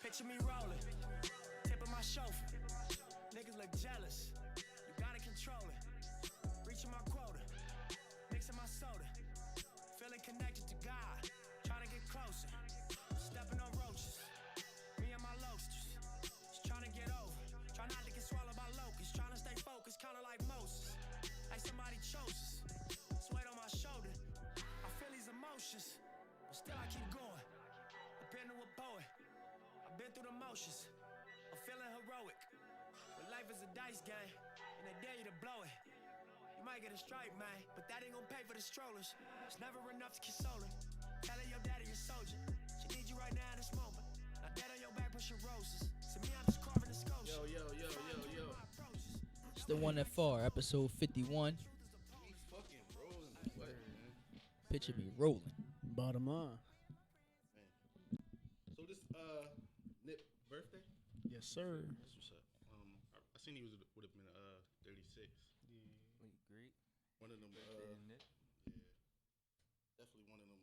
Picture me rolling, tip of my chauffeur. Niggas look jealous, you gotta control it. Reaching my quota, mixing my soda. Feeling connected to God, trying to get closer. Stepping on roaches, me and my loasters. Just trying to get over, try not to get swallowed by locusts. Trying to stay focused, kinda like Moses. Like somebody chose us, it's weight on my shoulder. I feel these emotions, but still I keep going. I've been to a poet, I've been through the motions. I'm feeling heroic, but life is a dice game, and they dare you to blow it. You might get a stripe, man, but that ain't gonna pay for the strollers. It's never enough to console her. Telling your daddy you're a soldier, she needs you right now in this moment. Now dead on your back, pushing roses. So me, I'm just carving the sculpture. Yo. It's the one that far, episode 51. We fucking rolling this way, man. Picture me rolling. Bottom line. Man. So this Nip birthday? Yes, sir. That's what's up. I seen he would have been 36. Yeah. Wait, great. One of them. Nip. Yeah. Definitely one of them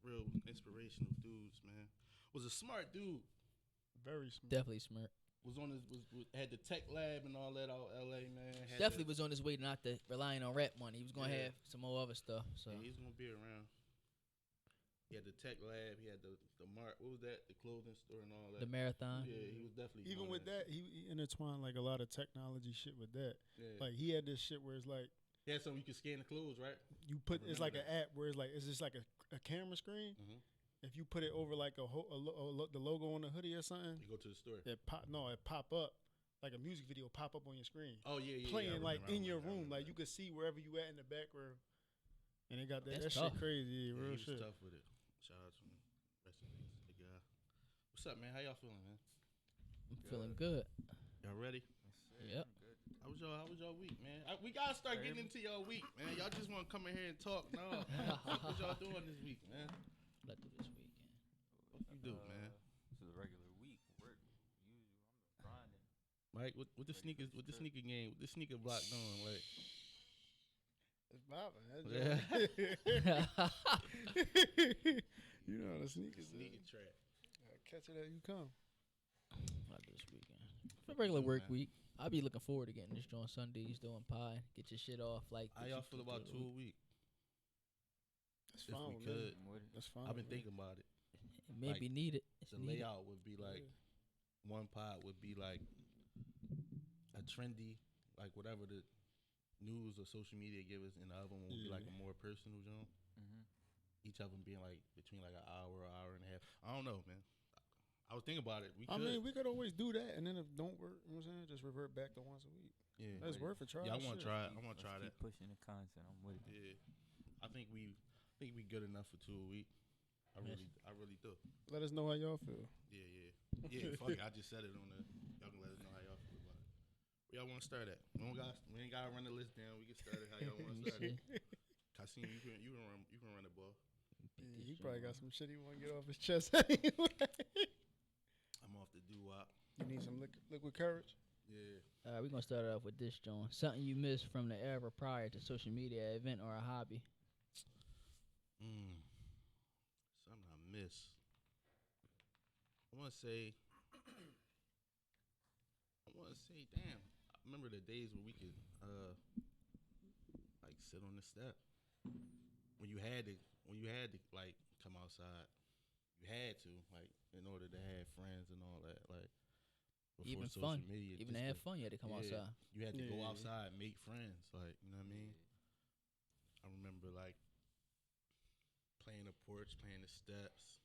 real inspirational dudes, man. Was a smart dude. Very smart. Definitely smart. Was on his had the tech lab and all that out LA, man. Had Definitely was on his way not to relying on rap money. He was gonna have some more other stuff. So Yeah, he's gonna be around. He had the tech lab. He had the what was that? The clothing store and all that. the marathon. Yeah, he was definitely Even doing with that, he intertwined like a lot of technology shit with that. Yeah. Like he had this shit where it's like He had something you could scan the clothes, right? you put it's like that. an app where it's like it's just like a camera screen. Mm-hmm. If you put it over like the logo on the hoodie or something, You go to the store. it pop up like a music video pop up on your screen. Oh yeah. Playing I like remember, in I your remember, I room, remember like you could see wherever you at in the back where, and they got that That's shit tough. crazy, yeah, Yeah, real he was shit. tough with it. Shout out to him. Rest in peace, the guy. What's up, man? How y'all feeling, man? I'm feeling good. Y'all ready? Yep. Good. How was y'all week, man? We gotta start getting into y'all week, man. Y'all just want to come in here and talk. No, what y'all doing this week, man? Let's do this weekend. What you do, man? This is a regular week. Work. Usual. I'm grinding. Mike, with the sneakers, with the sneaker game, with the sneaker block doing, like, It's popping. yeah. You know how the sneakers sneaker is. track. Catch it as you come. Let's do this weekend. For regular work man. week, I'll be looking forward to getting this joint Sundays, doing pie, get your shit off. Like, How y'all feel about 2 a week? That's If fine we with could, me. I'm with it. That's fine. I've been with me. thinking about it. It may Like, be needed. It's The needed. layout would be like one pod would be like a trendy, like whatever the news or social media give us, and the other one would be like a more personal joint. Mm-hmm. Each of them being like between like an hour and a half. I don't know, man. I was thinking about it. I mean, we could always do that, and then if it don't work, you know what I'm saying, just revert back to once a week. yeah, That's worth a try. yeah. I want shit. to try it. I want Let's to try keep that. pushing the content. I'm with it. Yeah, I think we good enough for 2 a week. I really do. Let us know how y'all feel. Yeah. Fuck it. I just said it on the. Y'all can let us know how y'all feel about it. Where y'all want to start at? We ain't gotta run the list down. We can start it how y'all want to start it. Kasim, you can run the ball. Yeah, he probably got some shit he want to get off his chest anyway. I'm off the doo-wop. You need some liquid courage? Yeah. All right, we're going to start it off with this, John. Something you missed from the era prior to social media, event, or a hobby. Something I miss. I want to say, damn. I remember the days where we could, like, sit on the step. When you had to, like, come outside. You had to, like, in order to have friends and all that, like. Before Even social fun. media, Even just to have fun, you had to come outside. You had to go Yeah. outside, make friends, like, you know what I mean? I remember, like, playing the porch, playing the steps.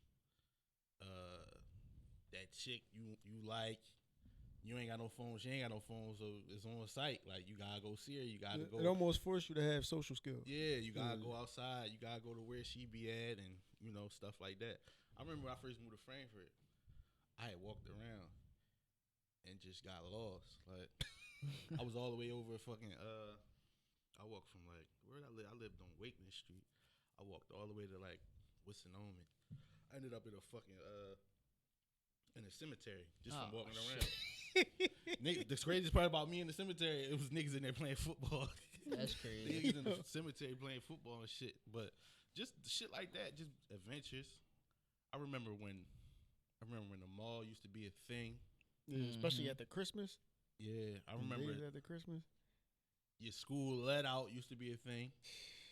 That chick you like, you ain't got no phone, she ain't got no phone, so it's on site. Like, you gotta go see her, you gotta go. It almost forced you to have social skills. Yeah, you gotta go outside, you gotta go to where she be at, and, you know, stuff like that. I remember when I first moved to Frankfurt, I had walked around and just got lost. Like, I was all the way over fucking, I walked from, like, where did I live? I lived on Wakeman Street. I walked all the way to, like, Wissonomon. I ended up in a fucking, in a cemetery just from walking around. Nigga, the craziest part about me in the cemetery, it was niggas in there playing football. That's crazy. Niggas in the cemetery playing football and shit. But just shit like that, just adventures. I remember when I remember when the mall used to be a thing. Yeah, especially Mhm. at the Christmas. Yeah, I the remember days after Christmas. your school let out used to be a thing.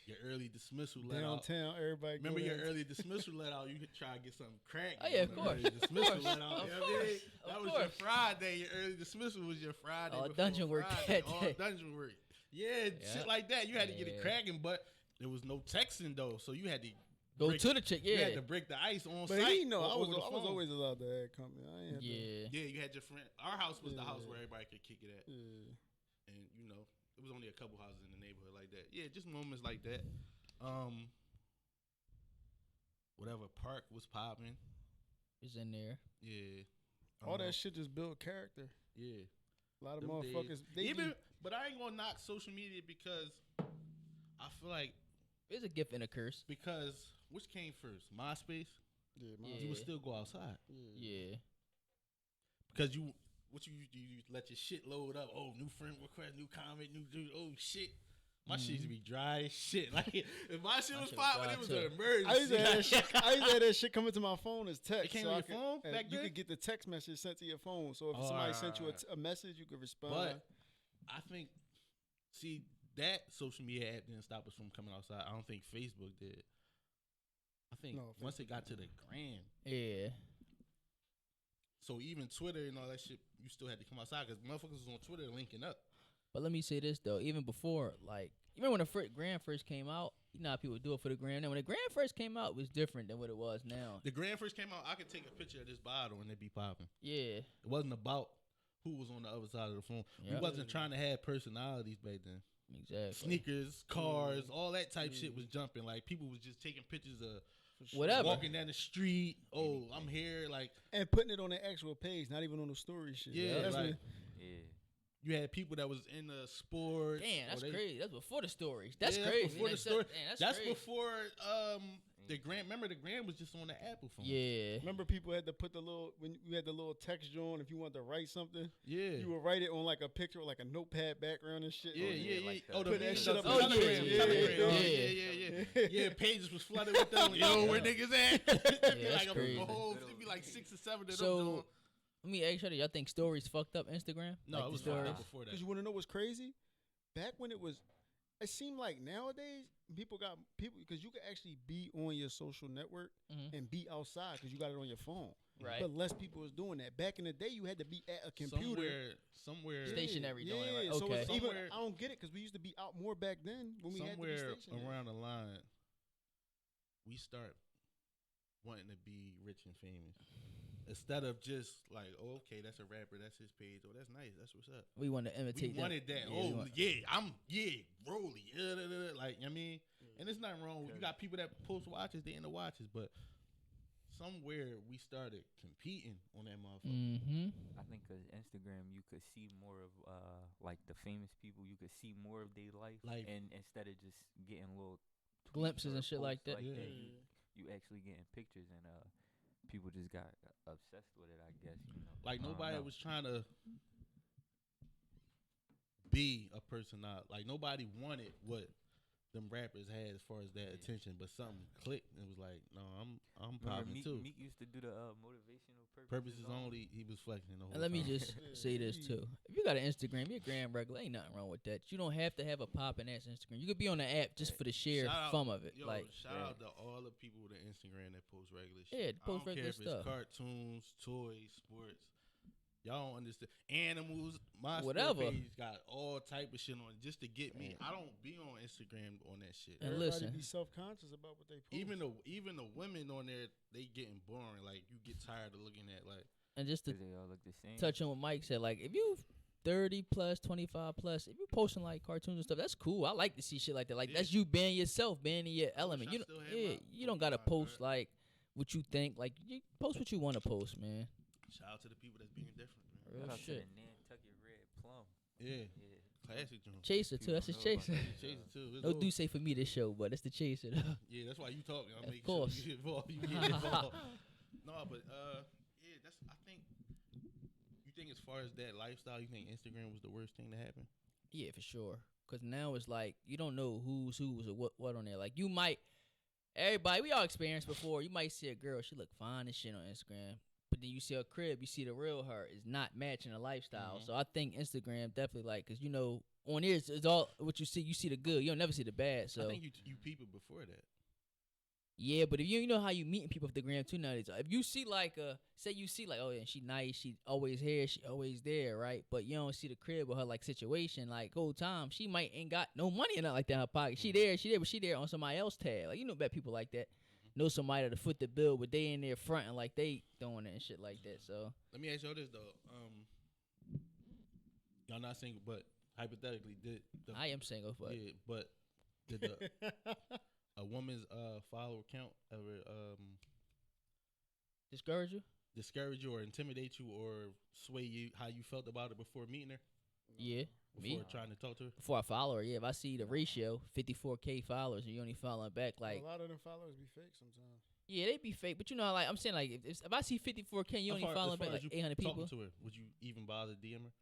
Your early dismissal let out. Downtown, everybody. Remember go your there. early dismissal let out? You could try to get something cracked. Oh, yeah, of on the course. early dismissal Of let out. course. You know what I mean? Of That was your course. Friday. Your early dismissal was your Friday. All before dungeon work Friday. that All day. dungeon work. Yeah, Yeah. shit like that. You had to get it Yeah. cracking, but there was no texting though, so you had to Go break- to the chick. You Yeah. had to break the ice on But site. he know or I was over the phone. always allowed to have company. I ain't had to- Yeah. Yeah, you had your friend. Our house was the house Yeah. where everybody could kick it at, Yeah. and you know, it was only a couple houses in the neighborhood like that. Yeah, just moments like that. Whatever park was popping. Is in there. Yeah. All that shit just build character. Yeah. A lot of Them days. motherfuckers. They Even, be- but I ain't gonna knock social media because I feel like It's a gift and a curse. because which came first, MySpace? yeah, Yeah. You would still go outside Yeah. because you let your shit load up. Oh, new friend request, new comment, new dude. Oh shit. My shit used to be dry as shit. Like if my shit My was shit was popping, dry, it was too. an emergency. I used to have that shit. I used to have that shit coming to my phone as text. It came so on I your could- phone back You then? could get the text message sent to your phone. So if Oh, somebody sent you alright. a message, you could respond. But I think, see, that social media app didn't stop us from coming outside. I don't think Facebook did. I think No, once Facebook it got to the gram, Yeah. so even Twitter and all that shit, you still had to come outside because motherfuckers was on Twitter linking up. But let me say this though, even before, like, you remember when the gram first came out? You know how people do it for the gram. Now, when the gram first came out, it was different than what it was now. The gram first came out, I could take a picture of this bottle and it be popping. Yeah. It wasn't about who was on the other side of the phone. We Yep. wasn't trying to have personalities back then. Exactly. Sneakers, cars, all that type shit was jumping. Like people was just taking pictures of Whatever. walking down the street. Oh, I'm here. Like and putting it on the actual page, not even on the story shit. yeah, That's like when- Yeah. you had people that was in the sports. Damn, or that's they- crazy. That's before the stories. That's Yeah, crazy. Before the That's- story. damn, That's crazy. before the gram. Remember the gram was just on the Apple phone. Yeah. Remember, people had to put the little when you had the little text joint. If you wanted to write something, Yeah. you would write it on like a picture, with like a notepad background and shit. Yeah, Oh, yeah, yeah, yeah. like Oh, the the put that man shit up stuff. on Telegram, YouTube. Telegram. Yeah. Yeah. Yeah, pages was flooded with them. Yo, where niggas at? It'd be Yeah, that's like crazy. a whole, it'd be like 6 or 7 of them. So, doing- let me ask you, y'all think stories fucked up Instagram? no, Like it the was fucked stories? up before that. Because you want to know what's crazy? Back when it seemed like nowadays people because you can actually be on your social network Mhm. and be outside because you got it on your phone. Right. But less people was doing that. Back in the day, you had to be at a computer. Somewhere, Stationary doing it, right? Yeah, so Okay. it's even, Somewhere- I don't get it because we used to be out more back then when we had to be somewhere stationary. around the line, we start wanting to be rich and famous. Instead of just like, oh, okay, that's a rapper, that's his page. Oh, that's nice. That's what's up. We want to We imitate them. wanted that. Yeah, we Oh, want- yeah, Rolly. Like, I mean, and it's nothing wrong. You got people that post watches, they in the watches, but somewhere we started competing on that motherfucker. Mm-hmm. I think because Instagram, you could see more of like the famous people. You could see more of their life, Life. and instead of just getting little tweets Glimpses or and shit like posts that. Yeah. you actually getting pictures, and people just got obsessed with it. I guess you know. Like I don't nobody know. was trying to be a personality. Like nobody wanted what them rappers had as far as that Yeah. attention, but something clicked and it was like, no, I'm Remember popping Meek, too. Meek used to do the motivational Purposes only. He was flexing the whole And let me time. just say this too. If you got an Instagram, you're a gram regular. Ain't nothing wrong with that. You don't have to have a poppin' ass Instagram. You could be on the app just for the sheer Shout out- fun of it. Yo, Like, shout out to all the people with Instagram that post regular shit. Yeah, post I don't regular care if stuff. it's cartoons, toys, sports. Y'all don't understand. Animals. My Whatever. Sport page got all type of shit on it just to get me. I don't be on Instagram on that shit. And Everybody listen. be self-conscious about what they post. Even the women on there, they getting boring. Like you get tired of looking at like and just to 'Cause they all look the same. touch on what Mike said, like, if you 30 plus, 25 plus, if you're posting like cartoons and stuff, that's cool. I like to see shit like that. Like, Yeah. that's you being yourself, being in your element. I You still don't, have yeah, my- you don't gotta my post card. like what you think. Like, you post what you want to post, man. shout out to the people that's being different, man. Real Shout out to shit. the Nantucket Red Plum. Yeah, Yeah. classic joint. Chaser too. That's his chaser. Chaser too. It's No old. do say for me this show, but it's the chaser. though. Yeah, that's why you talking. I'm Of making course. sure you get involved. You get involved. No, but yeah, that's. I think. You think as far as that lifestyle, you think Instagram was the worst thing to happen? Yeah, for sure. Cause now it's like you don't know who's or what on there. Like you might, everybody we all experienced before. You might see a girl, she look fine as shit on Instagram. but then you see her crib, you see the real her is not matching the lifestyle. Mhm. So I think Instagram definitely like, cause you know on here it's all what you see. You see the good, you don't never see the bad. So I think you peep it before that. yeah, but if you know how you meeting people off the gram too nowadays. If you see like say you see like, oh yeah, she nice, she always here, she always there, right? But you don't see the crib or her like situation, like whole time she might ain't got no money or nothing like that in her pocket. She there, but she there on somebody else tag. Like you know, bet people like that know somebody to foot the bill, but they in there fronting like they doing it and shit like that. So Let me ask y'all this though. Y'all not single, but hypothetically, did the I am single, but yeah, but did the a woman's follower count ever discourage you? discourage you or intimidate you or sway you how you felt about it before meeting her? Yeah, Before me. trying to talk to her? Before I follow her, yeah. If I see the ratio, 54K followers, and you only following back like, a lot of them followers be fake sometimes. yeah, they be fake. But you know, like I'm saying, like if I see 54K, you As only far- as following far back as like you 800 people. Talking to her, would you even bother DM her?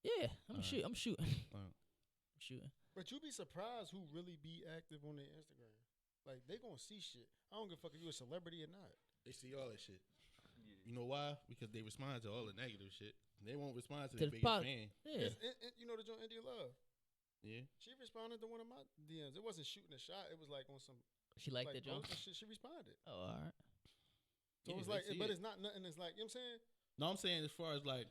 Yeah, I'm Alright. shooting. I'm shooting. Alright. I'm shooting. But you be surprised who really be active on their Instagram. Like they gonna see shit. I don't give a fuck if you a celebrity or not. They see all that shit. You know why? Because they respond to all the negative shit. They won't respond to To the the biggest pos- fan. Yeah. You know the joint India Love. Yeah. She responded to one of my DMs. It wasn't shooting a shot. It was like on some She like that joint. post and shit. She responded. Oh, all right. So Yeah, it's they like, see but it. it's not nothing. It's like you know what I'm saying. No, I'm saying as far as like,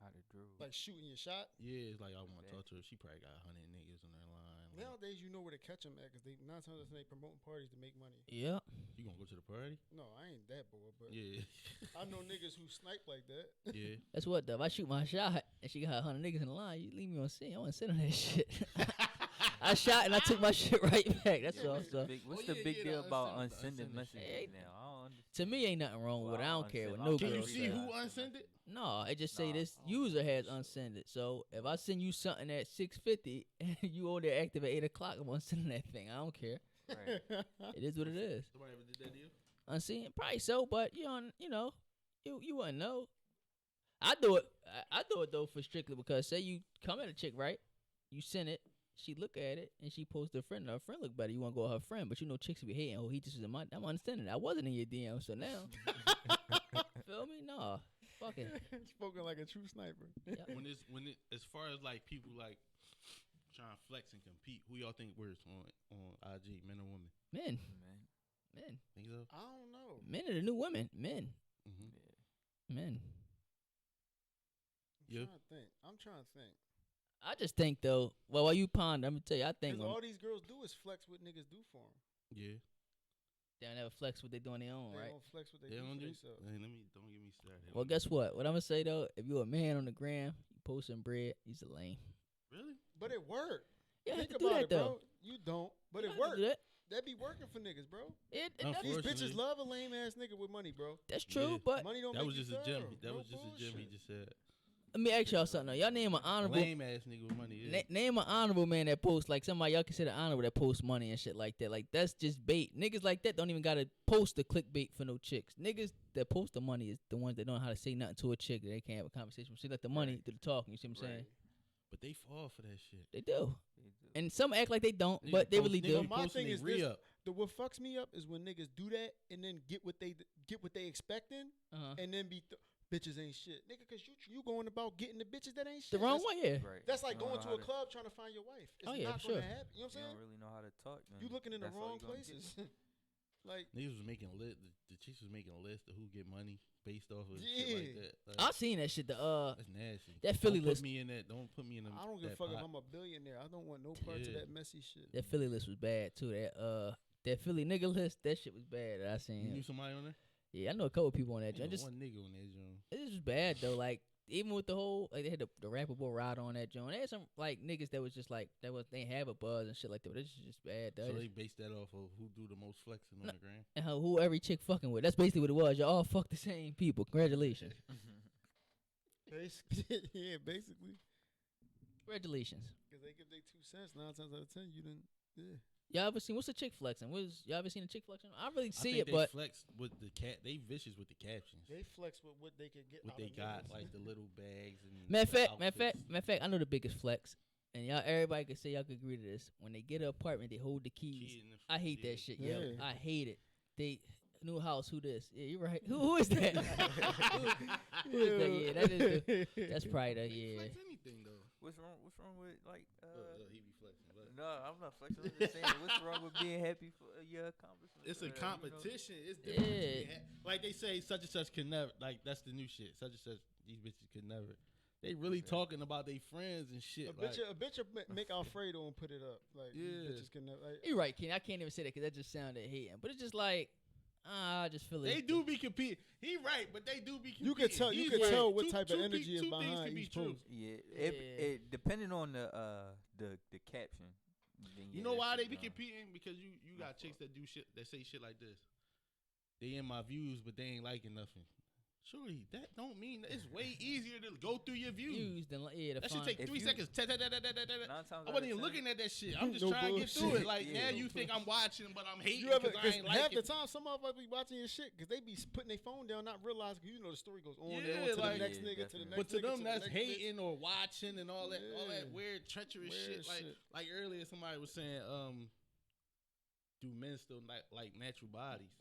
How to drew. Like shooting your shot. yeah, it's like I want to Yeah. talk to her. She probably got 100 niggas on that line. Like, Nowadays, you know where to catch them at because they 9 times out of 10 they promoting parties to make money. Yeah. you gonna go to the party? No, I ain't that bored, but Yeah. I know niggas who snipe like that. Yeah. That's what though. If I shoot my shot and she got 100 niggas in the line, you leave me on scene. I want to sit on that shit. I shot and I took my shit right back. That's Yeah, all. what's So the big, what's Oh, the yeah, big yeah, deal the about unsending unsending messages Hey, now? I don't understand. to me, ain't nothing wrong with it. I Well, don't care with unsend- no I'll Can you girls. see that. who unsend it? No, it just say Nah, this I don't user think has so. unsended. So if I send you something at 6:50 and you on there active at 8 o'clock, I'm unsending that thing. I don't care. Right. It is what it is. Somebody ever did that to you? Unseen, probably so, but you wouldn't know. I do it. I do it though for strictly because say you come at a chick, right? You send it, she look at it, and she posts her friend. And her friend look better. You want to go with her friend, but you know chicks be hating. Oh, he just is in my. I'm understanding. I wasn't in your DM, so now feel me? No, fuck it. Spoken like a true sniper. Yeah. When it as far as like people like trying to flex and compete, who y'all think worse on IG, men or women? Men, Man. men, Think so? I don't know. men are the new women. Men, Mm-hmm. Yeah. men. Yeah. I'm trying to think. I just think though. Well, while you ponder, I'm gonna tell you. I think Because when all these girls do is flex what niggas do for them. Yeah. they never flex what they do on their own, They right? don't flex what they, They do don't for do. themselves. Hey, don't get me started. Well, guess what? What I'm gonna say though, if you a man on the gram, you posting bread, he's a lame. Really? But it worked. Yeah, Think have to do about that it, though. bro. You don't, but You it don't have to do worked. that. That be working for niggas, bro. It These Unfortunately. bitches love a lame aess nigga with money, bro. that's true, Yeah. but Money don't That make was you just a gem. thorough. That No was just a gem he bullshit. just said. let me ask y'all something. Though. Y'all name an honorable Lame ass nigga with money. Yeah. name an honorable man that posts like somebody y'all consider honorable that posts money and shit like that. Like that's just bait. Niggas like that don't even gotta post the clickbait for no chicks. Niggas that post the money is the ones that don't know how to say nothing to a chick that they can't have a conversation. She let the money Right. do the talking. You see what I'm saying? Right. But they fall for that shit. They do, They do. and some act like they don't, Niggas but they post- really niggas do. be My posting thing they is re this. up. What fucks me up is when niggas do that and then get what they expecting Uh-huh. and then be bitches ain't shit, nigga. Cause you going about getting the bitches that ain't The shit. wrong That's- way, yeah. Right. That's like You don't going know to how a club trying to find your wife. It's Oh, yeah, not for gonna sure. happen. You know what You I'm saying? don't really know how to talk. You looking in the That's all wrong you gonna get. places. Like Niggas was making a list. The chicks was making a list of who get money based off of shit Yeah. like that. Like, I seen that shit. that's nasty. that Philly don't list- Put me in that. Don't put me in. I don't give a that fuck if pot. I'm a billionaire. I don't want no parts of Yeah. that messy shit. That Philly list was bad too. That Philly nigga list, that shit was bad. That I You seen. knew somebody on there? Yeah, I know a couple people on that. I joint. know Just one nigga on that joint. it just was bad though. Like even with the whole like they had the rapper boy ride on that joint. They had some like niggas that was just like they ain't have a buzz and shit like that. But it's just bad though. So they based that off of who do the most flexing on No. the gram. And who every chick fucking with. That's basically what it was. Y'all all fuck the same people. Congratulations. Basically, yeah, basically. Congratulations. Because they give they 2 cents 9 times out of 10. You didn't. Yeah. Y'all ever seen what's a chick flexing? Y'all ever seen a chick flexing? I really I see think it, they but flex with the cat. They vicious with the captions. They flex with what they can get. What out they of got, niggas. like the little bags and. matter of the fact, outfits. I know the biggest flex. And y'all, everybody can say y'all could agree to this. When they get an apartment, they hold the keys. Key in the I hate yeah. that shit, yo. Yeah. I hate it. new house. Who this? Yeah, you're right. Who is that? who is that? Yeah, that is. That's probably the yeah. Flex anything though. What's wrong? What's wrong with like? He be flexing. But No, I'm not flexing. I'm just saying, what's wrong with being happy for your accomplishment? it's a or whatever, you know? competition. It's different. Yeah. between like they say, such and such can never. Like that's the new shit. Such and such. These bitches could never. They really Okay. talking about their friends and shit. A Like, bitch will make Alfredo and put it up. Like, these Yeah. bitches can never. Like, You're right, Ken. I can't even say that because that just sounded hating. But it's just like, I just feel they it. do be competing. He right, but they do be competing. You could tell. You He's could right. tell what Two- type two of pe- energy is two things behind can be each true. post. Yeah, Yeah. it depending on the caption. then You yeah, know that why shit they be gone. competing? Because you My got chicks fault. that do shit that say shit like this. They in my views, but they ain't liking nothing. Surely that don't mean it's way easier to go through your views. Used and yeah, the That should fun. take If 3 you- seconds. 9 times I out wasn't of even 10, looking at that shit. I'm just No trying to get through bullshit. it. Like Yeah. now you think I'm watching, but I'm hating You ever? because I 'Cause ain't half like the it. time, some motherfuckers be watching your shit because they be putting their phone down, not realizing. You know, the story goes on. Yeah, They on to like- the next Yeah, nigga, to the definitely. next. But to nigga, them, the that's next bitch. hating or watching and all that Yeah. weird treacherous Weird shit. Like shit. like earlier, somebody was saying, do men still like natural bodies?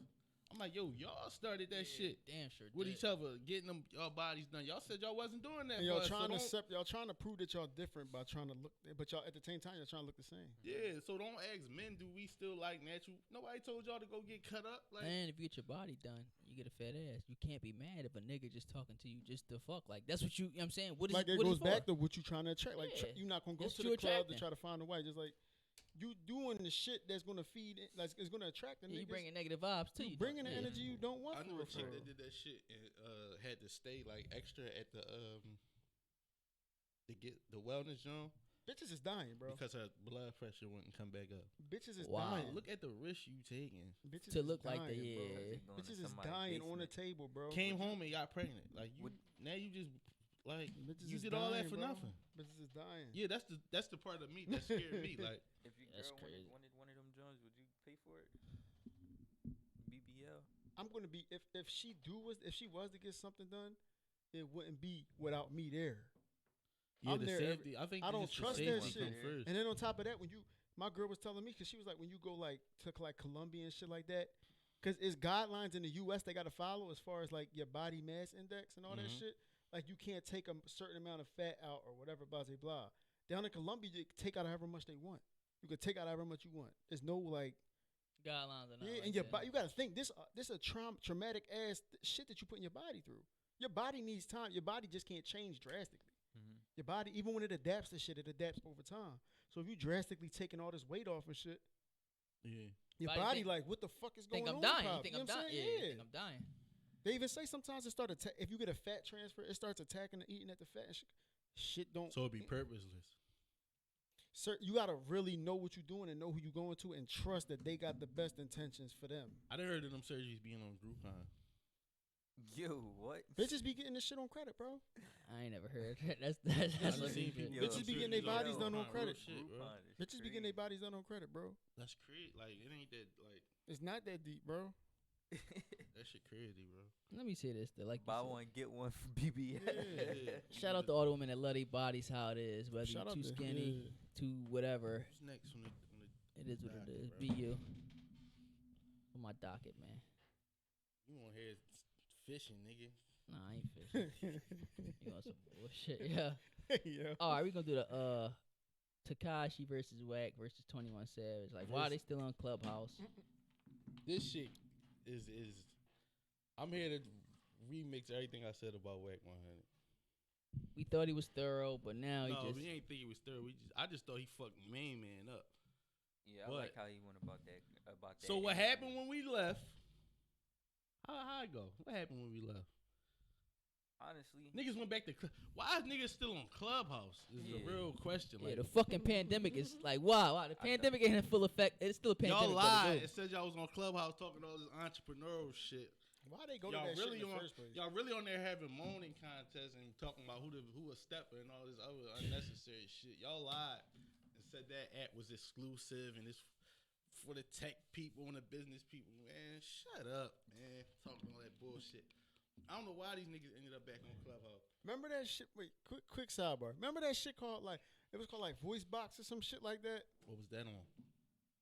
I'm like, yo, y'all started that shit Damn sure. with did. each other, getting them y'all bodies done. Y'all said y'all wasn't doing that. And for y'all us, trying to so don't- y'all trying to prove that y'all different by trying to look, but y'all at the same time y'all trying to look the same. Yeah, so don't ask men, do we still like natural? Nobody told y'all to go get cut up. Like, And if you get your body done, you get a fat ass. You can't be mad if a nigga just talking to you just to fuck. Like that's what you know what I'm saying. What is Like it what goes is for? back to what you trying to attract. Like Yeah. you're not gonna go That's to what the you club to attracting. try to find a wife. Just like you doing the shit that's gonna feed, like it's gonna attract the Yeah, you niggas. bringing negative vibes to You you. bringing the yeah. energy you don't want. I knew for a chick real. that did that shit and had to stay like extra at the to get the wellness zone Bitches is dying, bro. because her blood pressure wouldn't come back up. Bitches is Wow. dying. Look at the risk you taking. Bitches To is look like dying, the- bro. yeah. They going to Bitches is somebody's dying on the basement. table, bro. Came home and got pregnant. Like you Would- now you just like Bitches you is did all that dying, for bro. nothing. Bitches is dying. Yeah, that's the part of me that scared me. Like If your That's girl crazy. wanted one of them Jones, would you pay for it? BBL. I'm gonna be if she was to get something done, it wouldn't be without me there. yeah, I'm the there safety. I think I don't just the trust that safety shit. come first. And then on top of that, my girl was telling me, because she was like, when you go like to like Colombia and shit like that, because it's guidelines in the U.S. they got to follow as far as like your body mass index and all that Mhm. shit. Like you can't take a certain amount of fat out or whatever, blah blah blah. Down in Colombia, you can take out however much they want. You can take out however much you want. There's no like Guidelines are not yeah, like and your that. body. You got to think this a traumatic ass shit that you put in your body through. Your body needs time. Your body just can't change drastically. Mm-hmm. Your body, even when it adapts to shit, it adapts over time. So if you drastically taking all this weight off and shit, Yeah, your Body body think- like, what the fuck is going think I'm on? dying. You probably? think know I'm what dying? saying? Yeah, you Yeah. think I'm dying. They even say sometimes it start if you get a fat transfer, it starts attacking and eating at the fat and shit. Shit don't. so it'd be purposeless. Sir, you gotta really know what you're doing and know who you're going to and trust that they got the best intentions for them. I done heard of them surgeries being on Groupon. Yo, what? Bitches be getting this shit on credit, bro. I ain't never heard. That's I that's done what seen we people. Yo, Bitches be getting their surgeries on bodies done on Groupon, credit. real shit, bro. Groupon is Bitches be getting their crazy. bodies done on credit, bro. That's crazy. Like it ain't that like It's not that deep, bro. that shit crazy, bro. Let me say this. Though, like you Buy said. one get one for BBL. Yeah. Shout out to all the women that love their bodies how it is, whether Shout you're out too to- skinny, yeah. too whatever. What's next on the It is what it docket, is. bro? Be you. On my docket, man. You want here fishing, nigga? Nah, I ain't fishing. You want some bullshit? Yeah. yeah. All right, we gonna do the Takashi versus Wack versus 21 Savage. Like, why they still on Clubhouse? This shit is I'm here to remix everything I said about Wack 100. We thought he was thorough, but now he No, just we ain't think it was third. I just thought he fucked main man up. Yeah, I But- like how he went about that. So what happened when we left? How it go? What happened when we left? Honestly, Niggas went back to why is niggas still on Clubhouse? Is Yeah. a real question. yeah, Like the fucking pandemic is like wow, the pandemic ain't in full effect. It's still a pandemic. y'all but lied. it's It said y'all was on Clubhouse talking all this entrepreneurial shit. Why they go Y'all to that really shit in the on first place? y'all really on there having moaning contests and talking about who a stepper and all this other unnecessary shit. Y'all lied and said that app was exclusive and it's for the tech people and the business people. Man, shut up, man. Talking all that bullshit. I don't know why these niggas ended up back on Clubhouse. Remember that shit? Wait, quick sidebar. Remember that shit called like it was called like Voice Box or some shit like that. What was that on?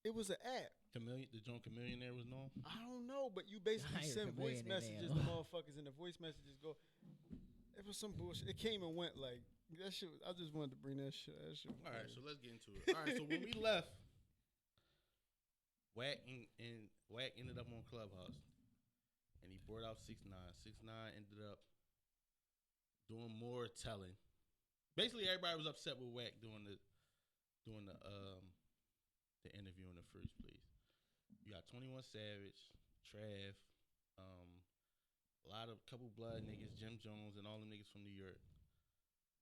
It was an app. The Joan Chameleonaire was known. I don't know, but you basically I ain't send voice familiar messages now. to motherfuckers, and the voice messages go. It was some bullshit. It came and went like that shit. I just wanted to bring that shit. That shit was All right, crazy. so let's get into it. All right, so when we left, Wack ended up on Clubhouse, and he brought out 6ix9ine. 6ix9ine ended up doing more telling. Basically, everybody was upset with Wack doing the interview in the first place. You got 21 Savage, Trav, couple blood niggas, Jim Jones, and all them niggas from New York.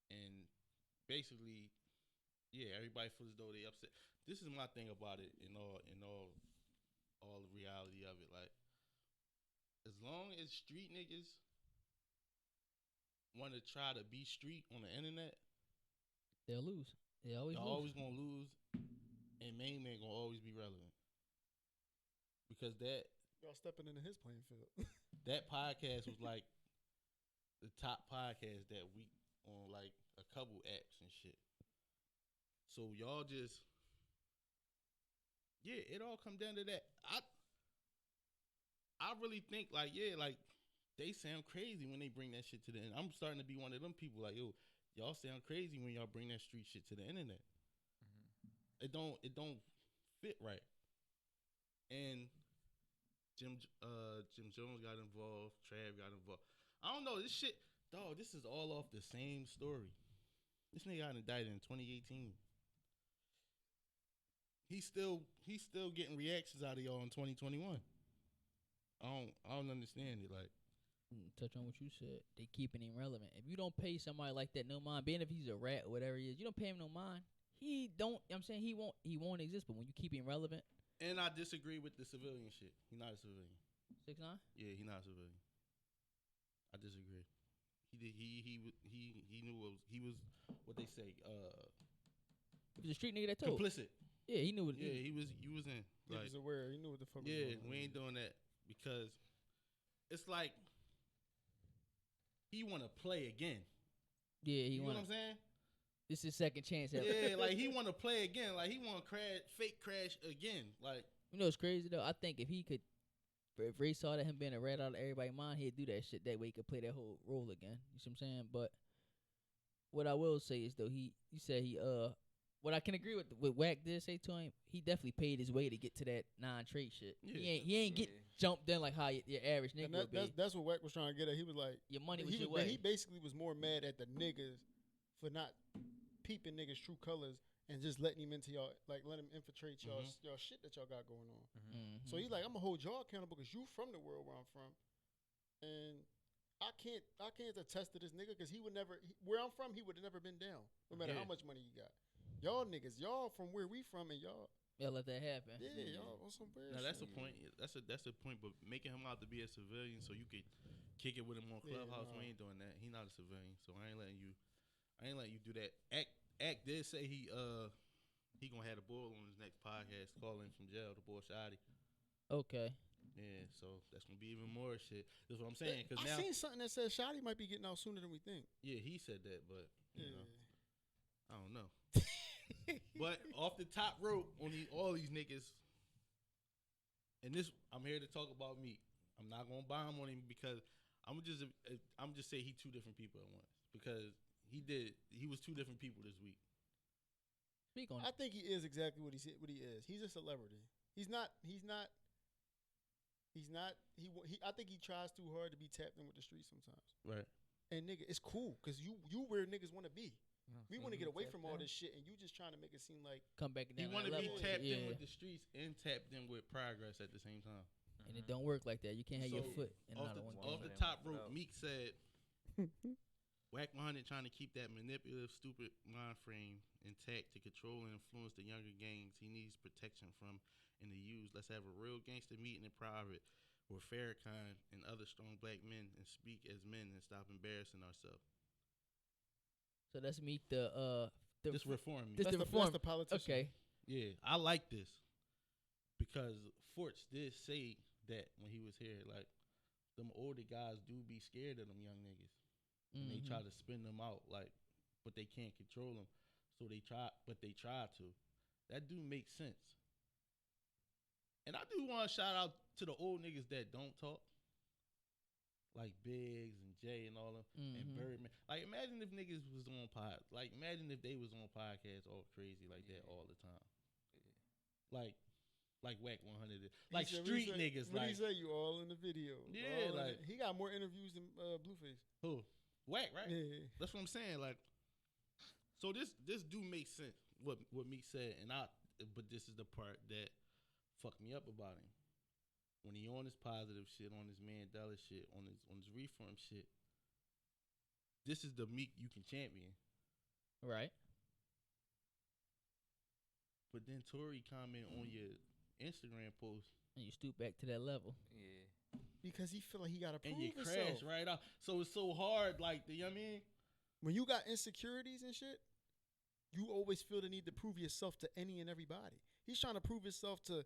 And basically, yeah, everybody feels as though they upset. This is my thing about it in all the reality of it. Like, as long as street niggas want to try to be street on the internet, They'll lose. They always y'all lose. always gonna lose, and Main Man gonna always be relevant. Because Y'all stepping into his playing field. that podcast was like the top podcast that week on like a couple apps and shit. So y'all just, yeah, it all come down to that. I really think like, yeah, like they sound crazy when they bring that shit to the end. I'm starting to be one of them people like, yo, y'all sound crazy when y'all bring that street shit to the internet. It don't fit right. And Jim Jones got involved. Trav got involved. I don't know, this shit, dog. This is all off the same story. This nigga got indicted in 2018. He's still getting reactions out of y'all in 2021. I don't understand it. Like, Touch on what you said. They keeping him relevant. If you don't pay somebody like that no mind, being if he's a rat or whatever he is, you don't pay him no mind. He don't. I'm saying he won't exist. But when you keep him relevant, and I disagree with the civilian shit. He's not a civilian. 6ix9ine. Yeah, he's not a civilian. I disagree. He knew he was what they say. He was a street nigga that told. Complicit. Yeah, he knew what. Yeah, he was in. He Like, was aware. He knew what the fuck was yeah, going on. we ain't doing that because it's like he want to play again. Yeah, he You know what want. I'm saying? This is second chance. Ever. Yeah, like he want to play again. Like he want to fake crash again. Like, You know what's crazy though? I think if he could, if Ray saw that him being a rat out of everybody's mind, he'd do that shit. That way he could play that whole role again. You see what I'm saying? But what I will say is though, you said what I can agree with Wack did say to him, he definitely paid his way to get to that non-trade shit. Yeah. He ain't get jumped in like how your average nigga And would be. that's what Wack was trying to get at. He was like, Your money was he your was, way. he basically was more mad at the niggas for not peeping niggas' true colors and just letting him into y'all, like let him infiltrate y'all shit that y'all got going on. Mhm. So he's like, I'm gonna hold y'all accountable because you from the world where I'm from, and I can't attest to this nigga because he would never where I'm from he would have never been down no matter Yeah. how much money you got. Y'all niggas, y'all from where we from and y'all, Yeah, let that happen. yeah, y'all on some weird now that's shit. a point. That's a point. But making him out to be a civilian so you could kick it with him on Yeah, Clubhouse, no. we ain't doing that. He not a civilian, so I ain't letting you do that. Act did say he gonna have the bull on his next podcast, calling from jail, the boy Shotty. Okay. Yeah, so that's gonna be even more shit. That's what I'm saying. Cause I now, seen something that said Shotty might be getting out sooner than we think. yeah, he said that, but you Yeah. know, I don't know. But off the top rope on all these niggas, and this I'm here to talk about Meek. I'm not gonna bomb on him because I'm just say he two different people at once because he was two different people this week. Speak on I it. think he is exactly what he is. He's a celebrity. He's not. I think he tries too hard to be tapped in with the streets sometimes. Right. And nigga, it's cool because you where niggas want to be. You know what I'm We saying? want to He get away tapped from all in. this shit, and you just trying to make it seem like Come back He down. want to that be level. tapped in Yeah. with the streets and tapped in with progress at the same time. And it don't work like that. You can't have your So, foot in Off another one. off the Damn. top Put rope, out. Meek said, Wack 100 trying to keep that manipulative, stupid mind frame intact to control and influence the younger gangs he needs protection from and to use. Let's have a real gangster meeting in private with Farrakhan and other strong black men and speak as men and stop embarrassing ourselves. So that's Meek the Just reform me. This the that's reform. the politician. Okay. Yeah, I like this because Forts did say that when he was here, like them older guys do be scared of them young niggas. And they Mhm. try to spin them out, like, but they can't control them. So they try to. That do make sense. And I do want to shout out to the old niggas that don't talk. Like Biggs and Jay and all them and Birdman. Like imagine if niggas was on imagine if they was on podcasts all crazy like that all the time. Like Wack 100. Like street niggas. What like he say? You all in the video. Yeah, like he got more interviews than Blueface. who? Wack, right? Yeah. That's what I'm saying. Like, so this do make sense. What Meek said, but this is the part that fucked me up about him. When he on his positive shit, on his Mandela shit, on his reform shit. This is the Meek you can champion. Right. But then Tory comment on your Instagram post. And you stoop back to that level. Yeah. Because he feel like he gotta prove And you himself. crash right off. So it's so hard, like, you know what I mean? When you got insecurities and shit, you always feel the need to prove yourself to any and everybody. He's trying to prove himself to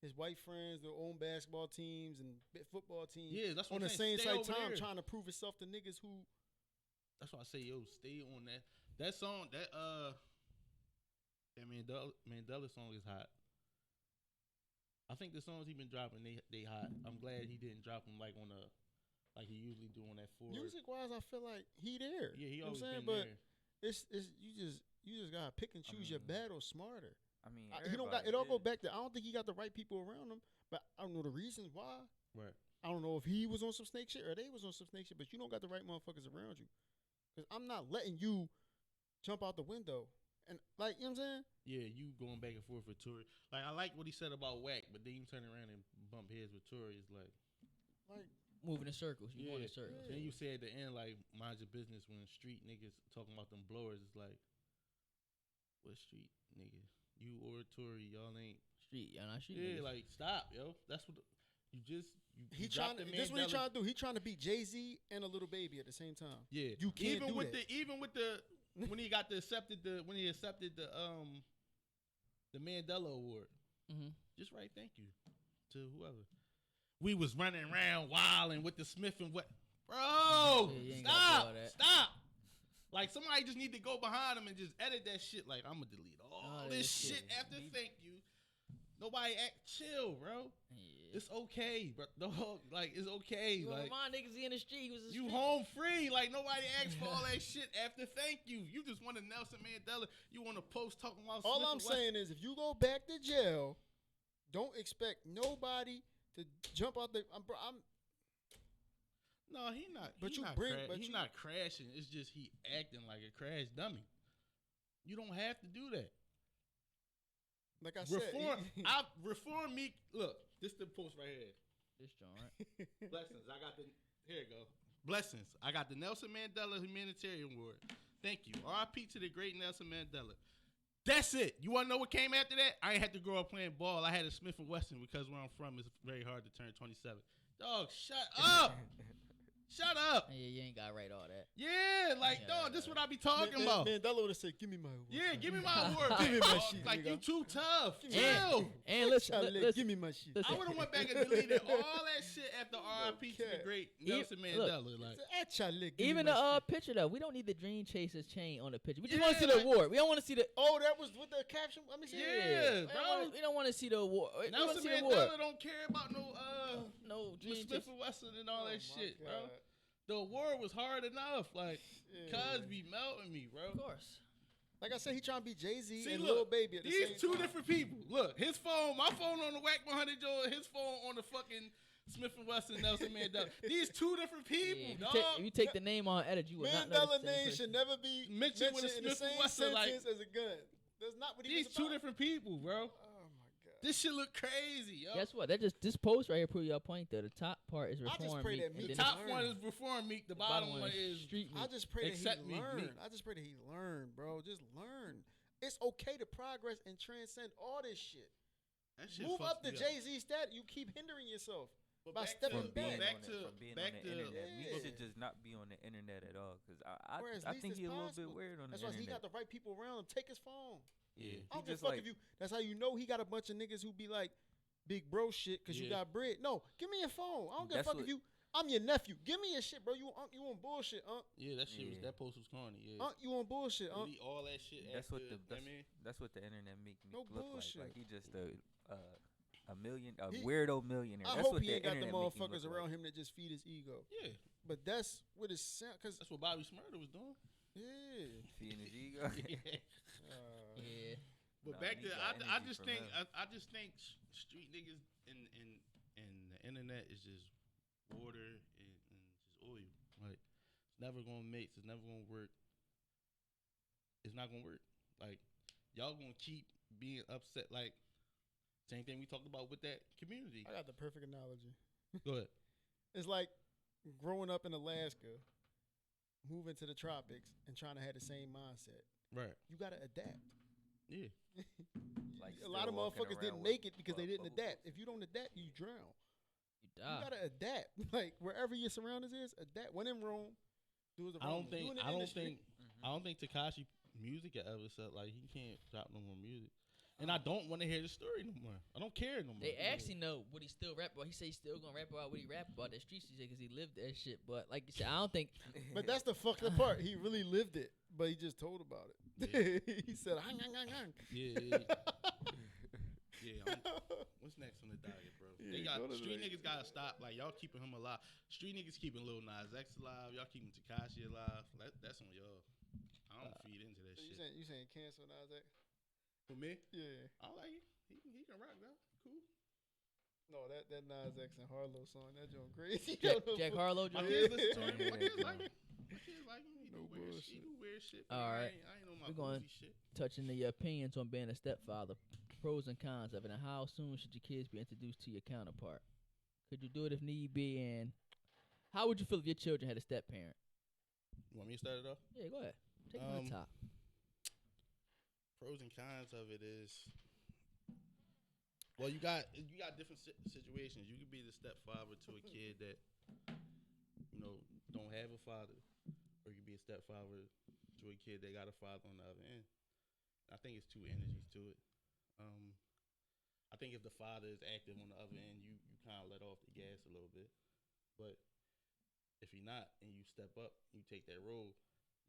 his white friends, their own basketball teams and football teams. Yeah, that's what on I'm the saying. same Stay side over time there. trying to prove himself to niggas who. That's why I say, yo, stay on that. That song, that Mandela song is hot. I think the songs he been dropping, they hot. I'm glad he didn't drop them like on like he usually do on that forward. Music wise, I feel like he there. Yeah, he You know always what I'm saying? been But there. it's you just gotta pick and choose your battles smarter. I mean, He don't got it. All go everybody back to. I don't think he got the right people around him. But I don't know the reasons why. Right. I don't know if he was on some snake shit or they was on some snake shit. But you don't got the right motherfuckers around you. Cause I'm not letting you jump out the window. And like, you know what I'm saying? Yeah, you going back and forth with Tory. Like, I like what he said about Wack, but then you turn around and bump heads with Tory. It's like Moving in circles. You going in yeah. circles. Then you say at the end, like, mind your business when street niggas talking about them blowers. It's like, what street nigga? You or Tory, y'all ain't. Street. Y'all not street. Yeah, niggas. like, stop, yo. That's what you he dropped trying. the This what he Mandela- trying to do. He trying to beat Jay-Z and a little baby at the same time. Yeah, You can't even do with that. even with the when he got accepted the Mandela Award. Mm-hmm. Just right, thank you to whoever. We was running around wilding with the Smith and what, bro? Yeah, you ain't gotta do all Stop, that. stop. Like somebody just need to go behind him and just edit that shit. Like I'm gonna delete all Oh, this that shit shit. after thank you. Nobody chill, bro. Yeah. It's okay, bro. Dog, like it's okay. You Like remind niggas he in the street. He was a you street. home free. Like nobody asked for all that shit after thank you. You just want a Nelson Mandela. You want to post talking about All Smith I'm and Wesson. saying is, if you go back to jail, don't expect nobody to jump out the. I'm No, he not. But he you not bring- cra- but he you- not crashing. It's just he acting like a crash dummy. You don't have to do that. like I said. Reform me. Look, this the post right here. This joint. Blessings. I got the. Here it go. Blessings. I got the Nelson Mandela Humanitarian Award. Thank you. R.I.P. to the great Nelson Mandela. That's it. You want to know what came after that? I ain't had to grow up playing ball. I had a Smith and Wesson because where I'm from, it's very hard to turn 27. Dog, shut up. Shut up. Yeah, you ain't got to write all that. Yeah, like, Yeah, dog, this is what I be talking about. Mandela would have said, "Give me my award." Yeah, give me my award. Give me my dog. shit, Like, nigga. you too tough. Give me Chill. And listen, Charlie, listen, give me my shit. listen. I would have went back and deleted all that shit after R.I.P. to the Okay. great Even- Nelson look, Mandela. Like, Charlie, give me Even my the shit. picture though, we don't need the Dream Chasers chain on the picture. We just Yeah, want to see the like- award. We don't want to see the. Oh, that was with the caption. Let me see. Yeah, bro. We don't want to see the award. We want Nelson to see the award. Mandela don't care about no No Dream Smith Chasers. and Wesson and all Oh, that my shit, bro. God. The award was hard enough. Like, Yeah. cuz be melting me, bro. Of course. Like I said, he trying to be Jay-Z See, and look, Lil Baby at the these same two time. different people. Look, his phone, my phone on the Wack 100 Joe, his phone on the fucking Smith and Wesson Nelson Mandela. These two different people, Yeah, dog. if you take the name on edit, you would not know Mandela the same name person. should never be Mentioned mentioned with a in the Smith and same Wesson, like- sentence as a gun. That's not what he These was two about. different people, bro. Oh my god. This shit look crazy, yo. Guess what? That just this post right here prove your point though. The top part is I just reform. pray Meek, that and Meek The then top learn. one is Reform Meek. The bottom one is Street Meek. I just pray that Accept he me, learn. Meek. I just pray that he learn, bro. Just learn. It's okay to progress and transcend all this shit. that shit Move fucks up the me Jay-Z stat. You keep hindering yourself. But by back stepping to- From being, back on, to- it, from being back on the to- internet, Meek Yeah. should just not be on the internet at all. Cause Whereas I least think it's he a little possible. bit weird on That's the why he internet. got the right people around him. Take his phone. Yeah. I He don't give a just fuck like- if you. That's how you know he got a bunch of niggas who be like big bro shit because you Yeah. got bread. No, give me your phone. I don't give a That's fuck what- if you. I'm your nephew. Give me your shit, bro. You on bullshit, Yeah, that shit was Yeah. that post was corny. Yeah. You on bullshit, Delete all that shit. That's after, what the I mean, that's what the internet make me No look bullshit. like. Like he just A He- weirdo millionaire. I That's hope what he the ain't got the internet make him motherfuckers look around like. him that just feed his ego. Yeah, But that's what it sound. Cause that's what Bobby Smurda was doing. yeah. Feeding his ego. Yeah. But Nah, back he then, got I energy just from think him. I just think street niggas and the internet is just water and just oil. Like it's never gonna mix. It's never gonna work. It's not gonna work. Like y'all gonna keep being upset. Like same thing we talked about with that community. I got the perfect analogy. Go ahead. It's like growing up in Alaska, moving to the tropics, and trying to have the same mindset. Right. You gotta adapt. Yeah. Like A lot of still walking motherfuckers around didn't with make it because they didn't bubble adapt. If you don't adapt, you drown. You You die. gotta adapt. Like wherever your surroundings is, adapt. When in Rome, do as the I don't Romans. You think in the I don't industry, think I don't think Takashi music will ever sell. Like he can't drop no more music. And I don't want to hear the story no more. I don't care no more. They actually know what he still rap about. He say he's still gonna rap about what he rap about, that street shit, because he lived that shit. But like you said, I don't think. But that's the fucked up part. He really lived it, but he just told about it. he said, "Hang, hang, hang, hang." Yeah. What's next on the docket, bro? They Yeah, got go to the street next. niggas gotta stop. Like y'all keeping him alive. Street niggas keeping Lil Nas X alive. Y'all keeping Takashi alive. That's on y'all. I don't feed into that You shit. saying cancel Nasdaq? For me, Yeah. I like it. He can rock though. Cool. No, that Nas X and Harlow song, that joint crazy. Jack Harlow. My Joint? kids listen to him. Yeah. My kids like him. My kids like him. He No do weird shit. bullshit. He do weird shit. All but right. I ain't know my We're going- boozy shit. Touching the opinions on being a stepfather, pros and cons of it, and how soon should your kids be introduced to your counterpart? Could you do it if need be? And how would you feel if your children had a step parent? You want me to start it off? Yeah, go ahead. Take it from the top. Pros and cons of it is, well, you got different situations. You could be the stepfather to a kid that don't have a father, or you could be a stepfather to a kid that got a father on the other end. I think it's two energies to it. I think if the father is active on the other end, you kind of let off the gas a little bit. But if you're not and you step up, you take that role,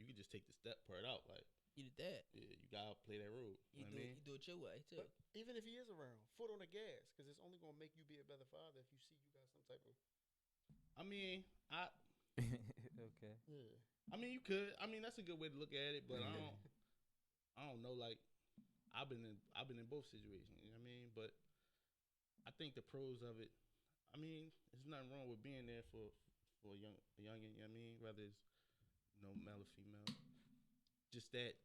you can just take the step part out. Like, You the dad. yeah, you gotta play that role. You You know what I mean? you do it your way too. But even if he is around, foot on the gas, because it's only gonna make you be a better father if you see you got some type of I mean, Okay. yeah. I mean, you could. I mean, that's a good way to look at it, but I don't know. Like, I've been in both situations. You know what I mean? But I think the pros of it. I mean, there's nothing wrong with being there for a youngin. You know what I mean? Whether it's male or female. Just that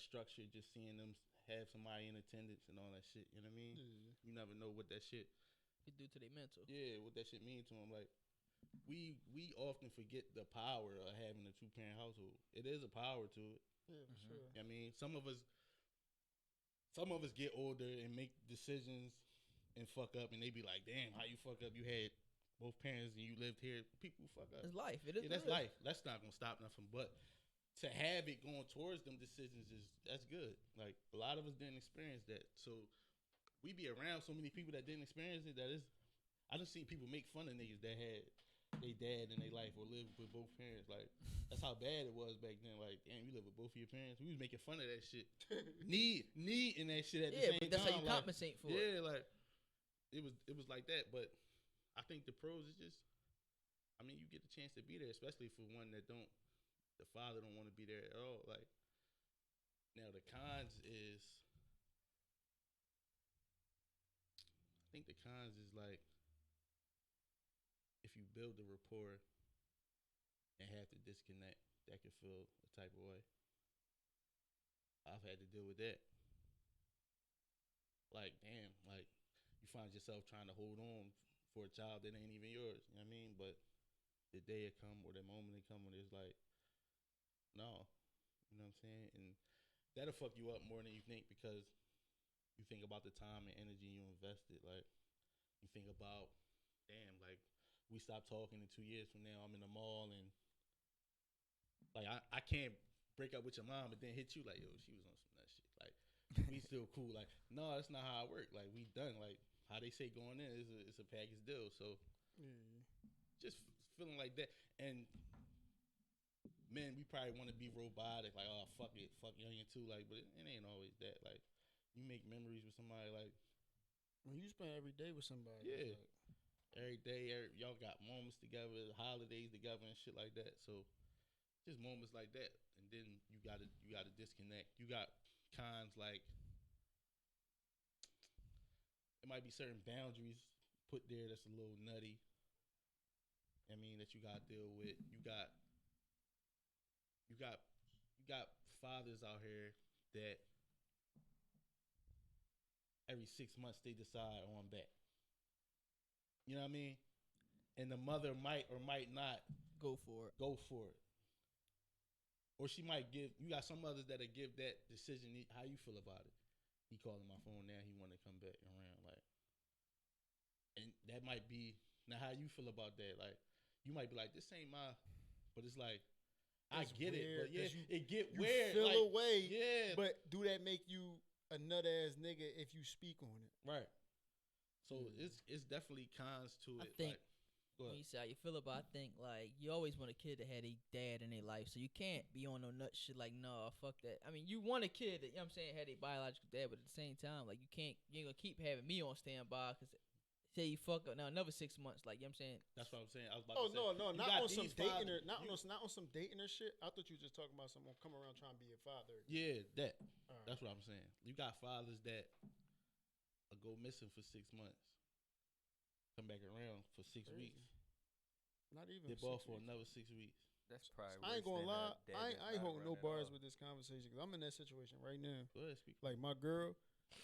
structure. Just seeing them have somebody in attendance and all that shit. You know what I mean? You never know what that shit. You do to their mental. Yeah, what that shit mean to them. Like, we often forget the power of having a 2-parent household. It is a power to it. Yeah, for sure. I mean, some of us get older and make decisions and fuck up, and they be like, "Damn, how you fuck up? You had both parents and you lived here." People fuck up. It's life. It is. Yeah, that's what it is. life. That's not gonna stop nothing. But to have it going towards them decisions that's good. Like, a lot of us didn't experience that, so we be around so many people that didn't experience it. I just seen people make fun of niggas that had they dad in their life or lived with both parents. Like, that's how bad it was back then. Like, damn, you live with both of your parents. We was making fun of that shit. need in that shit at the Yeah, same but that's time. how you like, compensate for it. yeah, like it was like that. But I think the pros is just, I mean, you get a chance to be there, especially for one that the father don't want to be there at all. Like, now the cons is, I think the cons is like, if you build the rapport and have to disconnect, that could feel a type of way. I've had to deal with that. Like, damn, like, you find yourself trying to hold on for a child that ain't even yours. You know what I mean? But the day it come or the moment it come when it's like, no. You know what I'm saying? And that'll fuck you up more than you think, because you think about the time and energy you invested. Like, you think about, damn, like, we stopped talking in 2 years from now, I'm in the mall and like I can't break up with your mom and then hit you like, yo, she was on some nut shit. Like, we still cool. Like, no, that's not how it work. Like, we done. Like, how they say going in is it's a package deal. So just feeling like that. And men, we probably want to be robotic, like, oh, fuck it, fuck youngin' too. Like, but it ain't always that. Like, you make memories with somebody, like, When you spend every day with somebody, it's Yeah. like, Every day, y'all got moments together, holidays together, and shit like that. So just moments like that, and then you gotta disconnect. You got cons like it might be certain boundaries put there that's a little nutty. I mean that you gotta deal with. You got fathers out here that every 6 months they decide on back. You know what I mean? And the mother might or might not Go for it. go for it. Or she might give. You got some others that'll give that decision. How you feel about it? He calling my phone now. He want to come back around, like, and that might be now. How you feel about that? Like, you might be like, this ain't my, but it's like, I It's get it, weird but yeah, 'cause you- it get you weird. feel like, away. yeah, But do that make you a nut ass nigga if you speak on it? right. So Mm. it's definitely cons to I it. think like, go When ahead. you say how you feel about, I think like you always want a kid that had a dad in their life, so you can't be on no nut shit like no, fuck that. I mean, you want a kid that, you know what I'm saying, had a biological dad, but at the same time, like you ain't gonna keep having me on standby because say you fuck up now another 6 months, like you know what I'm saying. That's what I'm saying. I was about Oh to say. no, you not got on some these dating fathers- or not you- on not on some dating or shit. I thought you were just talking about someone come around trying to be a father. Yeah, that. All right. That's what I'm saying. You got fathers that go missing for 6 months, come back around for 6 Crazy. weeks, Not even. dip 6 off for weeks. another 6 weeks. That's probably. I ain't worse gonna than a lie. dad I that's ain't not holding no running bars off. with this conversation because I'm in that situation right now. Go ahead, speak. Like my girl,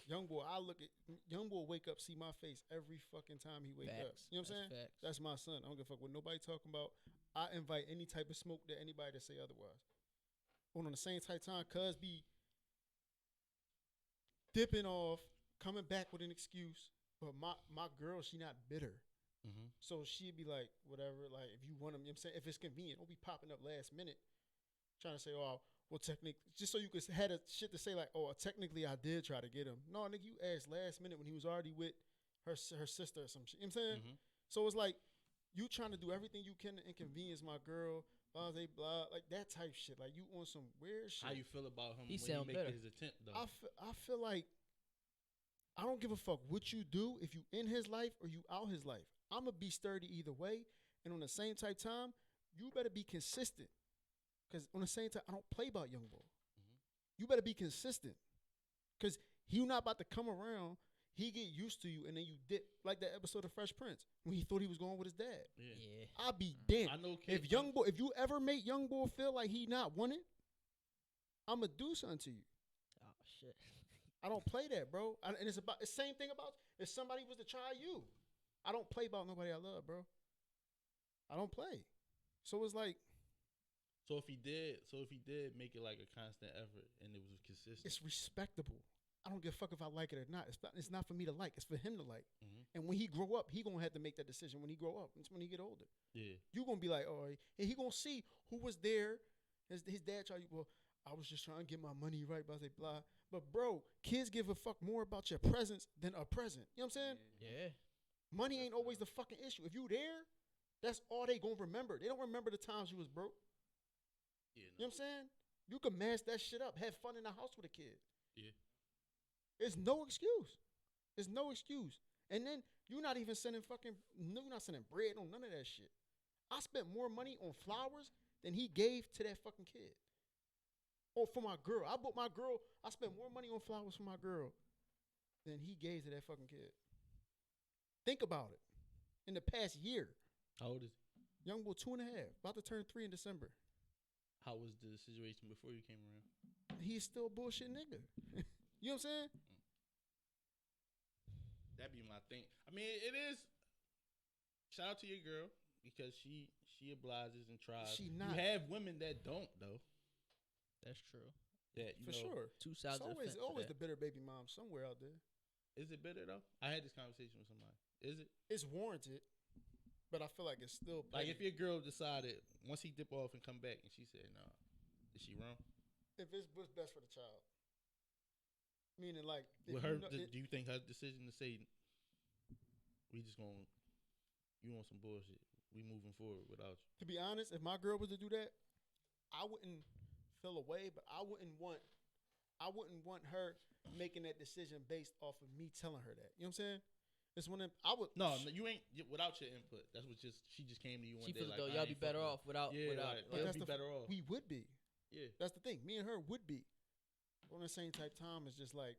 young boy. I look at young boy. Wake up, see my face every fucking time he wake up. Facts. You know what I'm saying? Facts. That's my son. I don't give a fuck what nobody talking about. I invite any type of smoke to anybody to say otherwise. But on the same type time, cuz be dipping off, coming back with an excuse. But my girl, she not bitter. Mm-hmm. So she'd be like, whatever, like if you want them, you know what I'm saying? If it's convenient, don't be popping up last minute trying to say, oh, well, technically, just so you could had a shit to say like, oh, technically I did try to get him. No, nigga, you asked last minute when he was already with her sister or some shit. You know what I'm saying? Mm-hmm. So it's like you trying to do everything you can to inconvenience my girl, blah, blah, blah, like that type shit. Like you on some weird shit. How you feel about him He when sound he make better. his attempt though? I feel like I don't give a fuck what you do if you in his life or you out his life. I'm gonna be sturdy either way, and on the same type time, you better be consistent. Cause on the same time, I don't play about young boy. Mhm. You better be consistent, cause he not about to come around. He get used to you, and then you dip like that episode of Fresh Prince when he thought he was going with his dad. yeah. Yeah. I'll be damned. I know kids. If young boy, if you ever make young boy feel like he not wanted, I'ma do something to you. Oh shit. I don't play that, bro. And it's about the same thing about if somebody was to try you. I don't play about nobody I love, bro. I don't play. So it's like So if he did make it like a constant effort and it was consistent. it's respectable. I don't give a fuck if I like it or not. It's not for me to like. It's for him to like. Mhm. And when he grow up, he gonna have to make that decision when he grow up. It's when he get older. Yeah. You gonna be like, oh, and he gonna see who was there. His dad tried you. Well, I was just trying to get my money right, blah, blah, blah. But bro, kids give a fuck more about your presence than a present. You know what I'm saying? Yeah. Money ain't always the fucking issue. If you there, that's all they gonna remember. They don't remember the times you was broke. Yeah. You know what I'm saying? You can mask that shit up. Have fun in the house with a kid. Yeah. It's no excuse. It's no excuse. And then you're not even sending you're not sending bread on none of that shit. I spent more money on flowers than he gave to that fucking kid. Or for my girl. I spent more money on flowers for my girl than he gave to that fucking kid. Think about it. In the past year, How old is he? young boy 2.5, about to turn 3 in December. How was the situation before you came around? He's still a bullshit nigga. You know what I'm saying? That'd be my thing. I mean, it is. Shout out to your girl because she obliges and tries. She You not. have women that don't though. That's true. That you For know, sure. Two It's sides of the always, fence for always that. the bitter baby mom somewhere out there. Is it bitter though? I had this conversation with somebody. Is it It's warranted, but I feel like it's still like petty. if your girl decided once he dip off and come back and she said no, is she wrong? if it's what's best for the child. Meaning like if With you her, know- do you think her decision to say we just gonna you want some bullshit? We moving forward without you. to be honest, if my girl was to do that, I wouldn't feel away, but I wouldn't want I wouldn't want her making that decision based off of me telling her that. You know what I'm saying? It's when I would No, you ain't without your input. That's what she just came to you one She day feels like though I y'all ain't be better fucking- off without Yeah, without. like, But y'all that's be the better off. we would be. Yeah, That's the thing. Me and her would be. On the same type time, it's just like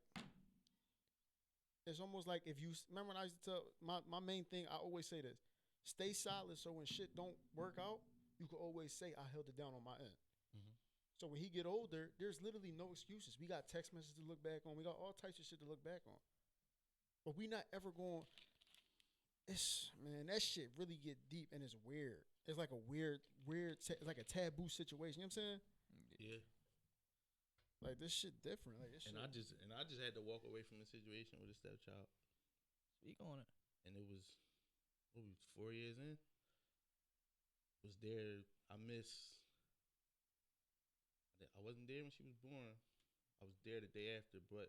it's almost like if you remember when I used to tell my main thing. I always say this: stay solid, so when shit don't work out, you can always say I held it down on my end. Mhm. So when he get older, there's literally no excuses. We got text messages to look back on. We got all types of shit to look back on. But we not ever going. It's man, that shit really get deep and it's weird. It's like a weird, it's like a taboo situation. You know what I'm saying? yeah. Like this shit different. Like this And shit. I just had to walk away from the situation with a stepchild, Speak on it. and it was what was 4 years in. Was there? I wasn't there when she was born. I was there the day after, but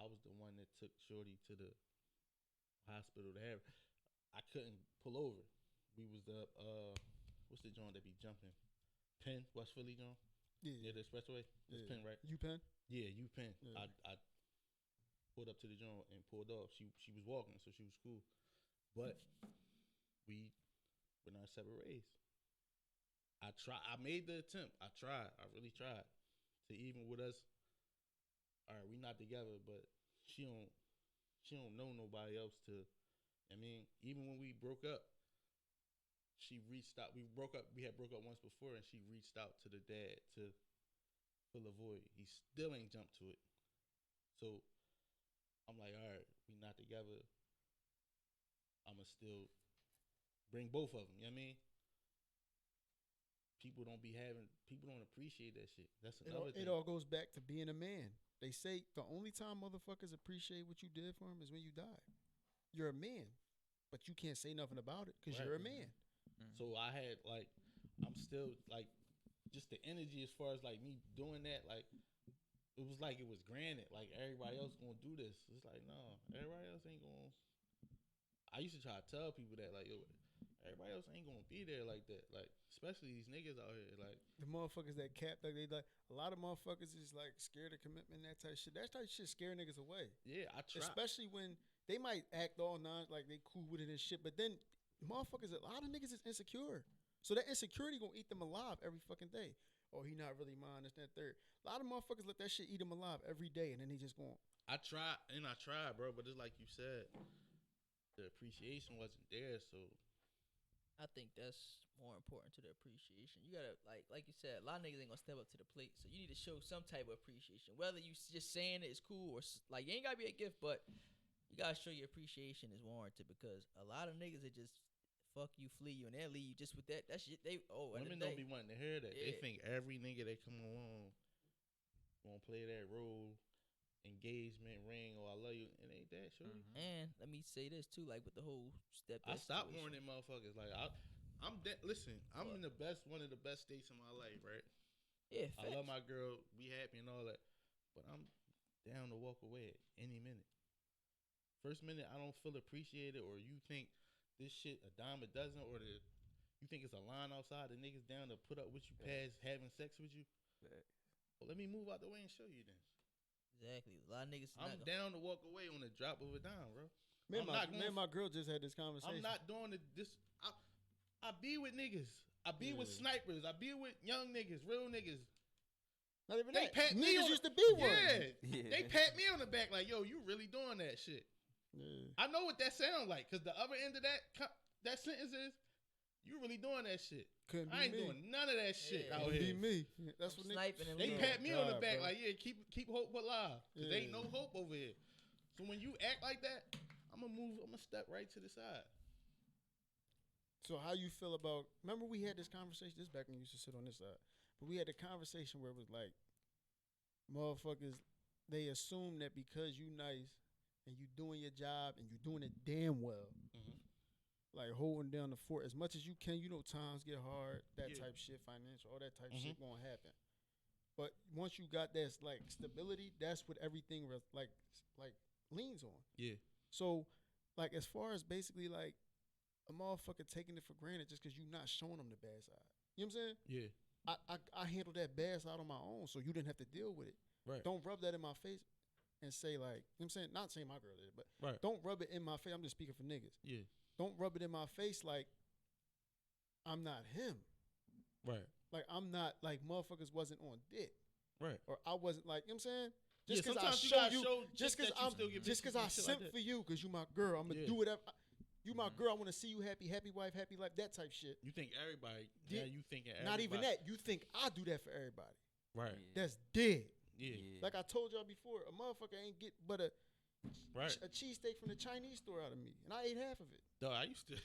I was the one that took Shorty to the hospital to have. I couldn't pull over. We was the what's the joint that be jumping? Penn, West Philly joint Yeah, near the expressway. It's Penn, right? You pen? Yeah, you Penn. Yeah. I pulled up to the joint and pulled off. She was walking, so she was cool. But we went our separate ways. I made the attempt. I tried. I really tried to even with us. All right, we not together, but she don't know nobody else to. I mean, even when we broke up, she reached out. We broke up. We had broke up once before, and she reached out to the dad to fill a void. He still ain't jumped to it. So I'm like, all right, we not together. I'ma still bring both of them. You know what I mean? People don't appreciate that shit. That's another thing. It all goes back to being a man. They say the only time motherfuckers appreciate what you did for them is when you die. You're a man, but you can't say nothing about it because Right. you're a man. So I had like, I'm still like, just the energy as far as like me doing that, like it was like it was granted. Like everybody else gonna do this. It's like no, everybody else ain't gonna. I used to try to tell people that like, yo, everybody else ain't gonna be there like that. Like especially these niggas out here. Like The motherfuckers that cap, like they like a lot of motherfuckers is like scared of commitment, that type of shit. That type of shit scare niggas away. yeah, I try. Especially when they might act all like they cool with it and shit, but then motherfuckers, a lot of niggas is insecure. So that insecurity gonna eat them alive every fucking day. Oh, he not really mine, this, that, third. A lot of motherfuckers let that shit eat them alive every day, and then they just going, I tried, bro. But it's like you said, the appreciation wasn't there. So I think that's more important to the appreciation. You gotta like you said, a lot of niggas ain't gonna step up to the plate, so you need to show some type of appreciation. Whether you just saying it is cool or like you ain't gotta be a gift, but you gotta show your appreciation is warranted because a lot of niggas that just fuck you, flee you, and they'll leave you just with that shit. They women don't be wanting to hear that. They Yeah. think every nigga that come along gonna play that role, engagement ring, or I love you. It ain't that, sure. And let me say this too, like with the whole step. I stopped warning motherfuckers. Like listen, I'm in one of the best states in my life, right? Yeah, I love my girl, we happy and all that, but I'm down to walk away at any minute. First minute I don't feel appreciated, or you think this shit a dime a dozen, or you think it's a line outside the niggas down to put up with you past having sex with you. Well, let me move out the way and show you then. Exactly. A lot of niggas. I'm down to walk away on the drop of a dime, bro. man, I'm not going my girl just had this conversation. I'm not doing this. I be with niggas. I be with snipers. I be with young niggas, real niggas. Not even They that. pat me Niggas on used the, to be one. Yeah. They pat me on the back like, yo, you really doing that shit. Yeah. I know what that sound like, because the other end of that sentence is, you really doing that shit. Couldn't be I ain't me. doing none of that shit Yeah. out Couldn't here. be me. That's what sniping and They leaving. pat me on the God, back bro. like, yeah, keep hope alive. Because Yeah. ain't no hope over here. So when you act like that, I'm gonna step right to the side. So how you feel about? Remember we had this conversation. This back when you used to sit on this side, but we had a conversation where it was like, motherfuckers, they assume that because you nice and you doing your job and you doing it damn well, Mhm. like holding down the fort as much as you can. You know, times get hard, that Yeah. type shit, financial, all that type Mhm. shit gonna happen. But once you got that like stability, that's what everything like leans on. Yeah. So, like, as far as basically like a motherfucker taking it for granted just because you not showing them the bad side. You know what I'm saying? Yeah. I handled that bass out on my own, so you didn't have to deal with it. Right. Don't rub that in my face and say like, you know what I'm saying, not saying my girl did it, but Right. don't rub it in my face. I'm just speaking for niggas. Yeah. Don't rub it in my face like I'm not him. Right. Like I'm not like motherfuckers wasn't on dick. Right. Or I wasn't like, you know what I'm saying? Yeah, Just because I sometimes you show gotta you, show just that because you I'm, still get just bitches because I and shit like simp that. for you, because you my girl, I'm gonna Yeah. do whatever. You my girl, I want to see you happy, happy wife, happy life, that type shit. You think everybody? Yeah. Yeah. You thinking Not even everybody- that. You think I do that for everybody? Right. That's dead. Yeah. Like I told y'all before, a motherfucker ain't get but a Right. cheesesteak from the Chinese store out of me, and I ate half of it. Dog, I used to.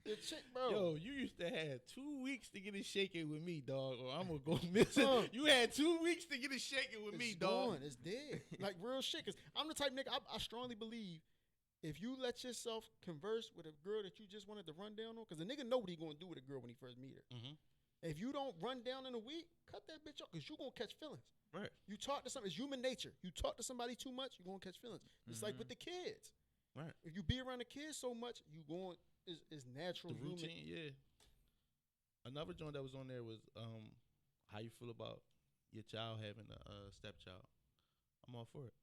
The chick, bro. Yo, you used to have 2 weeks to get it shaken with me, dog, or I'm gonna go missing. Uh. You had 2 weeks to get it shaken with it's me, dog. gone. It's dead. Like real shit. Cause I'm the type nigga. I strongly believe if you let yourself converse with a girl that you just wanted to run down on, cause a nigga know what he gonna do with a girl when he first meet her. Mm-hmm. If you don't run down in a week, cut that bitch off, cause you gonna catch feelings. Right. You talk to somebody. It's human nature. You talk to somebody too much, you gonna catch feelings. It's like with the kids. Right. If you be around the kids so much, you going is natural. The human. routine, yeah. Another joint that was on there was how you feel about your child having a stepchild. I'm all for it.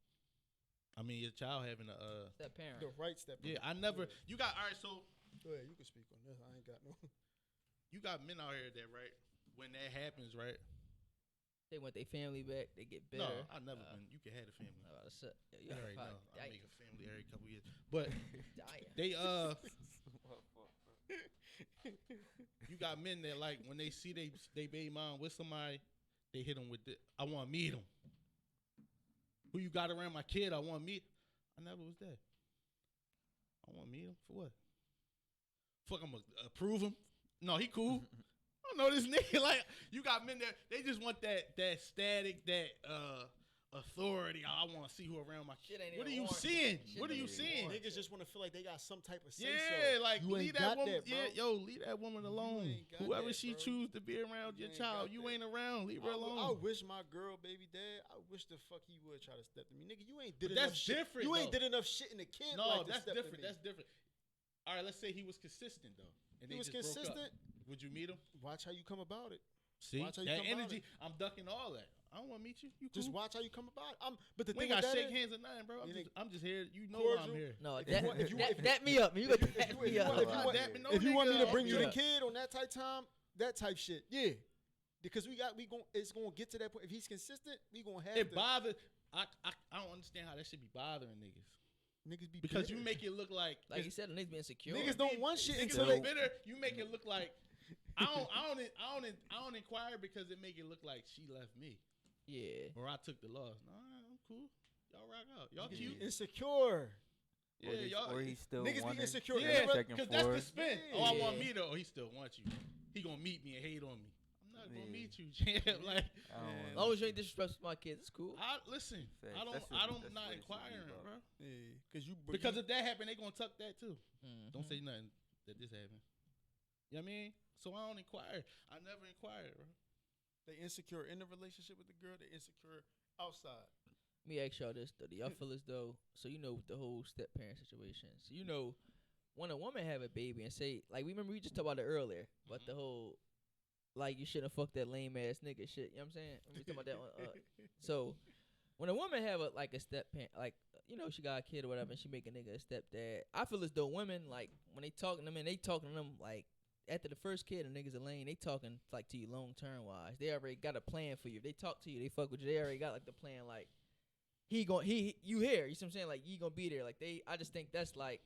I mean, your child having a Step parent. The right step. yeah. I never. You got all right. So Go ahead, you can speak on this. I ain't got no. you got men out here that right when that happens, right? They want their family back. They get better. No, I never been. You can have a family. I'm about to say, You already know. I Dying. make a family every couple years, but Dying. they you got men that like when they see they baby mom with somebody, they hit them with the I want to meet them. Who you got around my kid? I want to meet. I never was that. I want to meet him for what? Fuck, I'm gonna approve him. No, he cool. I don't know this nigga. Like you got men that they just want that static, that authority. I want to see who around my Shit kid. ain't What are even you warranted. seeing? Shit What are ain't you even seeing? warranted. Niggas just want to feel like they got some type of say Yeah, so. like You leave ain't that got woman. that, bro. Yeah, yo, leave that woman alone. ain't got Whoever that, she bro. choose to be around your ain't child, got you that. ain't around. Leave her I alone. wish my girl, baby dad, I wish the fuck he would try to step to me. Nigga, you ain't did But enough that's shit. different, You ain't though. did enough shit in the kid. No, like to that's step to different. me. That's different. All right, let's say he was consistent though, and He they was just broke consistent. up. Would you meet him? Watch how you come about it. See Watch how you that come about energy. I'm ducking all that. I don't want to meet you. You cool? Just watch how you come about it. But the We thing ain't got with that shake is, hands or nothing, bro. You I'm just here. You know cordial. I'm here. No, If that, you want- if you that, want- that me up. You got if you- that if me you up. want- if you I'm want- not dapping no if you want me nigga to bring up. you the Yeah. kid on that type time, that type shit, yeah. Because it's gonna get to that point. If he's consistent, we gonna have It to. bothers. I don't understand how that should be bothering niggas Niggas be because bitter. you make it look like Like you said, the niggas be insecure. Niggas don't want shit Niggas until look they. bitter. You make it look like I don't inquire because it make it look like she left me Yeah. or I took the loss. No, I'm cool. Y'all rock out. Y'all Niggas cute. be insecure. Yeah, or, they, y'all. or he still Niggas be wanted insecure. Yeah, second because that's floor. the spin. Yeah. Oh, I want Yeah. me to. Oh, he still wants you. He gonna meet me and hate on me. I'm not gonna Yeah. meet you, champ. Like, I don't Man. wanna As long as you see ain't disrespectful to my kids, it's cool. I listen. Facts. I don't. That's I what- don't that's not what it should be inquiring, about. bro. Yeah, because you. Because if that happened, they gonna tuck that too. Mhm. Don't say nothing that this happened. You know what I mean? So I don't inquire. I never inquired, bro. they insecure in the relationship with the girl, they insecure outside. Let me ask y'all this though. Do y'all feel as though, so you know with the whole step parent situation, so you know when a woman have a baby and say, like, we remember we just talked about it earlier, but the whole, like, you shouldn't fuck that lame ass nigga shit, you know what I'm saying? We talking about that one. So when a woman have a step parent, like, you know, she got a kid or whatever, and she make a nigga a stepdad, I feel as though women, like, when they talking to them, and they talking to them, like, after the first kid, and niggas are lame, they talking, like, to you long term wise. They already got a plan for you. If they talk to you, they fuck with you. They already got, like, the plan, like, you here, you know what I'm saying? Like, you gonna be there. Like, I just think that's, like,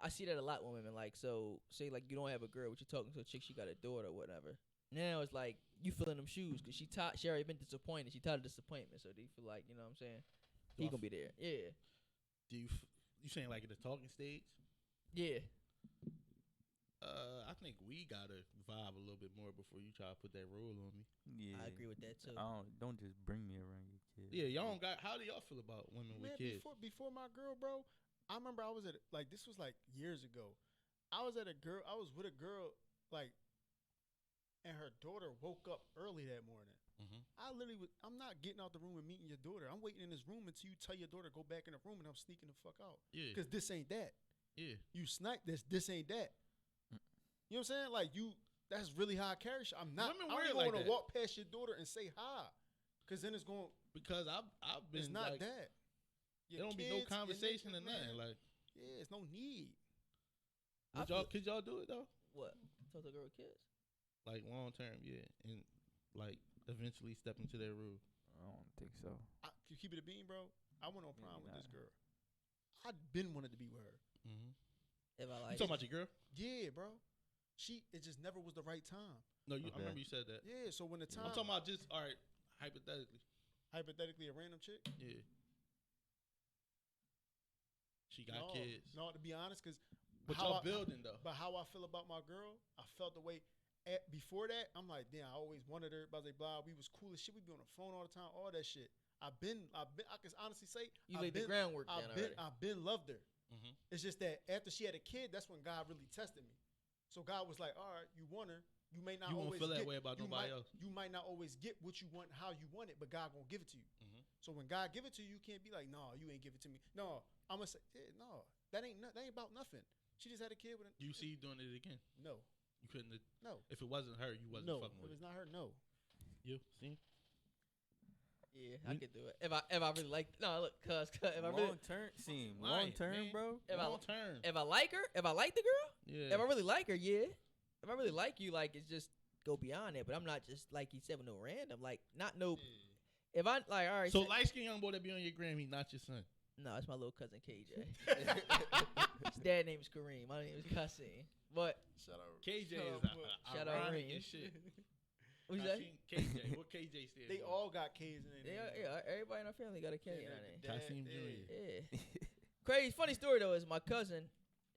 I see that a lot with women. Like, so, say, like, you don't have a girl, but you're talking to a chick, she got a daughter or whatever. Now it's like, you filling them shoes, because she already been disappointed. She tired of disappointment, so do you feel like, you know what I'm saying? Do He I gonna be there. Yeah. Do you saying like in the talking stage? Yeah. I think we gotta vibe a little bit more before you try to put that rule on me. Yeah. I agree with that, too. Don't just bring me around your kid. Yeah, y'all don't got. How do y'all feel about women with Man, kids? before my girl, bro, I remember I was at like this was like years ago. I was with a girl like, and her daughter woke up early that morning. Mhm. I'm not getting out the room and meeting your daughter. I'm waiting in this room until you tell your daughter go back in the room, and I'm sneaking the fuck out Yeah, because this ain't that. yeah. You snipe this. This ain't that. You know what I'm saying? Like you that's really how I carry shit. I'm not. Women I don't weird even like want to that. walk past your daughter and say hi, because then it's going. Because I've been It's not like, that. there Your don't be no kids, your conversation niggas, or nothing. man. Like, Yeah, it's no need. I would y'all, feel- could y'all do it though? What? Talk to a girl with kids? Like long term, yeah, and like eventually step into their role. I don't think so. You keep it a bean, bro. I went on Maybe prom with this not. girl. I'd been wanted to be with her. Mm-hmm. If I You like, talking about your girl? Yeah, bro. It just never was the right time. No, I Okay. remember you said that. Yeah, so when the time, I'm talking about just all right, hypothetically. hypothetically, a random chick. Yeah. She got no, kids. No, to be honest, because But y'all building though. But how I feel about my girl, I felt the way. Before that, I'm like, damn, I always wanted her. Blah, blah, blah. We was cool as shit. We be on the phone all the time, all that shit. I can honestly say, you laid the groundwork down already. I've been loved her. Mm-hmm. It's just that after she had a kid, that's when God really tested me. So God was like, all right, you want her. You may not You won't always feel that get, way about you nobody might, else. You might not always get what you want, how you want it, but God gonna give it to you. Mhm. So when God give it to you, you can't be like, no, you ain't give it to me. No, I'm gonna say, yeah, no, that ain't about nothing. She just had a kid with a You see you doing it again. no, You couldn't. no, If it wasn't her, you wasn't no. fucking If with it's not her, no. you. See. Yeah, I could do it. If I really like, no, look, cause if I really, Long term, Right, long term, man. bro. if I Long term. if I like her, if I like the girl, Yeah. if I really like her, yeah. If I really like you, like it's just go beyond that. But I'm not just like you said with no random, like not no. If I like, all right, So light skinned young boy that be on your gram, he not your son. no, it's my little cousin KJ. His dad name is Kareem. My name is Kasim. But Shout out. KJ Shout is out, Shout out ironic Reem. and shit. what's I that? seen KJ. What KJ stand They for? all got K's in Yeah, it. yeah. Everybody in our family got a K in our name. Kasim Jr. Yeah. Crazy, funny story though is my cousin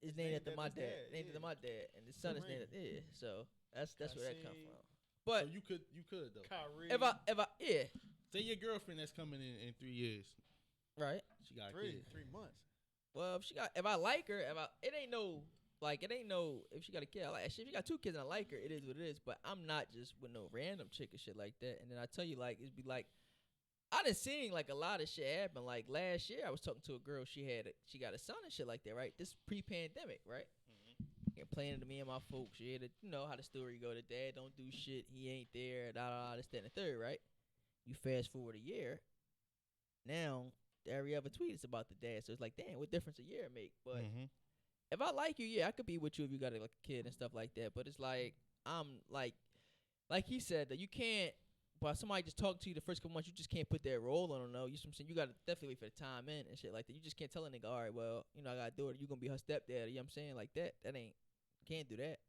is named named after after my his dad. dad, Named yeah. after my dad, and the son is named after So that's where that come Kasim. from. So But you could though. Kyrie. if I yeah, Say your girlfriend that's coming in 3 years. right. She got a three kid. months. Well, if I like her, it ain't no if she got a kid. I like shit. If she got 2 kids and I like her, it is what it is. But I'm not just with no random chick and shit like that. And then I tell you, like it'd be like I done seen like a lot of shit happen. Like last year, I was talking to a girl. She got a son and shit like that. Right, this pre-pandemic, right? Complaining to me and my folks. Yeah, you know how the story go. The dad don't do shit. He ain't there. This, that, and the third. Right? You fast forward a year. Now every other tweet is about the dad. So it's like, damn, what difference a year make? But Mhm. if I like you, yeah, I could be with you if you got like a kid and stuff like that. But it's like I'm like he said that you can't. But somebody just talk to you the first couple months, you just can't put that role on them. No, you know what I'm saying? You gotta definitely wait for the time in and shit like that. You just can't tell a nigga, all right, well, you know, I gotta do it. You gonna be her stepdad. You know what I'm saying? Like that ain't can't do that.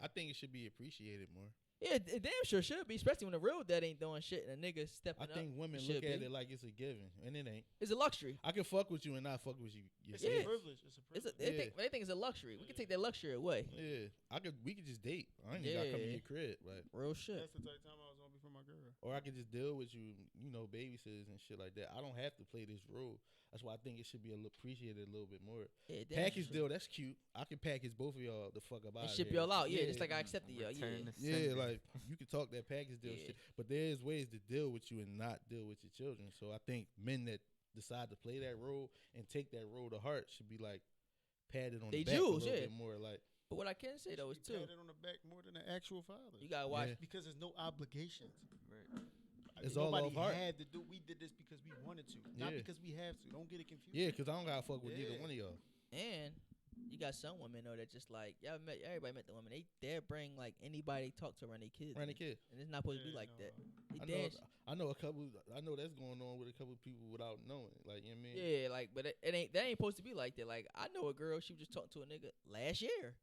I think it should be appreciated more. Yeah, it damn sure should be, especially when the real dad ain't doing shit and a nigga stepping I up. think women should look at be. it like it's a given, and it ain't. It's a luxury. I can fuck with you and not fuck with you. It's Yeah. a privilege. It's a It's privilege. a, they, Yeah. think, they think it's a luxury. We can take that luxury away. Yeah, we could just date. I ain't even gotta come to Yeah. your crib, like, Real shit. That's the type of time I was on before my girl. or I could just deal with you, you know, babysitters and shit like that. I don't have to play this role. That's why I think it should be appreciated a little bit more. Yeah, damn Package sure. deal, that's cute. I can package both of y'all the fuck up out And of ship here. y'all out. Yeah, just like I accepted y'all. Yeah. Return to Yeah, sender. like you can talk that package deal Yeah. shit, but there's ways to deal with you and not deal with your children. So I think men that decide to play that role and take that role to heart should be like patted on They the back Jews, a little yeah. bit more. Like, But what I can say though is Be too, patted on the back more than the actual father. you gotta watch. Yeah. Because there's no obligations. Right. It's all Nobody off heart. had to do. We did this because we wanted to, not Yeah. because we have to. Don't get it confused. yeah, because I don't gotta fuck with neither Yeah. one of y'all. And you got some women though that just like everybody met the women. They bring like anybody they talk to around their kids. Run a kid. And it's not supposed to be Yeah, like no. that. I They know, dance. I know a couple. I know that's going on with a couple people without knowing. Like, you know what I mean? Yeah, like but it ain't that ain't supposed to be like that. Like I know a girl, she was just talking to a nigga last year.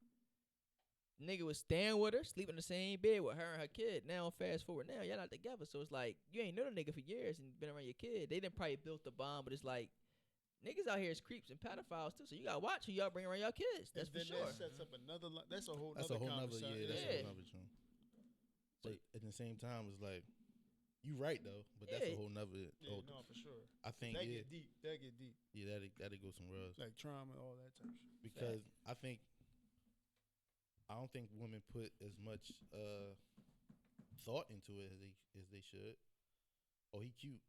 Nigga was staying with her, sleeping in the same bed with her and her kid. Now fast forward now, y'all not together. So it's like you ain't known a nigga for years and been around your kid. They didn't probably built the bond, but it's like niggas out here is creeps and pedophiles too. So you gotta watch who y'all bring around y'all kids. That's And for then sure. That sets up another. That's a whole. That's a whole nother. conversation. Yeah, that's a Yeah. whole nother joint. But at the same time, it's like you right though. But that's Yeah. a whole nother. Yeah, no, for sure. I think That yeah, get deep. That get deep. yeah, that'd go somewhere else. Like trauma, all that type of shit. Because I don't think women put as much thought into it as they should. Oh, he cute.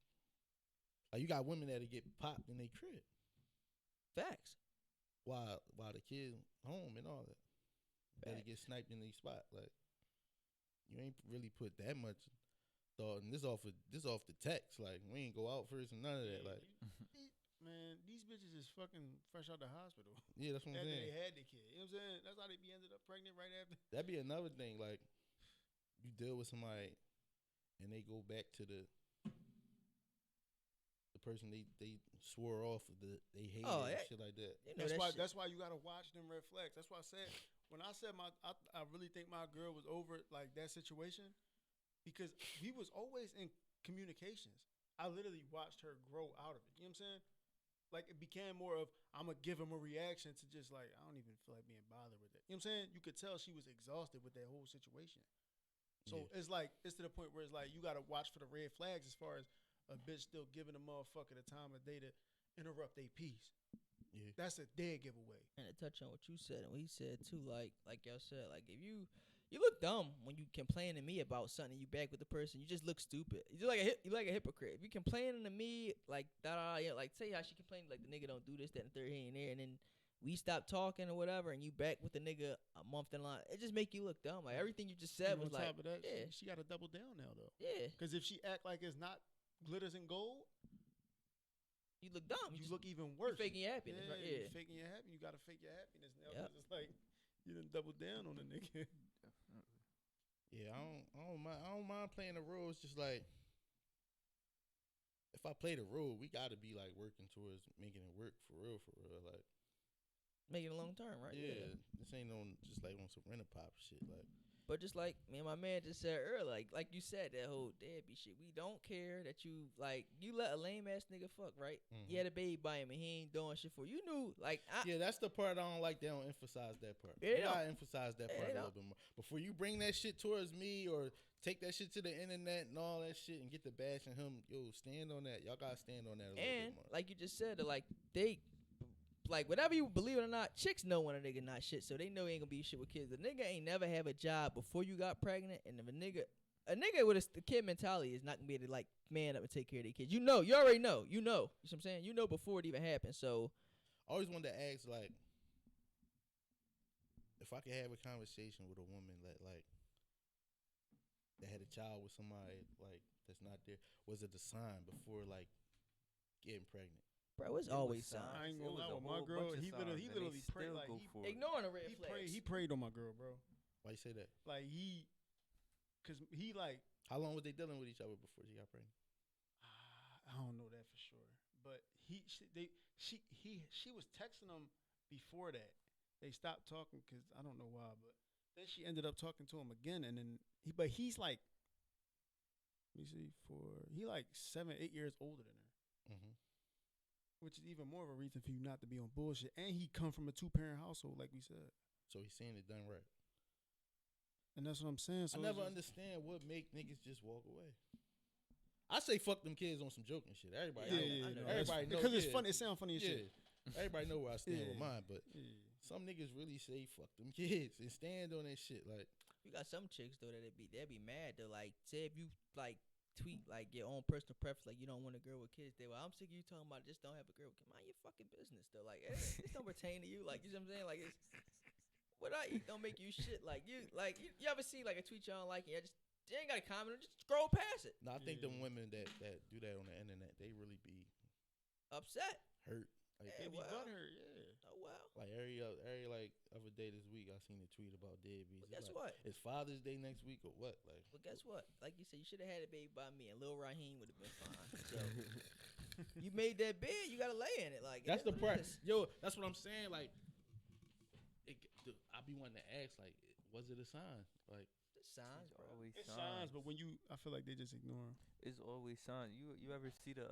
Like you got women that'll get popped in their crib Facts. while the kid home and all that. That'll Facts. get sniped in their spot. Like you ain't really put that much thought. And this off the text. Like we ain't go out first and none of that. Like Man, these bitches is fucking fresh out the hospital. yeah, that's what I'm After saying. they had the kid. You know what I'm saying? That's how they be ended up pregnant right after. That'd be another thing. Like you deal with somebody and they go back to the person they swore off of they hated Oh, and yeah. shit like that. You know That's that why. shit. That's why you gotta watch them red flags. That's why I said when I said I really think my girl was over like that situation because we was always in communications. I literally watched her grow out of it. You know what I'm saying? Like it became more of I'm gonna give him a reaction to just like I don't even feel like being bothered with it. You know what I'm saying? You could tell she was exhausted with that whole situation. So Yeah. it's like it's to the point where it's like you gotta watch for the red flags as far as a bitch still giving a motherfucker the time of day to interrupt their peace. Yeah. That's a dead giveaway. And to touch on what you said and what he said too, like y'all said, like if you look dumb when you complaining to me about something, you back with the person, you just look stupid. You like a hypocrite. If you complaining to me like like say how she complained like the nigga don't do this, that, and third, he ain't there, and then we stop talking or whatever, and you back with the nigga a month in line, it just make you look dumb. Like everything you just said And was on like, top of that, yeah, she got to double down now though. yeah, Because if she act like it's not glitters and gold, you look dumb. you just, look even you worse. faking your happiness, right? you Yeah. faking your happiness. You got to fake your happiness now. Yep. 'Cause it's like you done double down on the nigga. Definitely. Yeah, I don't mind playing the role. It's just like if I play the role, we got to be like working towards making it work for real. Like Make it a long term, right? yeah, this ain't on just like on some rent a pop shit. Like But just like me and my man just said earlier, like you said, that whole deadbeat shit. We don't care that you let a lame ass nigga fuck, right? Mhm. You had a baby by him and he ain't doing shit for you. You knew, like, yeah, that's the part I don't like. They don't emphasize that part. Yeah, they you gotta don't. emphasize that Yeah, part they a little bit more before you bring that shit towards me or take that shit to the internet and all that shit and get the bashing him. Yo, stand on that. Y'all gotta stand on that a little and bit more. like you just said, that like they, like whatever you believe it or not, chicks know when a nigga not shit, so they know he ain't gonna be shit with kids. The nigga ain't never have a job before you got pregnant, and if a nigga with a kid mentality is not gonna be able to like man up and take care of their kids. You already know. You know what I'm saying? You know before it even happened. So I always wanted to ask, like, if I could have a conversation with a woman that had a child with somebody like that's not there, was it a sign before like getting pregnant? bro, it's It was always signs. signs. I ain't It gonna was lie a with my whole girl. bunch of He signs, literally and they prayed still like go he, for it. Ignoring the red flags. he prayed on my girl, bro. Why you say that? Like cause he like How long was they dealing with each other before she got pregnant? I don't know that for sure, but she was texting him before that. They stopped talking because I don't know why, but then she ended up talking to him again, and then he's like, let me see, he like 7-8 years older than her, Mm-hmm. which is even more of a reason for you not to be on bullshit. And he come from a 2-parent household, like we said, So he's saying it done right. and that's what I'm saying. So I never it's just- understand what make niggas just walk away. I say fuck them kids on some joking shit. Everybody, Yeah, know. I know. Everybody That's- know because it's yeah. funny. It sounds funny as Yeah, shit. everybody know where I stand with Yeah. mine, but Yeah. some niggas really say fuck them kids and stand on that shit. Like, You got some chicks though they'd be mad though. Like say if you like tweet like your own personal preference, like you don't want a girl with kids. They well, I'm sick of you talking about just don't have a girl. Mind your fucking business though. Like it don't pertain to you. Like you know what I'm saying? Like it's what I eat don't make you shit. Like you ever see like a tweet you don't like and you ain't got to comment, just scroll past it. no, I think them Yeah. women that do that on the internet, they really be Upset. hurt. Like, Yeah, They be well. butthurt, yeah. Oh well. like every like other day this week, I seen a tweet about deadbeats. But It's guess like, what? It's Father's Day next week or what? Like, But guess what? Like you said, you should have had a baby by me, and Lil Raheem would have been fine. So you made that bed, you gotta lay in it. Like that's it the is what part. it is. Yo, that's what I'm saying. Like, I be wanting to ask, like, was it a sign? Like, The signs, It's bro. always It's signs, but when I feel like they just ignore 'em. It's always signs. You ever see the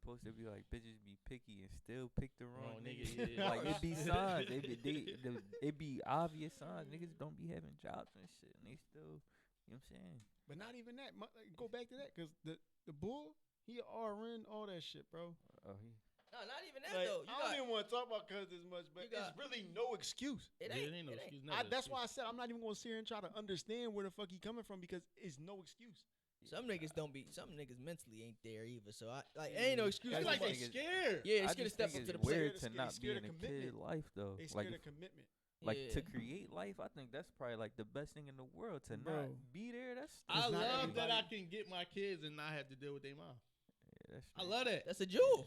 post that be like bitches be picky and still pick the wrong Wrong nigga? nigga, yeah. Like it be signs. It be obvious signs. Niggas don't be having jobs and shit, and they still, you know what I'm saying? But not even that. Like, go back to that because the bull, he RN all that shit, bro. Oh, he. No, not even that Like, though. I don't even want to talk about cuz as much, but You got- it's really no excuse. It yeah, ain't. it ain't no it ain't. excuse. Never That's excuse. why I said I'm not even gonna sit here and try to understand where the fuck he coming from because it's no excuse. Some niggas don't be. Some niggas mentally ain't there either. So I like it ain't no excuse. It's I like for they just much. think scared. Yeah, I it's gonna just step think up to it's the plate. weird Scared to of- not they be scared in of a kid commitment. life though. They Like scared if- of commitment. Like Yeah. to create life, I think that's probably like the best thing in the world. To Bro. not be there, that's I It's not love that I everybody. can get my kids and not have to deal with their mom. yeah, that's I love that. That's a jewel.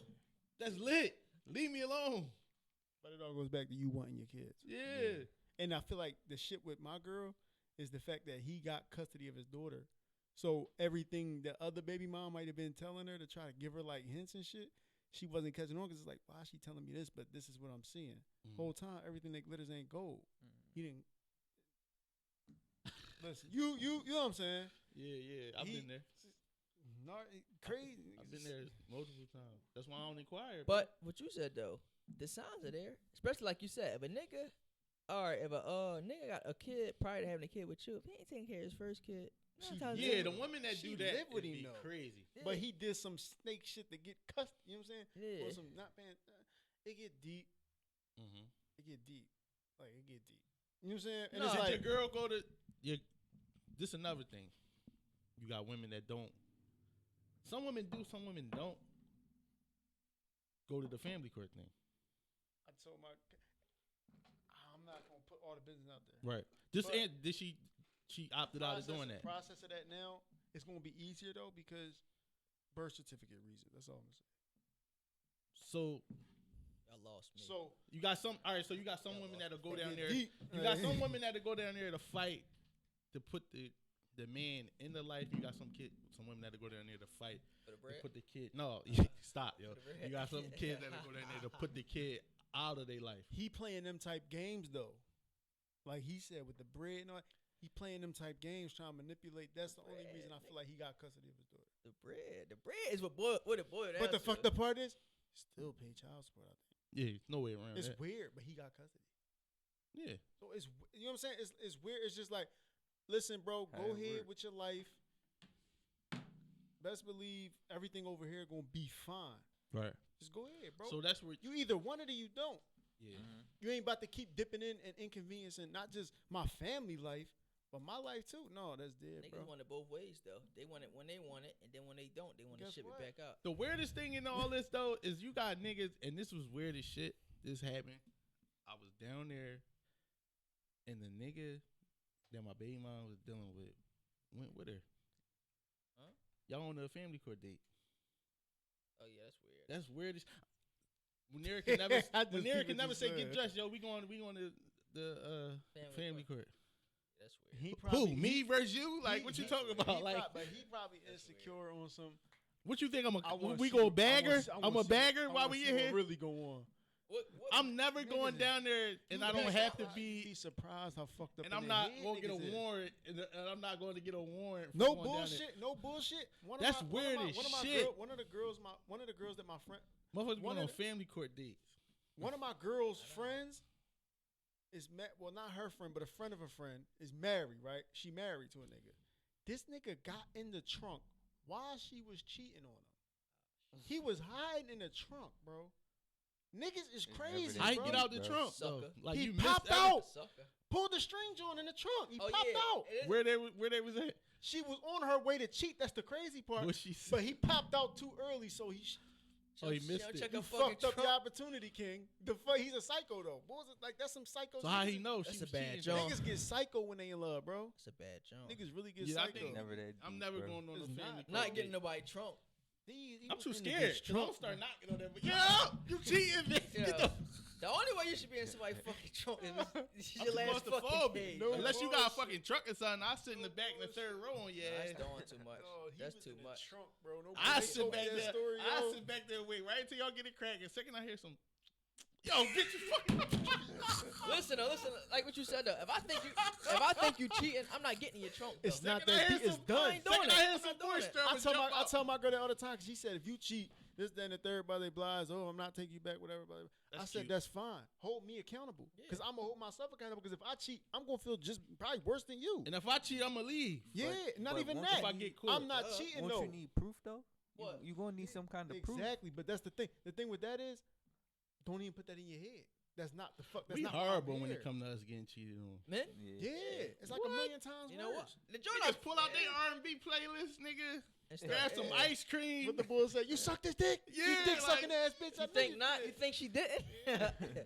That's lit. Leave me alone. But it all goes back to you wanting your kids. Yeah. And I feel like the shit with my girl is the fact that he got custody of his daughter. So everything the other baby mom might have been telling her to try to give her like hints and shit, she wasn't catching on because it's like, why is she telling me this? But this is what I'm seeing. Mm. Whole time, everything that glitters ain't gold. Mm. He didn't. Listen, you know what I'm saying? Yeah. I've He- been there. Not crazy. I've been there multiple times. That's why I don't inquire. But what you said though, the signs are there. Especially like you said, if a nigga, all right, if a nigga got a kid prior to having a kid with you, if he ain't taking care of his first kid, She- nine times yeah, out the of women that She do that live with would him, be though. crazy. ten, But he did some snake shit to get custody. You know what I'm saying? yeah. Or some not paying. It get deep. Mm-hmm. It get deep. Like it get deep. You know what I'm saying? And No. it's Did like your girl go to your? This another thing. You got women that don't. Some women do. Some women don't. Go to the family court thing. I told my. I'm not gonna put all the business out there. Right. Just But- did she? She opted out of doing that. Process of that now. It's gonna be easier though because birth certificate reason. That's all I'm gonna say. So I lost me. So you got some. All right. So you got some Yeah, women well, that'll go it down get there. deep. You got some women that'll go down there to fight to put the man in the life. You got some women that'll go down there to fight for the to bread. put the kid. No, stop, yo. For the bread. You got some kids that'll go down there to put the kid out of their life. He playing them type games though. Like he said with the bread and all. He playing them type games trying to manipulate. That's the only reason I feel like he got custody of his daughter. The bread is what it boiled down But the to. fucked up part is, still pay child support. I think Yeah, no way around it's that. weird, but he got custody. Yeah. So it's you know what I'm saying. It's weird. It's just like, listen, bro, How go it ahead work. with your life. Best believe everything over here gonna be fine. Right. Just go ahead, bro. So that's where. you either want it or you don't. Yeah. You ain't about to keep dipping in and inconveniencing not just my family life, but my life too. No, that's dead, Niggas bro. want it both ways though. They want it when they want it, and then when they don't, they want to Guess ship what? it back out. The weirdest thing in all this though is you got niggas, and this was weird as shit. This happened. I was down there, and the nigga that my baby mom was dealing with went with her. Huh? Y'all on a family court date. Oh yeah, that's weird. That's weird as. When Eric can never, I just when see Eric what can never you say said. get dressed, yo, we going to the family court. That's weird. He Who, me versus you? Like, he- what you he- talking about? he Like, but he probably That's insecure on some. what you think? I'm I a wanna we see go what- I bagger? wanna see- I I'm wanna a see bagger what- I while wanna we see in what here. really go on. What I'm never Niggas going is- down there, and You I don't niggas- have to You'd be. surprised how fucked up. And in I'm their not head going to get a niggas is. warrant, and I'm not going to get a warrant. For No going down there. bullshit. No bullshit. That's weird as shit. One of the girls that my friend, Motherfuckers One going on of the- family court dates. one of my girl's friends is well, not her friend, but a friend of a friend is married, right? She married to a nigga. This nigga got in the trunk while she was cheating on him. He was hiding in the trunk, bro. Niggas is It's never crazy, that How you bro. get out the bro. trunk though? Sucker. Like He you popped missed out. sucker. Pulled the strings on in the trunk. He Oh popped yeah. out. It is- Where they was at? She was on her way to cheat. That's the crazy part. What she said? But he popped out too early, so he Oh, he She missed don't it. check you her fucking fucked up the trunk. opportunity, King. He's a psycho though. What was it like? That's some psycho. So shit. how he know That's she a was bad cheating? joke. Niggas get psycho when they in love, bro. It's a bad joke. Niggas really get Yeah, I psycho. think- Never that. I'm deep, never bro. going on It's a family not. court Not date. getting nobody trunk. He I'm was too in the scared. bitch 'Cause I'm trunk, start man. knocking on that. Yeah, you cheating, bitch. Yeah. Get the The only way you should be in somebody's fucking trunk is this I'm your last fucking claustrophobic. page. No Unless you got a bullshit. fucking truck or something, I sit in the back in the third row on your Nah, ass. that's doing too much. No, he That's was too in the much. Trunk, bro. Nobody I told sit me back that there. story, I yo. sit back there and wait right until y'all get it cracking. Second I hear some, yo, bitch, you fucking. Listen, like what you said though. If I think you cheating, I'm not getting in your trunk. Though. It's not Second I that hear deep. It's some- done. I ain't doing Second it. I hear I'm some not doing voice it. drum I and tell jump my out. girl that all the time. 'Cause she said if you cheat, this, then the third, blah, blah, blah. Oh, I'm not taking you back, whatever. Blah, blah. I That's said cute. that's fine. Hold me accountable, Yeah. because I'm gonna hold myself accountable. Because if I cheat, I'm gonna feel just probably worse than you. And if I cheat, I'ma leave. Yeah, not but even once that. if I get caught, I'm not uh, cheating Won't though. you need proof though? What? You gonna need some kind of proof. Exactly, but that's the thing. The thing with that is, don't even put that in your head. That's not the fuck. That's We not why I'm horrible when here. it comes to us getting cheated on. Man, Yeah, it's like a What? million times you know what? worse. The joint Niggas pull out their R&B playlist, nigga. and Grab stuff. some ice cream. What the bull say? You suck this dick? Yeah, you dick like- sucking ass bitch. I You know think you not? did. You think she didn't?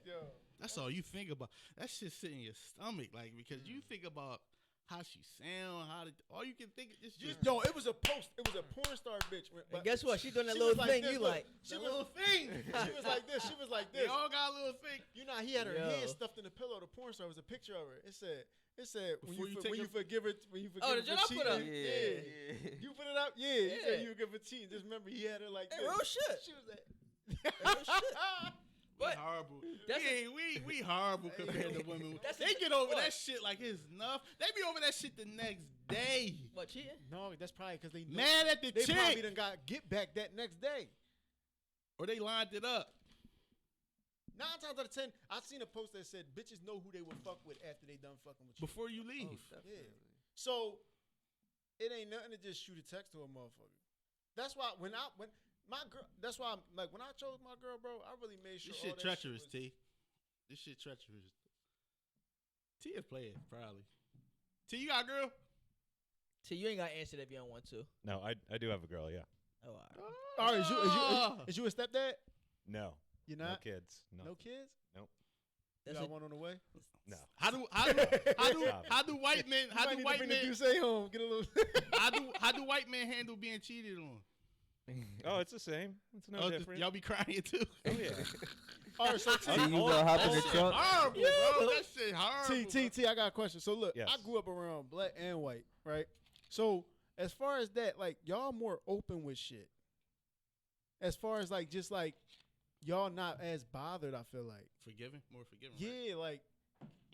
Yo, That's all you think about. That shit sit in your stomach, like because you think about how she sound, all you can think is just Yo, it was a post. It was a porn star bitch. And guess what? She doing that she little was like thing. this, You look. like? She that was little thing. She was like this. She was like They this. all got a little thing. You know, he had her Yo. hand stuffed in the pillow. The porn star was a picture of her. It said when Before you, you for, take when a- you forgive her when you forgive Oh, her the for joint I put up. cheating. Yeah. You put it up? Yeah. He said Yeah. you forgive her cheating. Just remember he had her like Hey, this. real shit. She was like Real shit. We But horrible. that's we horrible compared to women. That's They a- get over what? that shit like it's enough. They be over that shit the next day. what cheating? No, that's probably because they know, Mad at the they probably chick. done got get back that next day. Or they lined it up. 9 times out of 10, I seen a post that said bitches know who they will fuck with after they done fucking with you. Before you leave. Oh, definitely. So it ain't nothing to just shoot a text to a motherfucker. That's why when my girl, that's why like when I chose my girl, bro, I really made sure This all shit that treacherous, was, T. This shit treacherous. T is playing, probably. T, you got a girl? So you ain't got to answer that if you don't want to. No, I do have a girl. Yeah. Oh, all right. All right, is you a stepdad? No. You're No not. kids. No. No kids. You That's got it. one on the way. No. How do white men You might need to bring the Duce home. Get a little. how do white men handle being cheated on? Oh, it's the same. It's no Oh, different. y'all be crying too. Oh yeah. All right, so So you gonna hop in the Shit trunk? horrible, bro. That shit horrible. T, I got a question. So look, Yes. I grew up around black and white, right? So as far as that, like y'all more open with shit. As far as like just like y'all not as bothered, I feel like. Forgiving, more forgiving. Right? Yeah, like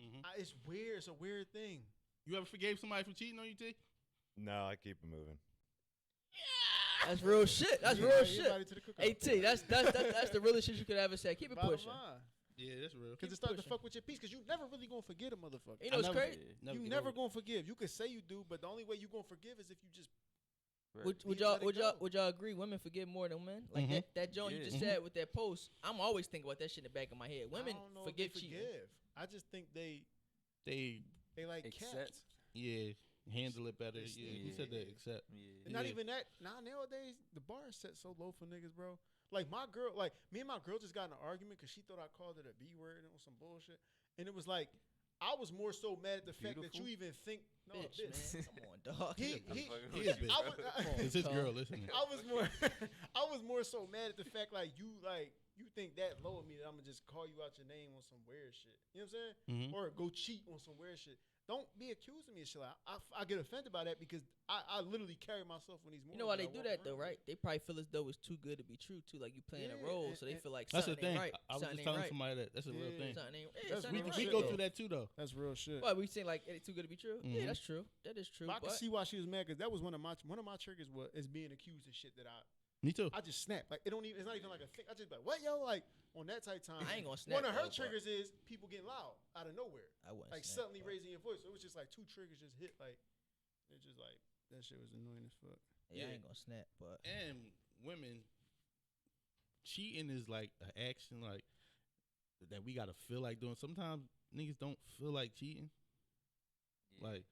Mhm. it's weird. It's a weird thing. You ever forgave somebody for cheating on you, T? No, I keep it moving. That's real shit. That's Yeah, real everybody shit. to the cookout. Hey T, that's the realest shit you could ever say. Keep it Bottom pushing. line. Yeah, that's real. Because Keep it starts to pushing. fuck with your peace. Because you never really gonna forget a motherfucker. You know what's never- crazy? You get never over it. gonna forgive. You could say you do, but the only way you gonna forgive is if you just Would Let y'all it would y'all go. would y'all agree women forgive more than men? Like Mhm. that joint you Yeah. just said with that post. I'm always thinking about that shit in the back of my head. Women I don't know if forgive they cheating. forgive. I just think they They like Accept. cats. yeah handle it better. It's- Yeah, he said that. yeah. Accept. Yeah. And not Yeah. even that. Nowadays the bar is set so low for niggas, bro. Like my girl, like me and my girl just got in an argument because she thought I called it a B word and it was some bullshit. And it was like I was more so mad at the fact that Beautiful? you even think no Bitch, bitch. man. Come on, dog. He He is bitch. I was, It's his girl listening. I was more I was more so mad at the fact like you think that low of me that I'm gonna just call you out your name on some weird shit. You know what I'm saying? Mhm. Or go cheat on some weird shit. Don't be accusing me of shit. Like, I get offended by that because I literally carry myself on these mornings. You know why they and I do walk that though, around. right? They probably feel as though it's too good to be true too. Like you playing a Yeah, role, so they and- feel like That's the something thing. ain't right. I was Something just ain't telling right. somebody that that's a real Yeah. thing. Something ain't, That's something ain't real right. We shit, go though. through that too, though. That's real shit. But we saying like it's too good to be true. Yeah, Mhm. that's true. That is true. But I can But see why she was mad because that was one of my triggers was is being accused of shit that Me too. I just snap. Like it don't even. It's not even like a thing. I just be like, what yo? Like on that type time. I ain't gonna snap. One of her though, but triggers is people getting loud out of nowhere, I wouldn't like snap, suddenly but- raising your voice. So it was just like two triggers just hit. Like it's just like that shit was annoying as fuck. Yeah, I Yeah. ain't gonna snap, but And women cheating is like an action like that we gotta feel like doing. Sometimes niggas don't feel like cheating. Like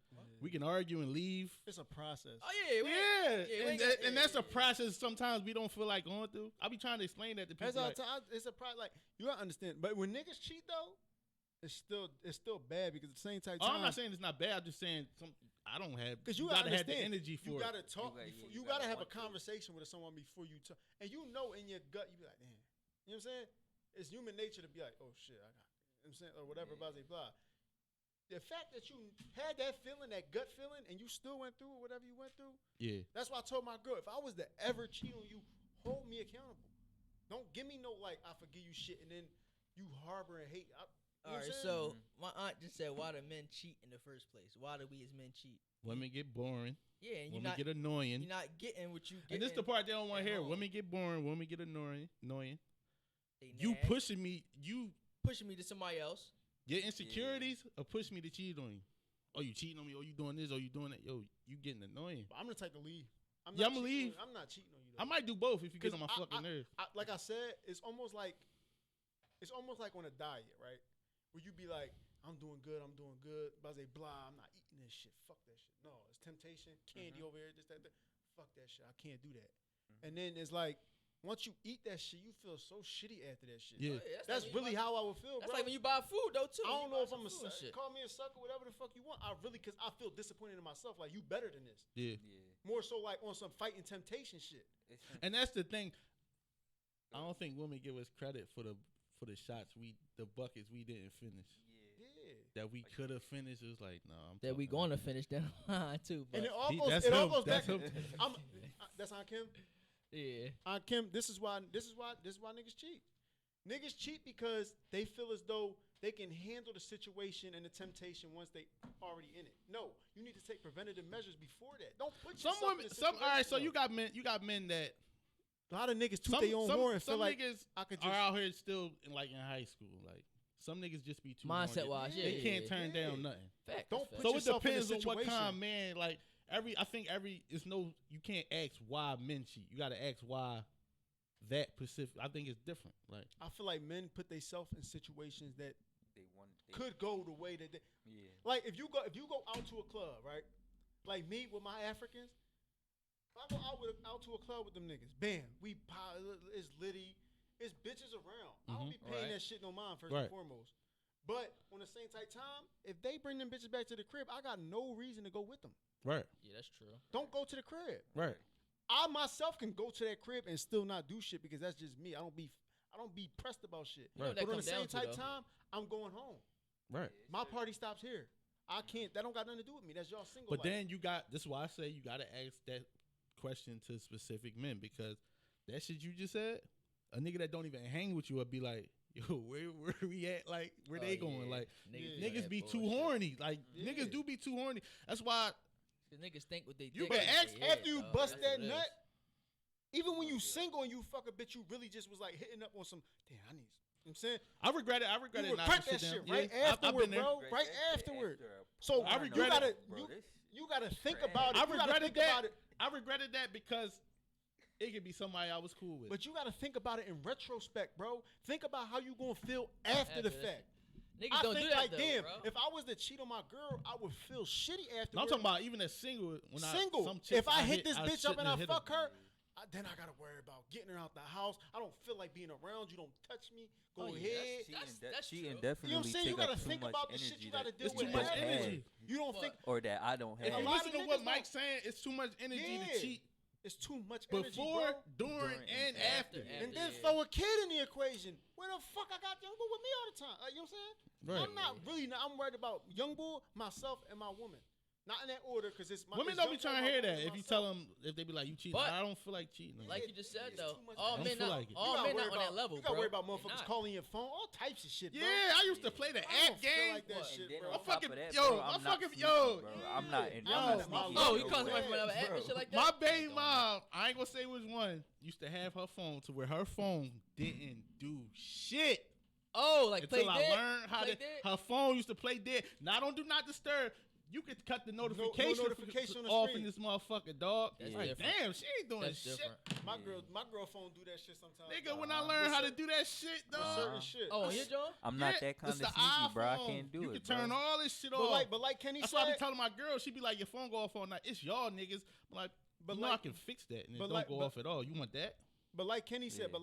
we can argue and leave. It's a process. oh yeah, we Yeah, we and, ain't got- and that's a process. Sometimes we don't feel like going through. I be trying to explain that to people. That's all Like, time. It's a process. Like you gotta understand. But when niggas cheat though, it's still bad because at the same time. oh, I'm not saying it's not bad. I'm just saying I don't have. Because you gotta gotta have the understand, energy for you it. gotta talk. gotta- before, you you gotta gotta have a want to. conversation with someone before you talk, and you know in your gut you be like, damn. You know what I'm saying? It's human nature to be like, oh shit, I got. You know what I'm saying or whatever, blah blah blah. The fact that you had that feeling, that gut feeling, and you still went through whatever you went through. Yeah, That's why I told my girl, if I was to ever cheat on you, hold me accountable. Don't give me no like I forgive you shit, and then you harbor and hate. You know all what right. I'm saying? So my aunt just said, why do men cheat in the first place? Why do we as men cheat? women get boring. Yeah, and Women get annoying. you're not getting what you get. And this is the part they don't want at to hear. home. Women get boring. Women get annoying. You pushing me. You pushing me to somebody else. your insecurities are pushing me to cheat on you. Oh, you cheating on me? Oh, you doing this? Oh, you doing that? Yo, you getting annoying. But I'm the type to leave. I'm Yeah, not I'ma cheating leave. on you. I'm not cheating on you. Though. I might do both if you get on my 'Cause fucking nerves. like I said, it's almost like on a diet, right? Where you be like, I'm doing good, but I say, blah, I'm not eating this shit. Fuck that shit. No, it's temptation, candy over here, this, that. Fuck that shit. I can't do that. And then it's like once you eat that shit, you feel so shitty after that shit. Yeah. That's really how I would feel, That's bro. like when you buy food though too. I don't You know buy if I'm some a food and sucker. shit. Call me a sucker, whatever the fuck you want. I really, cause I feel disappointed in myself. Like you better than this. Yeah. Yeah. More so like on some fighting temptation shit. It's And that's the thing. I don't think women give us credit for the shots the buckets we didn't finish. Yeah. That we could have finished. It was like, no, I'm That we talking- gonna finish that line too. But And it all He- goes. that's It all him. goes back. That's him. That's on Kim. yeah, On Kim. This is why niggas cheat. Niggas cheat because they feel as though they can handle the situation and the temptation once they already in it. No, you need to take preventative measures before that. Don't put Some yourself women, in a some. All right, so situation, you got men that though. A lot of niggas toot some their own horn and some feel like niggas I could are just. out here still like in high school. Like some niggas just be too mindset horny. wise, yeah, They can't yeah, turn Yeah. down nothing. Fact, Don't that's put fact. So it yourself in a depends on what situation. kind of man. Like I think it's no. You can't ask why men cheat. You got to ask why that specific. I think it's different. Like I feel like men put themselves in situations that they want. could go the way that they. Yeah. Like if you go out to a club, right? Like me with my Africans, if I go out to a club with them niggas, bam, it's litty, it's bitches around. I don't be paying Right. that shit no mind first Right. and foremost. But on the same tight time, if they bring them bitches back to the crib, I got no reason to go with them. right, Yeah, that's true. Don't go to the crib. right. I myself can go to that crib and still not do shit because that's just me. I don't be pressed about shit. You know what Right. that But on the come down same to, tight though? time, I'm going home. Right. My party stops here. I can't. That don't got nothing to do with me. That's y'all single. But life. then this is why I say you got to ask that question to specific men because that shit you just said, a nigga that don't even hang with you would be like, yo, where we at? Like, where Oh, they going? yeah. Like, Niggas, Yeah. do niggas that be too bullshit. horny. Like, Yeah. niggas do be too horny. That's why 'Cause niggas think what they You think can in ask their head, after you dog. bust That's that what it is. nut. Even when you single and you fuck a bitch, you really just was like hitting up on some. Damn, I need. You know what I'm saying I regret it. you regret that shit right afterward, bro. Right afterward. So I you regret gotta it. you gotta think trash. about it. I You gotta regretted think that. about it. I regretted that because it could be somebody I was cool with. But you gotta think about it in retrospect, bro. Think about how you gonna feel after the that fact. Niggas I don't think do that like, though, damn, bro. if I was to cheat on my girl, I would feel shitty afterwards. No, I'm talking about even as single. When Single. some chicks If I hit this bitch up shouldn't and I have hit fuck them. her, then I gotta worry about getting her out the house. I don't feel like being around you. Don't touch me. Go Oh, yeah, ahead. that's Cheating true. definitely You know what I'm saying? You take gotta up too think much about the energy shit you that gotta deal It's with. too much after. energy. You don't What? think or that I don't If have. you lot listen of to what niggas Mike's saying, it's too much energy Yeah. to cheat it's too much energy, before, bro. during, and after. after. And then Yeah. throw a kid in the equation. Where the fuck I got young boy with me all the time? You know what I'm saying? Right. I'm not really. I'm worried about young boy, myself, and my woman. Not in that order, because it's my. Women it's don't be young boy, trying to my hear woman, that. and If you myself. tell them, if they be like, you cheating, But- I don't feel like cheating. Like you just said It's though, too much all energy. men Don't feel not like it. all You gotta men worry not on that about- level, You gotta bro. worry about They motherfuckers not. calling your phone, all types of shit, bro. Yeah, I used to play the I app don't feel game. like that What? shit, And then bro. on I'm top fucking- of that, yo, bro, I'm I'm not fucking- sneaky, yo. bro. I'm not. Yeah. I'm Yo, not my sneaky. love. Oh, No you calling somebody from way, another app bro. and shit like that? My baby mom, I ain't gonna say which one, used to have her phone to where her phone didn't do shit Oh, like play until I dead? learned how Play to. dead? Her phone used to play dead. Now don't do not disturb. You could cut the notification, notification on the off screen. in this motherfucker, dog. That's Like, different. damn, she ain't doing That's shit. different. My girl phone do that shit sometimes. Nigga, when I Uh-huh. learned how to With do that shit, With dog. certain shit. Oh, your John? I'm not Yeah, that kind it's of the sneaky, bro. I iPhone. can't do you it, can bro. turn all this shit But off. like Kenny That's why I said. be telling my girl, she be like, your phone go off all night. It's y'all niggas. I'm like, But you know like- I can fix that and it but don't like- go but- off at all. You want that? But like Kenny said, Yeah.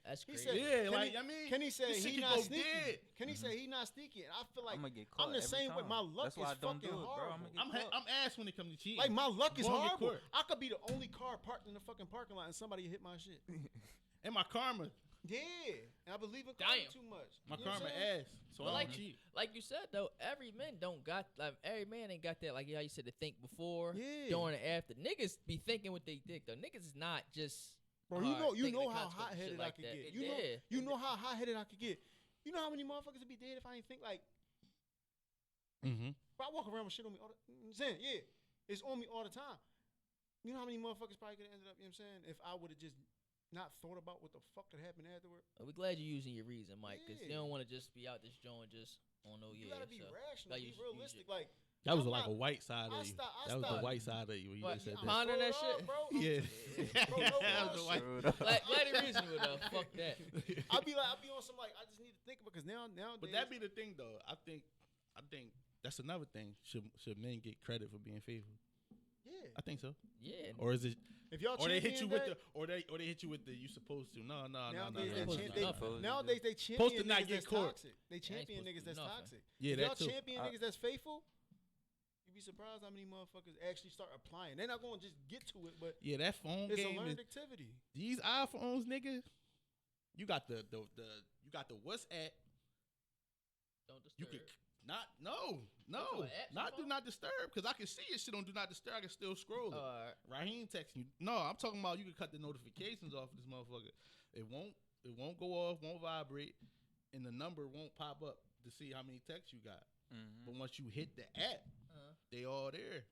That's he crazy. said, Yeah, Kenny, like, I mean, Kenny said this shit he could not go sneaky. dead. Kenny said he not sneaky, and I feel like I'm gonna get caught I'm the every same way. time. My luck That's why I is don't do fucking it, bro. horrible. I'ma get I'm ass when it comes to cheating. Like my luck is Go on the horrible. court. I could be the only car parked in the fucking parking lot, and somebody hit my shit. And my karma. Yeah, and I believe in karma Damn. too much. My You know what karma I'm saying? ass. So But I like don't cheat. like you said though, every man don't got like every man ain't got that like how you said to think before, Yeah. during, and after. Niggas be thinking what they think though. Niggas is not just. Bro, hard you thinking know the how consequences, hot headed shit I like could that. get. Yeah. You know how hot headed I could get. You know how many motherfuckers would be dead if I didn't think like. Mm-hmm. Bro, I walk around with shit on me all the I'm saying, yeah. It's on me all the time. You know how many motherfuckers probably could have ended up, you know what I'm saying, if I would have just not thought about what the fuck could happen afterward. We glad you're using your reason, Mike, because you Yeah. don't want to just be out this joint just on no You yeah. gotta be so. rational, gotta be use realistic. it. Like, That was I'm like a not- white side I of you. stop- I That was the stop. white side of you when you But just said I'm that. pondering that Straight up, shit. bro. Yeah. Bro, no That was the white. bullshit. Glad you're reasonable though. Fuck that. I be on some like I just need to think because nowadays. But that be the thing though. I think that's another thing. Should men get credit for being faithful? yeah. I think so. Yeah. Or is it If y'all Or they hit you champion with that, the, or they hit you with the you supposed to. No. nowadays, no. nowadays they champion Supposed to not niggas get that's caught. toxic. They champion supposed to niggas do that's nothing. toxic. Yeah, If that y'all too. champion niggas that's faithful, you'd be surprised how many motherfuckers actually start applying. They're not going to just get to it, but Yeah, that phone it's a game learned is activity. these iPhones, nigga. You got the you got the WhatsApp. Don't You disturb. could not That's what, apps not you do not disturb because I can see your shit on do not disturb. I can still scroll it. Alright. Raheem texting you. No, I'm talking about you can cut the notifications off of this motherfucker. It won't go off, won't vibrate, and the number won't pop up to see how many texts you got. But once you hit the app, they all there.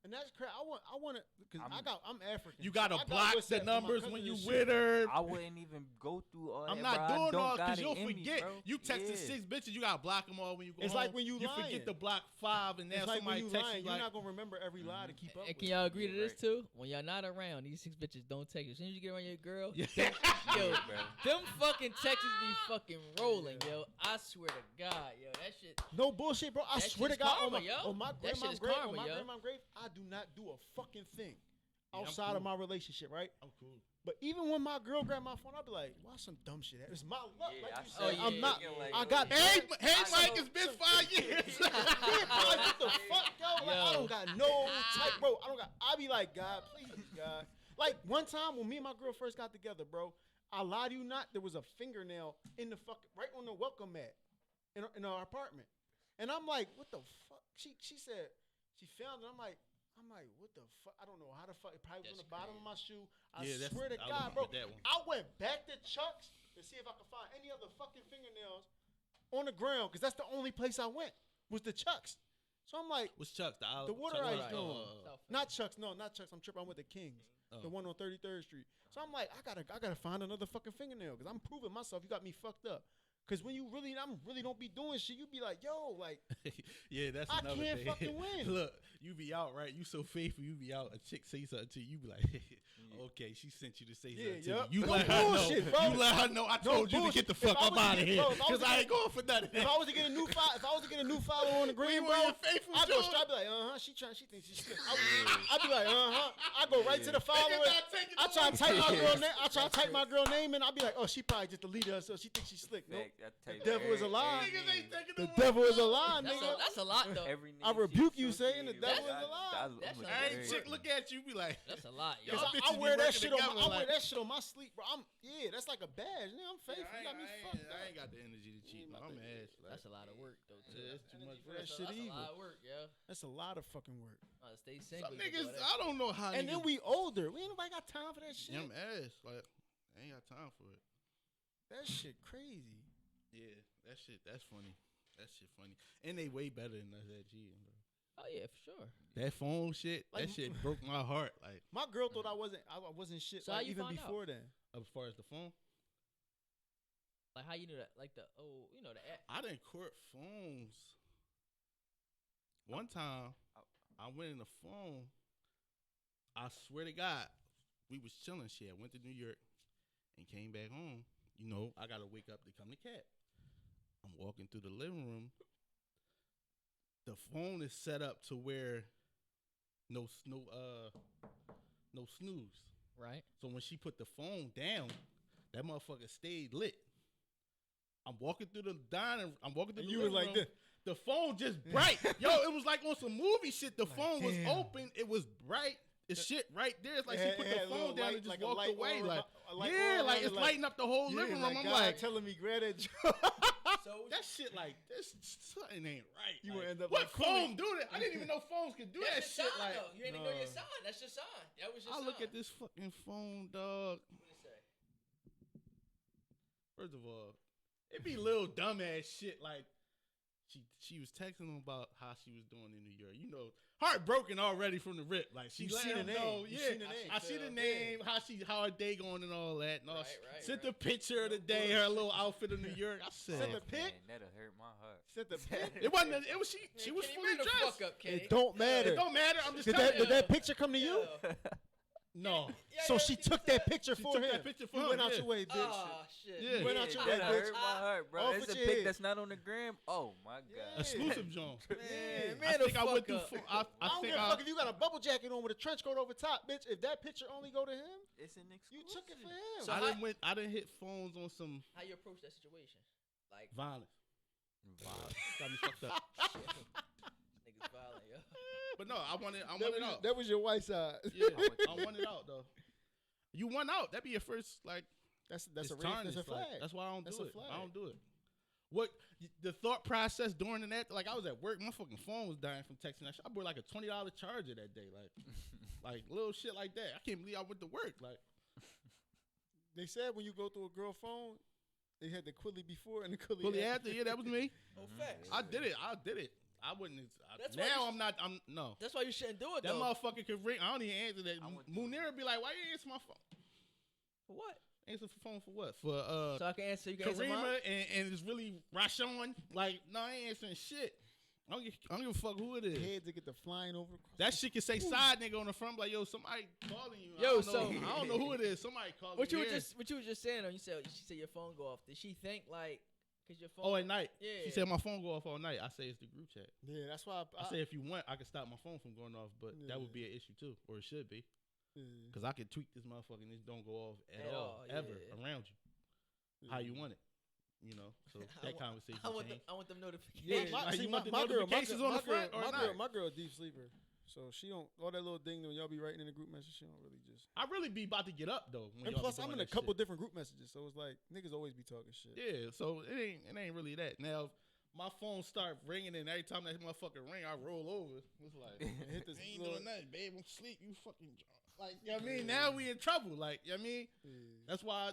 And that's crazy. I want to, because I'm African. You so gotta I got block WhatsApp the for my numbers cousin when and you shit. with her. I wouldn't even go through all that. I'm not bro. I doing don't all got because it you'll in me, forget. bro. You texted Yeah. 6 bitches, you gotta block them all when you go It's home. like when you lying. forget to block 5, and now It's like somebody when you text lying, you you're like, not gonna remember every lie to keep up And with. can y'all agree to Yeah, this right. too? When y'all not around, these 6 bitches don't text you. As soon as you get around your girl, Yeah. yo, Yeah, bro. them fucking texts be fucking rolling, yo. I swear to God, yo, that shit. No bullshit, bro. I That swear to shit's God, karma, on my, yo. on my That shit grandma's is grave, karma, on my yo. grandma's grave, I do not do a fucking thing I'm outside of cool. my relationship, right? I'm cool. But even when my girl grabbed my phone, I'd be like, "Why some dumb shit?" It's my luck, Yeah, like I you said said. I'm yeah, not. yeah, like, I got. Hey, bad- hey, I Mike, know. it's been 5 years. Yeah, bro, like, what the fuck, yo? Like, I Yo. don't got no type, bro. I be like, God, please, God. Like one time when me and my girl first got together, bro, I lie to you not, there was a fingernail in the fucking right on the welcome mat in our apartment, and I'm like, what the fuck? She said she found it. I'm like, what the fuck? I don't know how the fuck. It probably was on That's the bottom of my shoe. I Yeah, that's- swear to I God, remember bro. that one. I went back to Chuck's to see if I could find any other fucking fingernails on the ground because that's the only place I went was the Chuck's. So I'm like, What's Chuck's? The water Chuck's ice Right. joint. South not Chuck's, no, not Chuck's. I'm tripping. I'm with the Kings, Oh. the one on 33rd Street. So I'm like, I gotta find another fucking fingernail because I'm proving myself. You got me fucked up. Because when I'm really don't be doing shit, you be like, yo, like, Yeah, that's I another can't thing. fucking win. Look, you be out, right? You so faithful, you be out. A chick say something to you, you be like, okay, she sent you to say Yeah, something yup. to me. You No let her know. bullshit, bro. You let her know. I told you to bullshit. get the If fuck I up was to out of get- here bro, if I was because to I get- ain't going for nothing. if I was to get a new follower on the green, you bro, want your faithful I go joint? straight. I be like, she thinks she's slick. I be like, I go right to the follower. not taking I the try to one. type my girl name. I try to type my girl name, and I be like, oh, she probably just deleted her, so she thinks she's slick. Nope. The devil is a lie. Niggas ain't taking The one. devil is a lie, That's nigga. that's a lot though. I rebuke you saying the devil is a lie. That's a- Every chick look at you, be like, That's a lot, yo. Y'all Cause bitches I be wear that working shit on together I wear like- that shit on my sleep, bro. That's like a badge. Nigga, I'm faithful. You got me fucked I up. ain't got the energy to cheat. about I'm to- ass. Like, That's a lot of work though. Too. yeah, it's too much for that that shit That's a evil. lot of work, yo. That's a lot of fucking work. Stay single. Some you can do niggas, all that. I don't know how. And then niggas- we older. We ain't nobody got time for that shit. I'm ass. Like, I ain't got time for it. That shit crazy. Yeah, that's funny. That shit funny. And they way better than us at cheating, bro. Oh yeah, for sure. That phone shit, Like- that shit broke my heart. Like, My girl thought I wasn't shit So how like, you even find out? before then. as far as the phone, Like how you know that? Like the the app. I didn't court phones. One time, I went in the phone. I swear to God, we was chilling. Shit, I went to New York and came back home. You know, I gotta wake up to come to Cap. I'm walking through the living room. The phone is set up to where no snooze. Right. So when she put the phone down, that motherfucker stayed lit. I'm walking through the dining. I'm walking through And the you was living like room. The phone just bright. Yo, it was like on some movie shit. The phone was damn. open. It was bright. It's shit right there. It's like It she had- put it the had a little phone down light, and just like a walked light away. aura- Like, a light yeah, aura like around it's it, like- lighting up the whole living room. I'm God like, telling me, grab that So that shit like this something ain't right. You Like, would end up what like phone do that? I didn't even know phones could do that that's your shit. sign, Like, though. You ain't even know your No. sign. That's your sign. That was your I sign. look at this fucking phone, dog. What it say? First of all, it be little dumbass shit like she was texting him about how she was doing in New York. You know, heartbroken already from the rip. Like she You let seen him the know. name. You Yeah, seen the name. I see the Yeah. name. How her day going and all that. And all. Right, Sent right. the picture of the day, her little outfit in New York. I Sent said the pic? That'll hurt my heart. Set the pic. it wasn't. It was she was Kenny, fully man the dressed. fuck up, Kenny. It don't matter. It don't matter. I'm just Did telling that you. did that picture come to you? Yeah. No. So she took that picture She for took him. that picture for You him, went out yeah. your way, bitch. Oh shit. Yeah. Went out your that way, bitch. hurt my heart, bro. Off It's with a your pic head. that's not on the gram. Oh my god. Yeah. Exclusive John. Man, I the think I went fuck through. up. I I don't think give a fuck if you got a bubble jacket on with a trench coat over top, bitch. If that picture only go to him, It's an you exclusive. took it for him. So I didn't hit phones on some How you approach that situation? Like, violence. Got me fucked up. niggas violent, yo. But no, I want it out. that was your white side. Yeah, I want it out though. You won out. That'd be your first like. That's It's a red, tarnished, that's a like, flag. that's why I don't That's do a it. flag. I don't do it. What the thought process during that? Like I was at work, my fucking phone was dying from texting that shit. I bought like a $20 charger that day, like little shit like that. I can't believe I went to work. Like They said when you go through a girl phone, they had the Quilly before and the Quilly fully after. after, yeah, that was me. Oh, facts. I did it. I wouldn't. That's why Now you I'm not. I'm no. That's why you shouldn't do it, That though. motherfucker could ring. I don't even answer that. I went through Munir be like, "Why you answer my phone? For what? Answer the phone for what? For So I can answer. You can answer Karima mine? and it's really Rashawn. Like, no, I ain't answering shit. I don't give a fuck who it is. Heads that get the flying over. That shit can say side nigga on the front, like, yo, somebody calling you. Yo, I don't know who it is. Somebody calling What you you. were just saying, though, you said she said your phone go off. Did she think like, cause your phone? Oh, at night. Yeah. She said my phone go off all night. I say it's the group chat. Yeah, that's why I say if you want, I can stop my phone from going off, but that would Yeah. be an issue too, or it should be, yeah, because I can tweak this motherfucker and it don't go off at At all, all, ever yeah. around you. How you want it, you know? So that conversation changed. I want them notifications. Yeah, My, like, see, you my, want the my girl, notifications on the front or not? my girl a deep sleeper, so she don't all that little ding when y'all be writing in the group message. She don't really just. I really be about to get up though. When And y'all plus, be I'm doing in a that couple shit. different group messages, so it's like niggas always be talking shit. Yeah, so it ain't really that. Now, if my phone start ringing and every time that motherfucker ring, I roll over. It's like, Hit this I ain't little- doing nothing, babe. I'm asleep. You fucking drunk. Like, you know what I mean? Now we in trouble. Like, you know what I mean? Yeah. That's why,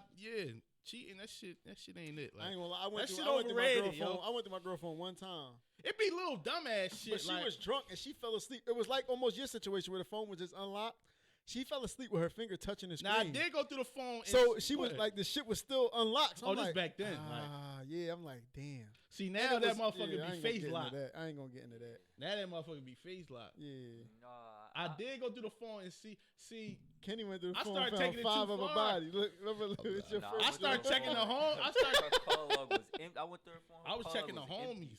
cheating, that shit ain't it. I Like, ain't gonna lie. I went that through, shit I went through my overrated, girl yo. phone. I went through my girl phone one time, it be little dumbass shit. but she like, was drunk and she fell asleep. It was like almost your situation where the phone was just unlocked. She fell asleep with her finger touching the screen. now, I did go through the phone. And So she Go was ahead. like, the shit was still unlocked. So Oh, I'm this like, back then, like- yeah. I'm like, damn. see, now And it that was- motherfucker yeah, I be ain't gonna face get into locked. that. I ain't gonna get into that. Now that motherfucker be face locked. Yeah. Nah, I did go through the phone and see. Kenny went through the I phone, started found taking it 5 too of a far. body. Look, it's your Nah, first. I started through checking the phone. home. I started. Her call log was empty. I went through her phone. her I was call checking the log was empty. homies.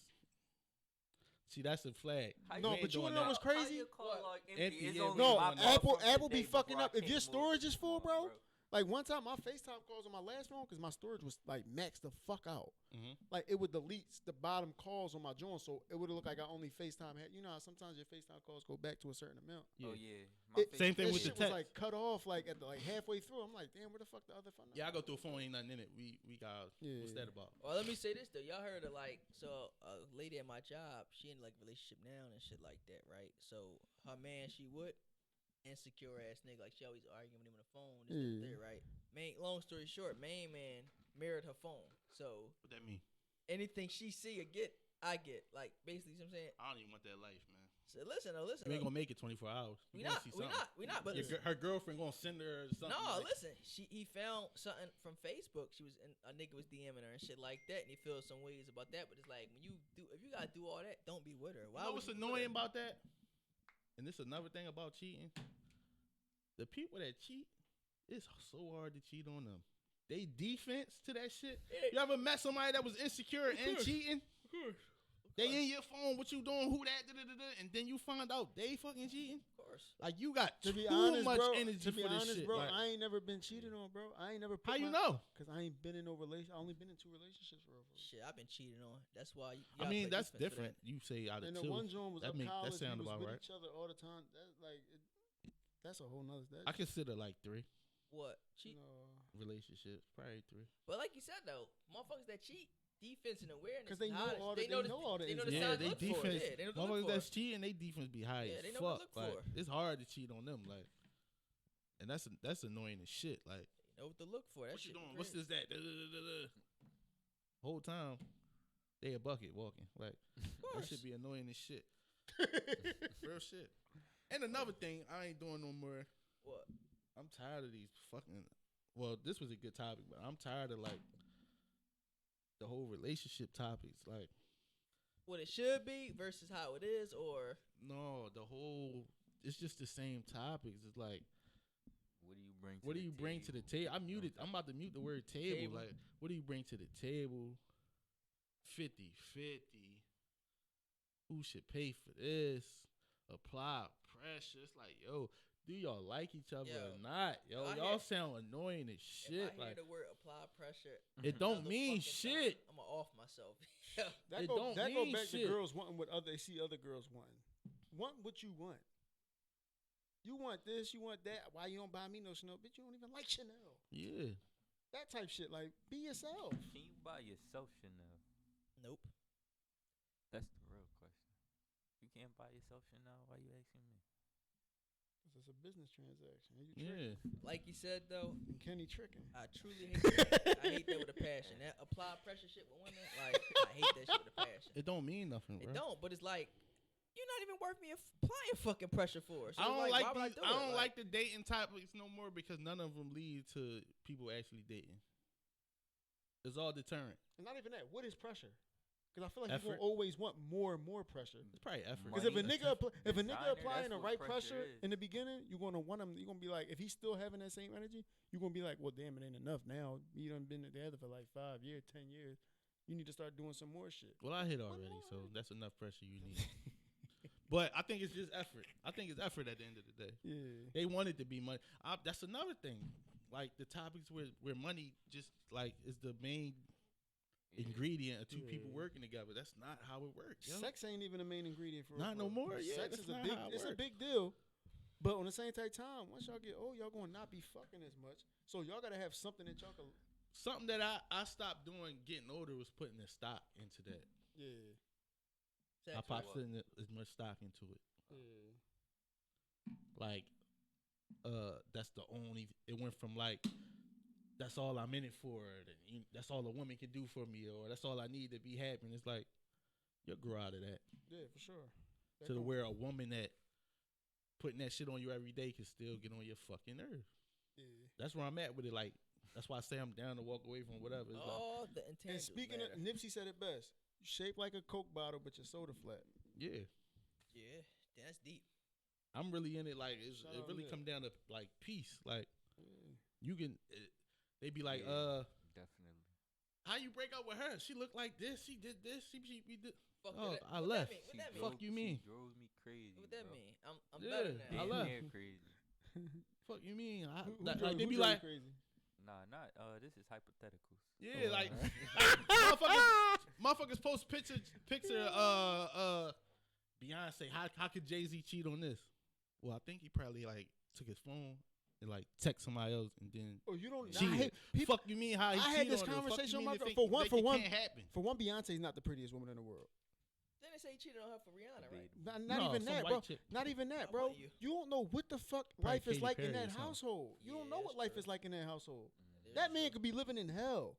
See, that's a flag. How No, We but ain't you doing wanna know that. what's How crazy? your call log Empty, empty? It's yeah, only we No, my doing log Apple from the be day fucking before up. I If your came storage over. is full, Come on, bro. Like one time, my FaceTime calls on my last phone because my storage was like maxed the fuck out. Mhm. Like it would delete the bottom calls on my joint, so it would look like I only FaceTime had. You know how sometimes your FaceTime calls go back to a certain amount. Oh yeah. Same thing That with the shit was text. like cut off like at the, like halfway through. I'm like, damn, where the fuck the other phone? Yeah, I go through a phone, ain't nothing in it. We got Yeah. what's that about? Well, let me say this though. Y'all heard of like so a lady at my job. She in like a relationship now and shit like that, right? So her man, she would insecure ass nigga. Like she always arguing with him on the phone. This and Yeah. that, right? Long story short, main man mirrored her phone. So What that mean? anything she see or get, I get. Like basically, you know what I'm saying. I don't even want that life, man. So listen, You ain't gonna make it 24 hours. We You gonna not, see we something. not, we not. But Your listen, her girlfriend gonna send her something. no, like, listen. He found something from Facebook. She was a nigga was DMing her and shit like that, and he feels some ways about that. But it's like when if you gotta do all that, don't be with her. You Why know would what's you be with annoying her? about that? And this is another thing about cheating. The people that cheat, it's so hard to cheat on them. They defense to that shit. Yeah. You ever met somebody that was insecure and course. cheating? Of course. They in your phone, what you doing, who that, and then you find out they fucking cheating. Of course. Like you got To be too honest, much bro. energy To be for this honest, shit. bro, Like, I ain't never been cheated on, bro. I ain't never. how you know? Because I ain't been in no relation. I only been in 2 relationships for real. Shit, I've been cheated on. That's why. You I gotta mean, play that's defense for different. You say out of And the two. one joint was That up make- that college. sound we was about with right. each other all the time. That's like, that's a whole nother. That, I consider like 3 that. What cheat? no. relationships, probably 3. But like you said though, motherfuckers that cheat, defense and awareness. 'Cause they is know high. all the- they the- know all the They know ins the and Yeah, signs they to look for. defense. Yeah, they know what to look Motherfuckers for. that's cheating, they defense be high Yeah, as they know what to fuck. look Like for. it's hard to cheat on them. Like, and that's annoying as shit. Like, They know what to look for. That what you shit doing? crazy. What's this? That? Da-da-da-da-da. Whole time, they a bucket walking. Like that course. should be annoying as shit. Real shit. And another thing, I ain't doing no more. What? I'm tired of these fucking. Well, this was a good topic, but I'm tired of like the whole relationship topics. Like, What it should be versus how it is, or no, the whole. It's just the same topics. It's like bring? What to do you bring to the table? I muted. I'm about to mute the word table. Table. Like, what do you bring to the table? 50-50. Who should pay for this? Apply pressure. It's like, yo, do y'all like each other Yo, or not? Yo, I y'all hear- sound annoying as If shit. I hear Like, the word apply pressure, it don't another mean fucking shit. time, I'ma off myself. That It go don't that go mean back shit. to girls wanting what they see other girls wanting. Want what you want. You want this, you want that. Why you don't buy me no Chanel? Bitch, you don't even like Chanel. Yeah. That type shit. Like, be yourself. Can you buy yourself Chanel? Nope. That's the real question. You can't buy yourself Chanel. Why you asking me? It's a business transaction. You Yeah. tricking. Like you said though, And Kenny tricking. I truly hate that. I hate that with a passion. That applied pressure shit with women, like I hate that shit with a passion. It don't mean nothing, bro. It don't, but it's like you're not even worth me applying fucking pressure for. So I it's don't like, like why would these, I, do I it? don't like the dating topics no more because none of them lead to people actually dating. It's all deterrent. And not even that. What is pressure? Because I feel like you're Effort. gonna always want more and more pressure. It's probably effort. Because if a Money. nigga if a nigga Designer, applying that's the what right pressure pressure is. in the beginning, you're gonna want him. You're gonna be like, if he's still having that same energy, you're gonna be like, well, damn, it ain't enough now. You done been together for like 5 years, 10 years. You need to start doing some more shit. Well, I hit already, so that's enough pressure you need. But I think it's just effort. I think it's effort at the end of the day. Yeah. They want it to be money. That's another thing. Like the topics where money just like is the main ingredient of two people Yeah. working together. That's not how it works. Yo. Sex ain't even the main ingredient for Not no more, yeah, Sex that's is a not big. how it It's a work. big deal. But on the same time, once y'all get old, y'all gonna not be fucking as much. So y'all gotta have something that y'all can. Something that I stopped doing getting older was putting the stock into that. Yeah. I popped putting as much stock into it. Yeah. Like, that's the only. It went from like, that's all I'm in it for. And that's all a woman can do for me, or that's all I need to be happy. And it's like, you'll grow out of that Yeah, for sure. That to the gon- where a woman that putting that shit on you every day can still get on your fucking nerves. Yeah. That's where I'm at with it. Like, that's why I say I'm down to walk away from whatever. It's like, Oh, the And intangibles. speaking of, Nipsey said it best. You shaped like a Coke bottle, but your soda flat. yeah, yeah, that's deep. I'm really in it. Like, Shout it out really Nip. come down to like peace. Like, Yeah. you can. They be like, Yeah. Definitely. how you break up with her? She looked like this. She did this. She did. Fuck Oh, that. I What left. That mean? What She that mean? Fuck you mean? She drove me crazy. What that bro. mean? I'm Yeah, better now. I Damn left. near crazy. Fuck you mean? Who Like, drove- they who be drove like, crazy? Nah, not. This is hypotheticals. yeah, Oh, like alright. motherfuckers post picture Beyonce. How could Jay-Z cheat on this? Well, I think he probably like took his phone and like text somebody else and then Oh, you don't. cheated. I hate, people, Fuck you mean how he I had cheated this on her? Fuck conversation you with mean my they girl- think- for one- they for think one- can't happen. for one, Beyonce's not the prettiest woman in the world. Then they say he cheated on her for Rihanna, right? Not No, even some that, white bro. chick. Not even that, How bro. about You? you? don't know what the fuck Probably life is Katy like in Perry or that something. household. You don't Yeah, know what that's life true. is like in that household. It That is man true. could be living in hell.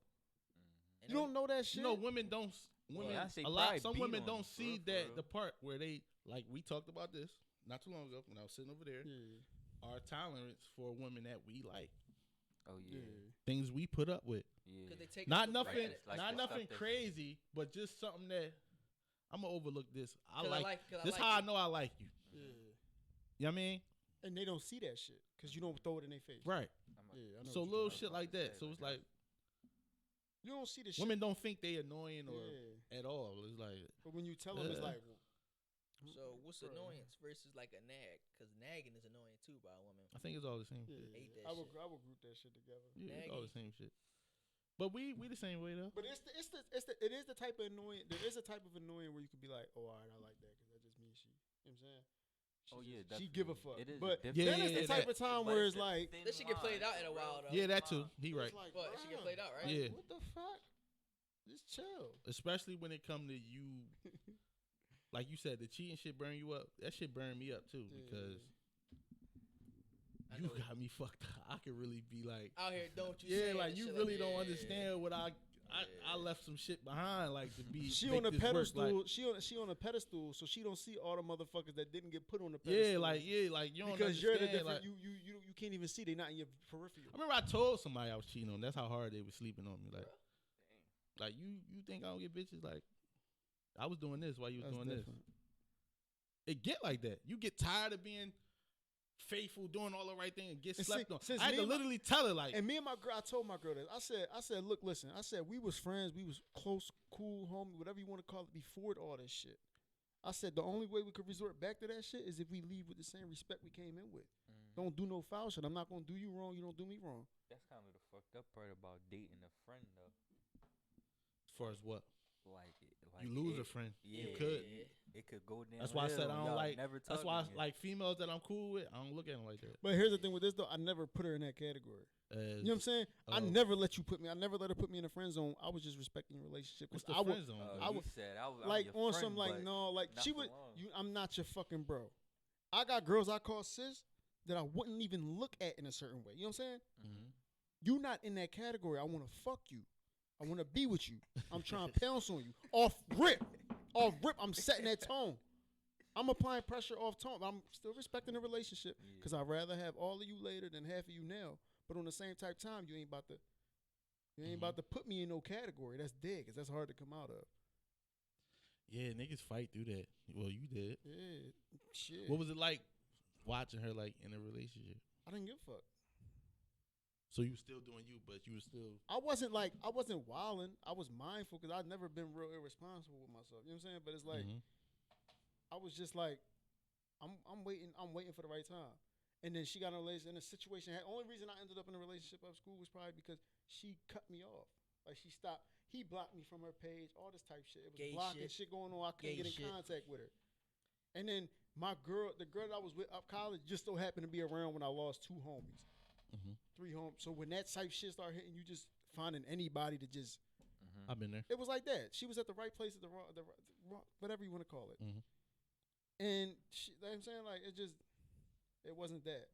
And You don't know that shit. You know, women don't. Women, Beyonce a lot. probably Some beat women on don't him, for see real, for that real. the part where they like we talked about this not too long ago when I was sitting over there. Yeah. Our tolerance for women that we like, Oh Yeah. yeah. things we put up with. Yeah. 'Cause they take Not us for nothing, granted. Like not the nothing stuff that- crazy, but just something that I'm gonna overlook this. I 'Cause I like. like- 'cause I This like how I you. know I like you. Yeah. You know what I mean? And they don't see that shit because you don't throw it in their face. Right. Yeah. I know So what you little talking shit about. like that. So it's like You don't see the shit. women don't think they annoying or Yeah. at all. It's like But when you tell them, it's Yeah. like. So what's Bro. annoyance versus like a nag? Because nagging is annoying too by a woman. I think it's all the same Yeah. shit. Hate that I would shit. group that shit together. Yeah, it's all the Naggy. same shit. But we the same way though. But it is the type of annoying. There is a type of annoying where you could be like, oh, all right, I like that because that just means she. You know what I'm saying? Oh She yeah. just- she give a definitely. fuck. It is But a Yeah, then it's yeah, the type that- of time but where it's a like, thin This shit get played line, out in a bro. while, though. Yeah, that too. He it's right. like, But it should get bruh, played out, right? like, Yeah. What the fuck? Just chill. Especially when it come to you, like you said, the cheating shit burn you up. That shit burn me up too Yeah. because I you know got me fucked up. I could really be like, out here, don't you? yeah, say like that you shit really like, don't yeah. understand what I left some shit behind, like to be. She make on a this work, pedestal. like- she on a pedestal, so she don't see all the motherfuckers that didn't get put on the pedestal. yeah, like you don't because you're the understand, different. like- You can't even see. They not in your peripheral. I remember I told somebody I was cheating on. That's how hard they were sleeping on me. Like you think I don't get bitches? Like I was doing this while you was That's doing different. this. It get like that. You get tired of being faithful, doing all the right thing, and get And slept see, on. since I had me to and my- literally tell her like, And me and my girl, I told my girl this. I said, look, listen. I said we was friends, we was close, cool, homie, whatever you want to call it, before all this shit. I said the only way we could resort back to that shit is if we leave with the same respect we came in with. Don't do no foul shit. I'm not gonna do you wrong. You don't do me wrong. That's kind of the fucked up part about dating a friend though. as far as what Like you lose it, a friend, Yeah, you could. It could go down. That's why I said I don't like. Never That's why again. like females that I'm cool with, I don't look at them like that. But here's the thing with this though, I never put her in that category. You know what I'm saying? I Oh. never let you put me. I never let her put me in a friend zone. I was just respecting your relationship. 'Cause What's the I would, friend zone? Oh, though? I you would- said I'm like your on friend, some like but no, like not she for would. long. I'm not your fucking bro. I got girls I call sis that I wouldn't even look at in a certain way. You know what I'm saying? Mhm. You not in that category. I want to fuck you. I want to be with you. I'm trying to pounce on you. Off rip. Off rip. I'm setting that tone. I'm applying pressure off tone. I'm still respecting the relationship because I'd rather have all of you later than half of you now. But on the same type time, you ain't about to put me in no category. That's dead because that's hard to come out of. Yeah, niggas fight through that. Well, you did. Yeah. Shit. What was it like watching her like in a relationship? I didn't give a fuck. So you were still doing you, but you were still. I wasn't wilding. I was mindful because I'd never been real irresponsible with myself. You know what I'm saying? But it's like Mhm. I was just like, I'm waiting for the right time. And then she got in a relationship, in a situation. The only reason I ended up in a relationship at school was probably because she cut me off. Like she stopped. He blocked me from her page. All this type shit. It was Gay blocking shit. shit going on. I couldn't Gay get in shit. contact with her. And then the girl that I was with up college, just so happened to be around when I lost 2 homies, Mhm. 3 homies. So when that type shit started hitting, you just finding anybody to just. I've been there. It was like that. She was at the right place at the wrong, whatever you want to call it. Mhm. And she, you know what I'm saying, like it wasn't that.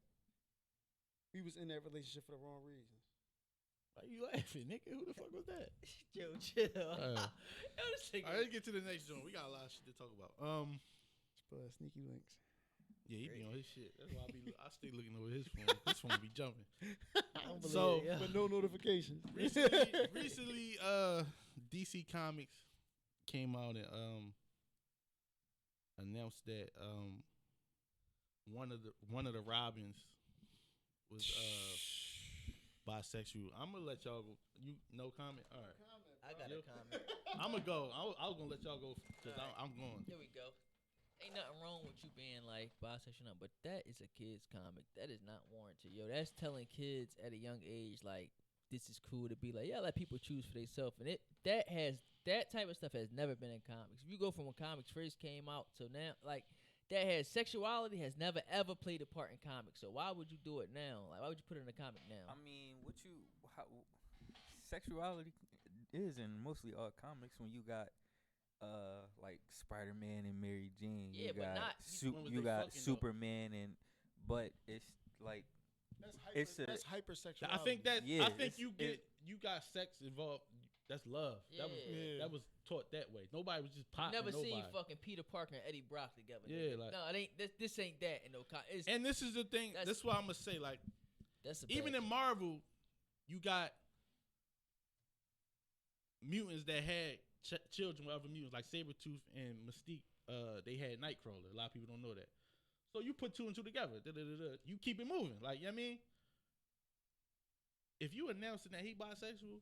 We was in that relationship for the wrong reasons. Why you laughing, nigga? Who the fuck was that? Yo, chill. Uh, Yo, this nigga- All right, let's get to the next joint. We got a lot of shit to talk about. Sneaky links. Yeah, he be on his shit. That's why I stay looking over his phone. His phone be jumping. I don't believe So- it, yeah. But no notifications. Recently, DC Comics came out and announced that one of the Robins was bisexual. I'm gonna let y'all go. You no comment? All right. I got a comment. I'm gonna go. I was gonna let y'all go because I'm going. Here we go. Ain't nothing wrong with you being like bisexual, but that is a kid's comic. That is not warranted, yo. That's telling kids at a young age like this is cool to be like, yeah, let people choose for themselves, and that type of stuff has never been in comics. If you go from when comics first came out to now, like that has sexuality has never ever played a part in comics. So why would you do it now? Like why would you put it in a comic now? I mean, sexuality is in mostly all comics when you got like Spider-Man and Mary Jane. Yeah, you but got not- When was you they got fucking, though? Superman but it's like That's hypersexual. I think that Yeah, I think it's- you got sex involved. That's love. That was Yeah. that was taught that way. Nobody was just popping. Never nobody. seen fucking Peter Parker and Eddie Brock together. Yeah, nigga. like- no, it ain't. This ain't that in no comic. And this is the thing. That's- This is what I'm gonna say. Like That's a even bad in Marvel, you got mutants that had children with other mutants, like Sabretooth and Mystique. They had Nightcrawler. A lot of people don't know that. So you put 2 and 2 together. You keep it moving. Like, you know what I mean? If you announcing that he bisexual,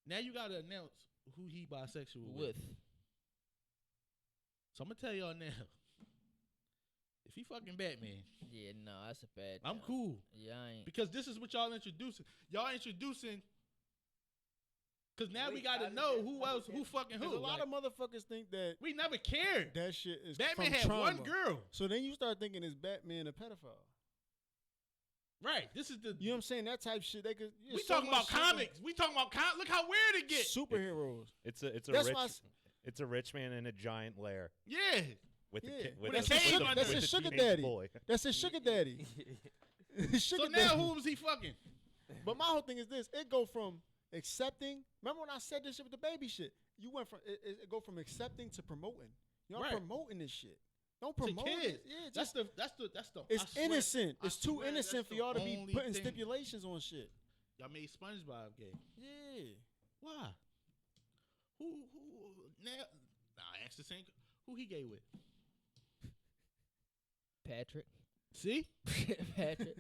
now you gotta announce who he bisexual with. So I'm gonna tell y'all now. If he fucking Batman, Yeah, no, that's a bad. I'm jump. cool. Yeah, I ain't. Because this is what y'all introducing. Y'all introducing. Because now we Wait, got how to did know that- who how else, did who that- fucking There's who. a lot Like, of motherfuckers think that we never cared. that shit is Batman from had trauma. one girl. So then you start thinking, is Batman a pedophile? Right. This is the. You know what I'm saying? That type shit. They could. we talking about comics. We talking about Look how weird it gets. Superheroes. It's a That's why it's a rich man in a giant lair Yeah. with Yeah. a kid With with a cave under That's it. his a sugar teenage daddy. boy. That's his sugar daddy. Sugar So now daddy. who was he fucking? But my whole thing is this: it go from accepting. Remember when I said this shit with the baby shit? You went from it go from accepting to promoting. You're Right. promoting this shit. Don't To promote kids. it. Yeah, That's just the. it's I swear- innocent. I It's too swear innocent that's for the y'all to be only putting thing. stipulations on shit. Y'all made SpongeBob gay. Yeah. Why? Who now? Nah, ask the same. Who he gay with? Patrick. See? Patrick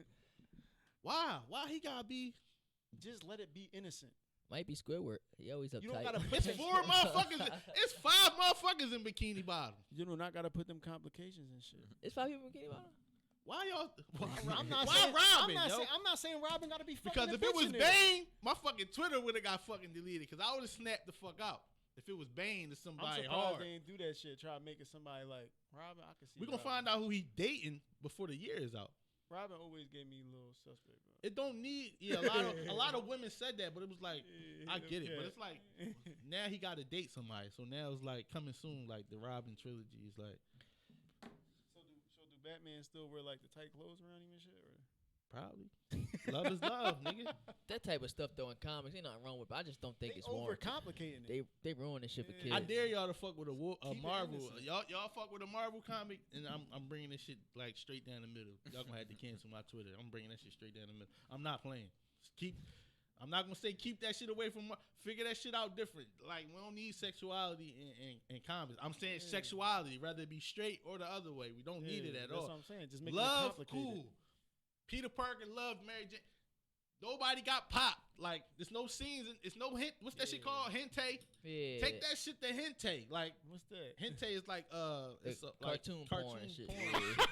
Why? Why he gotta be? Just let it be innocent. might be Squidward. He always uptight. You don't gotta put It's them, 4 motherfuckers. It's 5 motherfuckers in Bikini Bottom. you do not gotta put them complications and shit. It's 5 people in Bikini Bottom. Why y'all? I'm not why saying, Robin? yo? I'm not saying Robin gotta be fucking Because the if it was bitch in there. Bane, my fucking Twitter would have got fucking deleted. Because I would have snapped the fuck out. If it was Bane to I'm somebody surprised hard. they didn't do that shit. Try to make it somebody like Robin. I can see. We gonna find out who he dating before the year is out. Robin always gave me a little suspect, bro. It don't need. Yeah, a lot of women said that, but it was like I get it, but it's like now he got to date somebody. So now it's like coming soon. Like the Robin trilogy is like So do Batman still wear like the tight clothes around him and shit? Or? probably love is love, nigga. That type of stuff though in comics, ain't nothing wrong with. But I just don't think They it's warranted. overcomplicating it. They ruin this shit for kids. I dare y'all to fuck with a Keep it Marvel. innocent. Y'all fuck with a Marvel comic, and I'm bringing this shit like straight down the middle. Y'all gonna have to cancel my Twitter. I'm bringing that shit straight down the middle. I'm not playing. I'm not gonna say keep that shit away from. Figure that shit out different. Like we don't need sexuality in comics. I'm saying sexuality, whether it be straight or the other way. We don't need it at That's all. what I'm saying. Just make Love, it complicated. cool. Peter Parker loved Mary Jane. Nobody got popped. Like there's no scenes. It's no hint. What's that shit called? Hente. Yeah. Take that shit to hente. Like What's that? hente is like it's a, cartoon like, porn and shit. porn. Yeah.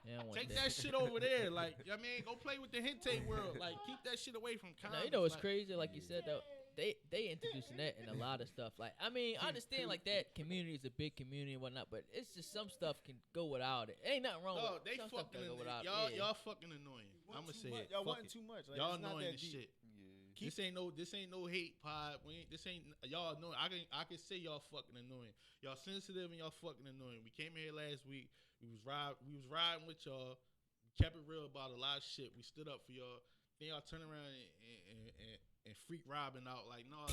Yeah, I don't want Take that shit over there. Like you know what I mean, go play with the hente world. Like keep that shit away from comics. Now, you know what's like, crazy? Like you said, though, they introducing that in a lot of stuff. Like, I mean, I understand like that community is a big community and whatnot, but it's just some stuff can go without it. Ain't nothing wrong No, with they some stuff fucking can go without y'all. it. Y'all fucking annoying. I'm gonna say it. Y'all Fuck wanting it. too much. Like, Y'all it's not annoying that as deep. shit. Yeah. This ain't no hate pod. This ain't y'all annoying. I can say y'all fucking annoying. Y'all sensitive and y'all fucking annoying. We came here last week. We was riding with y'all. We kept it real about a lot of shit. We stood up for y'all. Then y'all turn around and freak Robin out. Like no,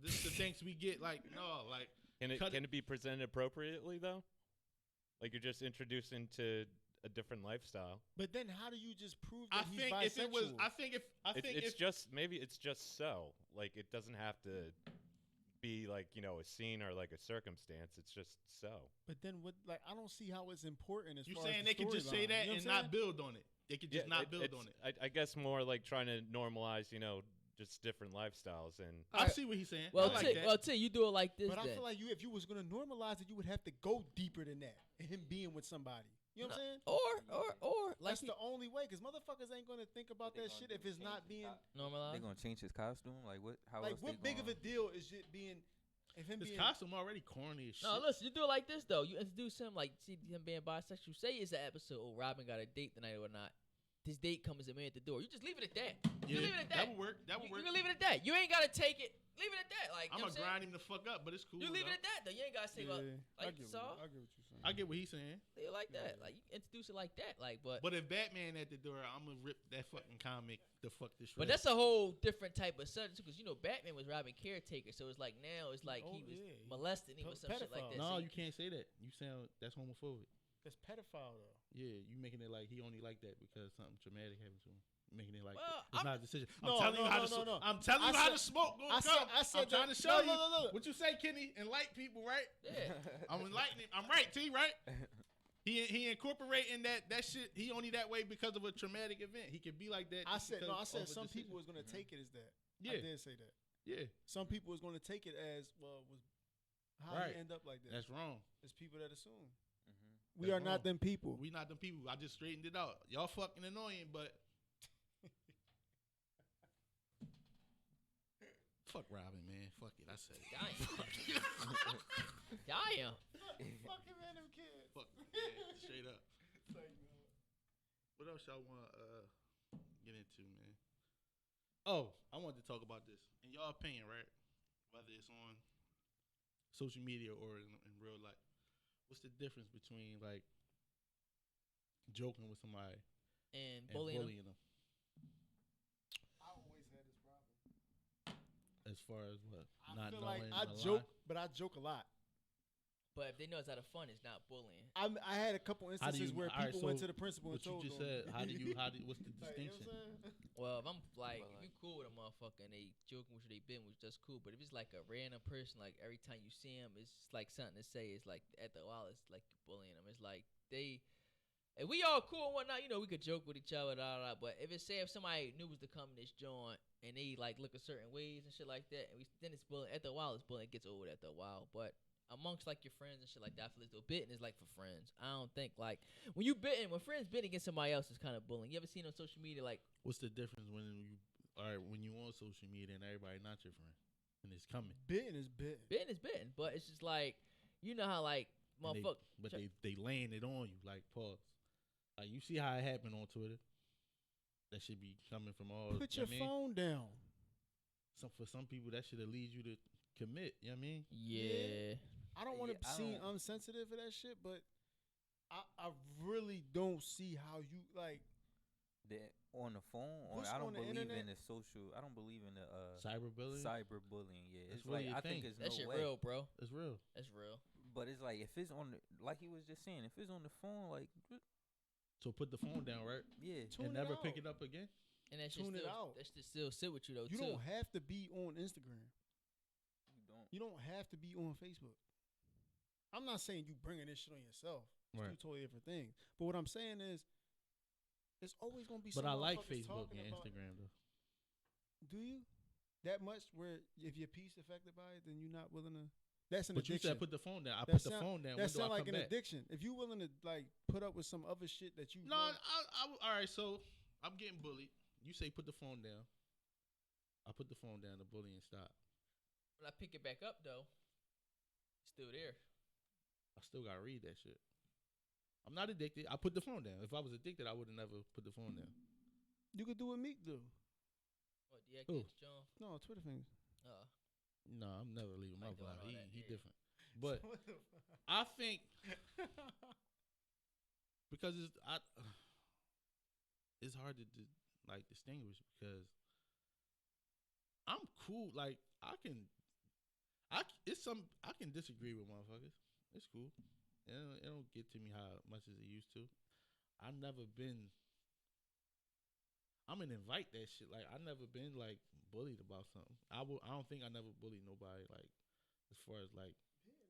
this is the things we get. Like no, like Can it be presented appropriately though? Like you're just introducing to a different lifestyle. But then, how do you just prove I that he's think bisexual? if it was, I think It's if just maybe it's just so. Like it doesn't have to be like, you know, a scene or like a circumstance. It's just so. But then, what? Like, I don't see how it's important. As you far saying as they the could just say storyline. that You know and what I'm not build on it. They could just not build on it. I guess more like trying to normalize, you know, just different lifestyles and I see what he's saying. Well, I like T, that. well, T, you do it like this. But I then. feel like if you was gonna normalize it, you would have to go deeper than that. And him being with somebody. You know what I'm saying? Or like That's the only way, because motherfuckers ain't gonna think about that shit if it's not being normalize. They gonna change his costume? Like what? How like else what they big of a deal is it being? If him His being costume already corny as shit. No, listen, you do it like this though. You introduce him like see him being bisexual. Say it's an episode. Oh, Robin got a date tonight or not. This date comes a man at the door. You just leave it at that. You leave it at that. That would work. That would You work. can leave it at that. You ain't gotta take it. Leave it at that. Like I'm you know gonna what I'm grind him the fuck up, but it's cool. saying? You leave though. it at that though. You ain't gotta say well, I like get saw. what you're saying. I get what he's saying. Leave it like that. Like you introduce it like that. Like but But if Batman at the door, I'm gonna rip that fucking comic the fuck this. but that's a whole different type of subject because you know Batman was robbing caretaker, so it's like now it's like Oh, he was yeah. molesting him or some shit like Pedophile. that. no, See? you can't say that. You sound that's homophobic. That's pedophile though. Yeah, you making it like he only like that because something traumatic happened to him. Making it like Well, it's I'm- not a decision. No, I'm telling no, you how no, to. no, no. I'm telling I you how said- the smoke gonna I said- come. I said I'm trying that- to show no, you. no, no. What you say, Kenny? Enlighten people, right? Yeah. I'm enlightening. I'm right, T. Right? He incorporating that shit. He only that way because of a traumatic event. He could be like that. I just said because I said of a some decision. people was gonna take it as that. Yeah. I did say that. Yeah, Some people was gonna take it as well. Was how Right. you end up like that? that's wrong. It's people that assume. Mm-hmm. We That's are not wrong. them people. We not them people. I just straightened it out. Y'all fucking annoying, but fuck Robin, man. Fuck it. I said it. Damn. Fuck it. Damn. Fucking random kids. Fuck yeah, straight up. What else y'all want to get into, man? Oh, I wanted to talk about this. In y'all opinion, right? Whether it's on social media or in real life, what's the difference between like joking with somebody And and bullying. bullying them? I always had this problem. As far as what? I Not feel knowing like I a joke, lie? but I joke a lot. But if they know it's out of fun, it's not bullying. I had a couple How do instances you- where all right, people went so to the principal and What you told just them. said? What's the Like, you know distinction? what I'm saying? Well, if I'm like, Well, if you cool with a motherfucker and they joking with you, they been with you, that's cool. But if it's like a random person, like every time you see him, it's like something to say. It's like at the while, it's like you're bullying them. It's like If we all cool and whatnot, you know, we could joke with each other, but if it's say if somebody new was to come in this joint and they like look a certain ways and shit like that, and then it's bullying. After a while, it's bullying. It gets old after a while, but amongst like your friends and shit like that, I feel as though bitten is like for friends. I don't think like when friends bitten against somebody else is kind of bullying. You ever seen on social media like What's the difference when you on social media and everybody not your friend and it's coming? Bitten is bitten. bitten is bitten, but it's just like you know how like And motherfucker. but they laying it on you like pause. Like you see how it happened on Twitter. That should be coming from all. Put your phone down. For some people, that should lead you to commit. You know what I mean? Yeah. I don't want to Yeah, I seem don't- unsensitive for that shit, but I really don't see how you like. That on the phone, or What's I don't on the believe internet? in the social. I don't believe in the Cyberbullying. cyberbullying. Yeah, That's it's really like a I think thing. it's That no shit way. real, bro. It's real. That's real. But it's like if it's on the, like he was just saying, if it's on the phone, like So put the phone down, right? yeah, Tune And it never out. pick it up again. And that shit Tune it still out. that shit still sit with you though You too. don't have to be on Instagram. you don't. You don't have to be on Facebook. I'm not saying you bringing this shit on yourself. It's Right. two totally different things. But what I'm saying is, it's always gonna be. But some I like motherfuckers Facebook talking and about- Instagram though. Do you? That much? Where if your peace affected by it, then you're not willing to. That's an But you addiction. said put the phone down. I That put the sound- phone down. That When do I sound like come an back? addiction. If you willing to like put up with some other shit that you No, know- all right. So I'm getting bullied. You say put the phone down. I put the phone down. The bullying stop. When I pick it back up though, it's still there. I still gotta read that shit. I'm not addicted. I put the phone down. If I was addicted, I would have never put the phone down. you could do what Meek do. What the Who? X John? No, Twitter fingers. No, I'm never leaving my Like doing vibe. all He, that, he yeah. different. But What the fuck? I think because it's hard to like distinguish because I'm cool. Like I can disagree with motherfuckers. It's cool. It don't get to me how much as it used to. I've never been. I'm gonna invite that shit. Like I never been like bullied about something. I don't think I never bullied nobody. Like as far as like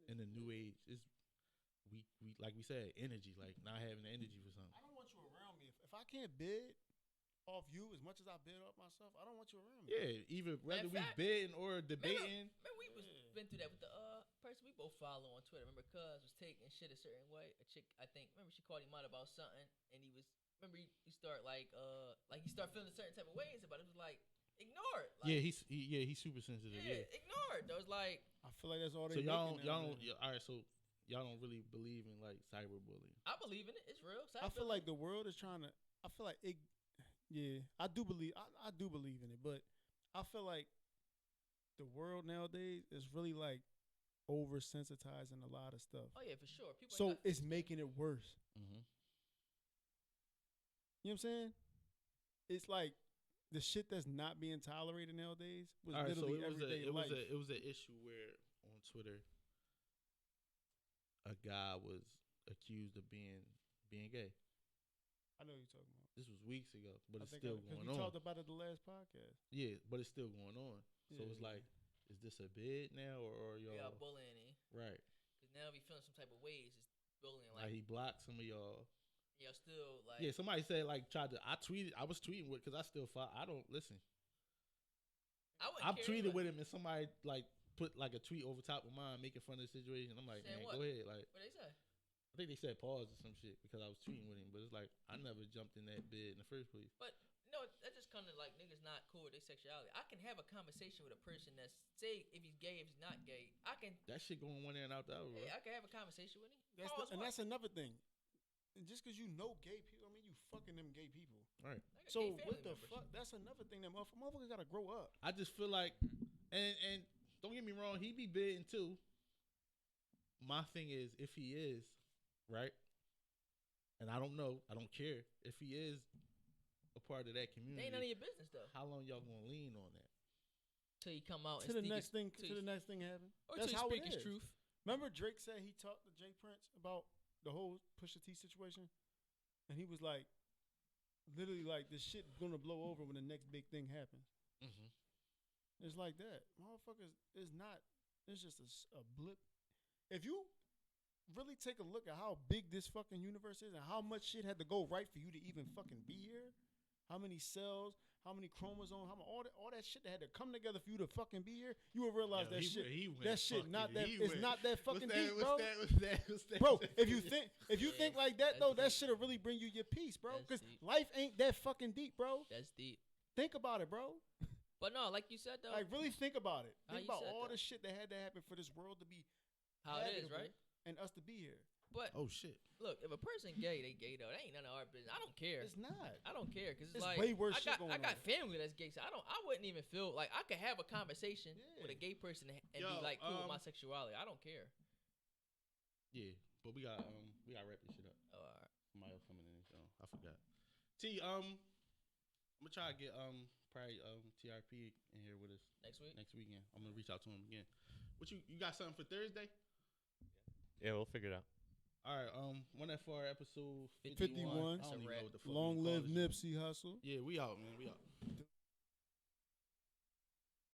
in the new age, it's we like we said energy. Like not having the energy for something. I don't want you around me. If I can't bid off you as much as I bid off myself, I don't want you around me. Yeah, either whether we fact- bidding or debating. Remember we was been through that with the person we both follow on Twitter. Remember Cuz was taking shit a certain way. A chick, I think, remember she called him out about something, and he was remember he start like he start feeling a certain type of ways about it. It was like ignore it. Like, Yeah, he's super sensitive. Yeah. ignore it. There was like I feel like that's all So they. y'all making don't. nowadays. All right. So y'all don't really believe in like cyberbullying. I believe in it. It's real. I feel like the world is trying to. I feel like it. Yeah, I do believe. I do believe in it, but I feel like the world nowadays is really like oversensitizing a lot of stuff. Oh yeah, for sure. People So ain't got- it's making it worse. Mm-hmm. You know what I'm saying? It's like the shit that's not being tolerated nowadays was All right. So literally it was everyday life. it was an issue where on Twitter, a guy was accused of being gay. I know what you're talking about. This was weeks ago, but I it's think still because going we on. talked about it the last podcast. Yeah, but it's still going on. So it's Yeah. like, is this a bid now or y'all? y'all bullying him. Right. Cause now we feeling some type of ways. It's bullying Like like he blocked some of y'all. y'all still like Yeah, somebody said like tried to. I was tweeting with because I still follow. I don't listen. I've tweeted with him and somebody like put like a tweet over top of mine making fun of the situation. I'm like, Saying man, what? go ahead. Like What they say? I think they said pause or some shit because I was tweeting with him, but it's like I never jumped in that bid in the first place. But no, that just kind of like niggas not cool with their sexuality. I can have a conversation with a person that's say if he's gay, if he's not gay. I can, That shit going one ear and out the other. Bro. I can have a conversation with him. And that's another thing. And just because you know gay people, I mean, you fucking them gay people. Right. So what the fuck? That's another thing that motherfuckers gotta grow up. I just feel like, and don't get me wrong, he be bidding too. My thing is, if he is, right, and I don't know, I don't care if he is a part of that community. Ain't none of your business though. How long y'all gonna lean on that? Till you come out To and the next thing, till to you- the next thing happen. or That's till how you it speak his is. truth. Remember Drake said he talked to Jay Prince about the whole Pusha T situation, and he was like, literally like this shit gonna blow over when the next big thing happens. Mm-hmm. It's like that, motherfuckers. It's not. It's just a blip. If you really take a look at how big this fucking universe is and how much shit had to go right for you to even fucking be here? How many cells, how many chromosomes, all that shit that had to come together for you to fucking be here? You will realize Yo, that he shit. went- he went That shit fucking- not that. he It's went- not that fucking What's that- deep, bro. what's that? Bro, if you think Yeah, like that that's though, that deep. shit'll really bring you your peace, bro. That's Because deep. life ain't that fucking deep, bro. That's deep. Think about it, bro. But no, like you said though, Like really think about it. How Think you about said all that. the shit that had to happen for this world to be how it is, habitable right? and us to be here. But Oh shit. look, if a person gay, they gay though. That ain't none of our business. I don't care. It's not. I don't care because it's, It's like way worse I shit got going I got on. family that's gay, so I wouldn't even feel like I could have a conversation with a Yeah. gay person and Yo, be like cool with my um, sexuality. I don't care. Yeah, but we got wrap this shit up. Oh, all right. Somebody else coming in, so I forgot. I'm gonna try to get probably TRP in here with us Next week. next weekend. I'm gonna reach out to him again. What you got something for Thursday? Yeah, we'll figure it out. All right, one that for episode 51. I don't It's a even wrap. know what the fuck Long we call live this shit. Nipsey Hussle. Yeah, we out, man. We out.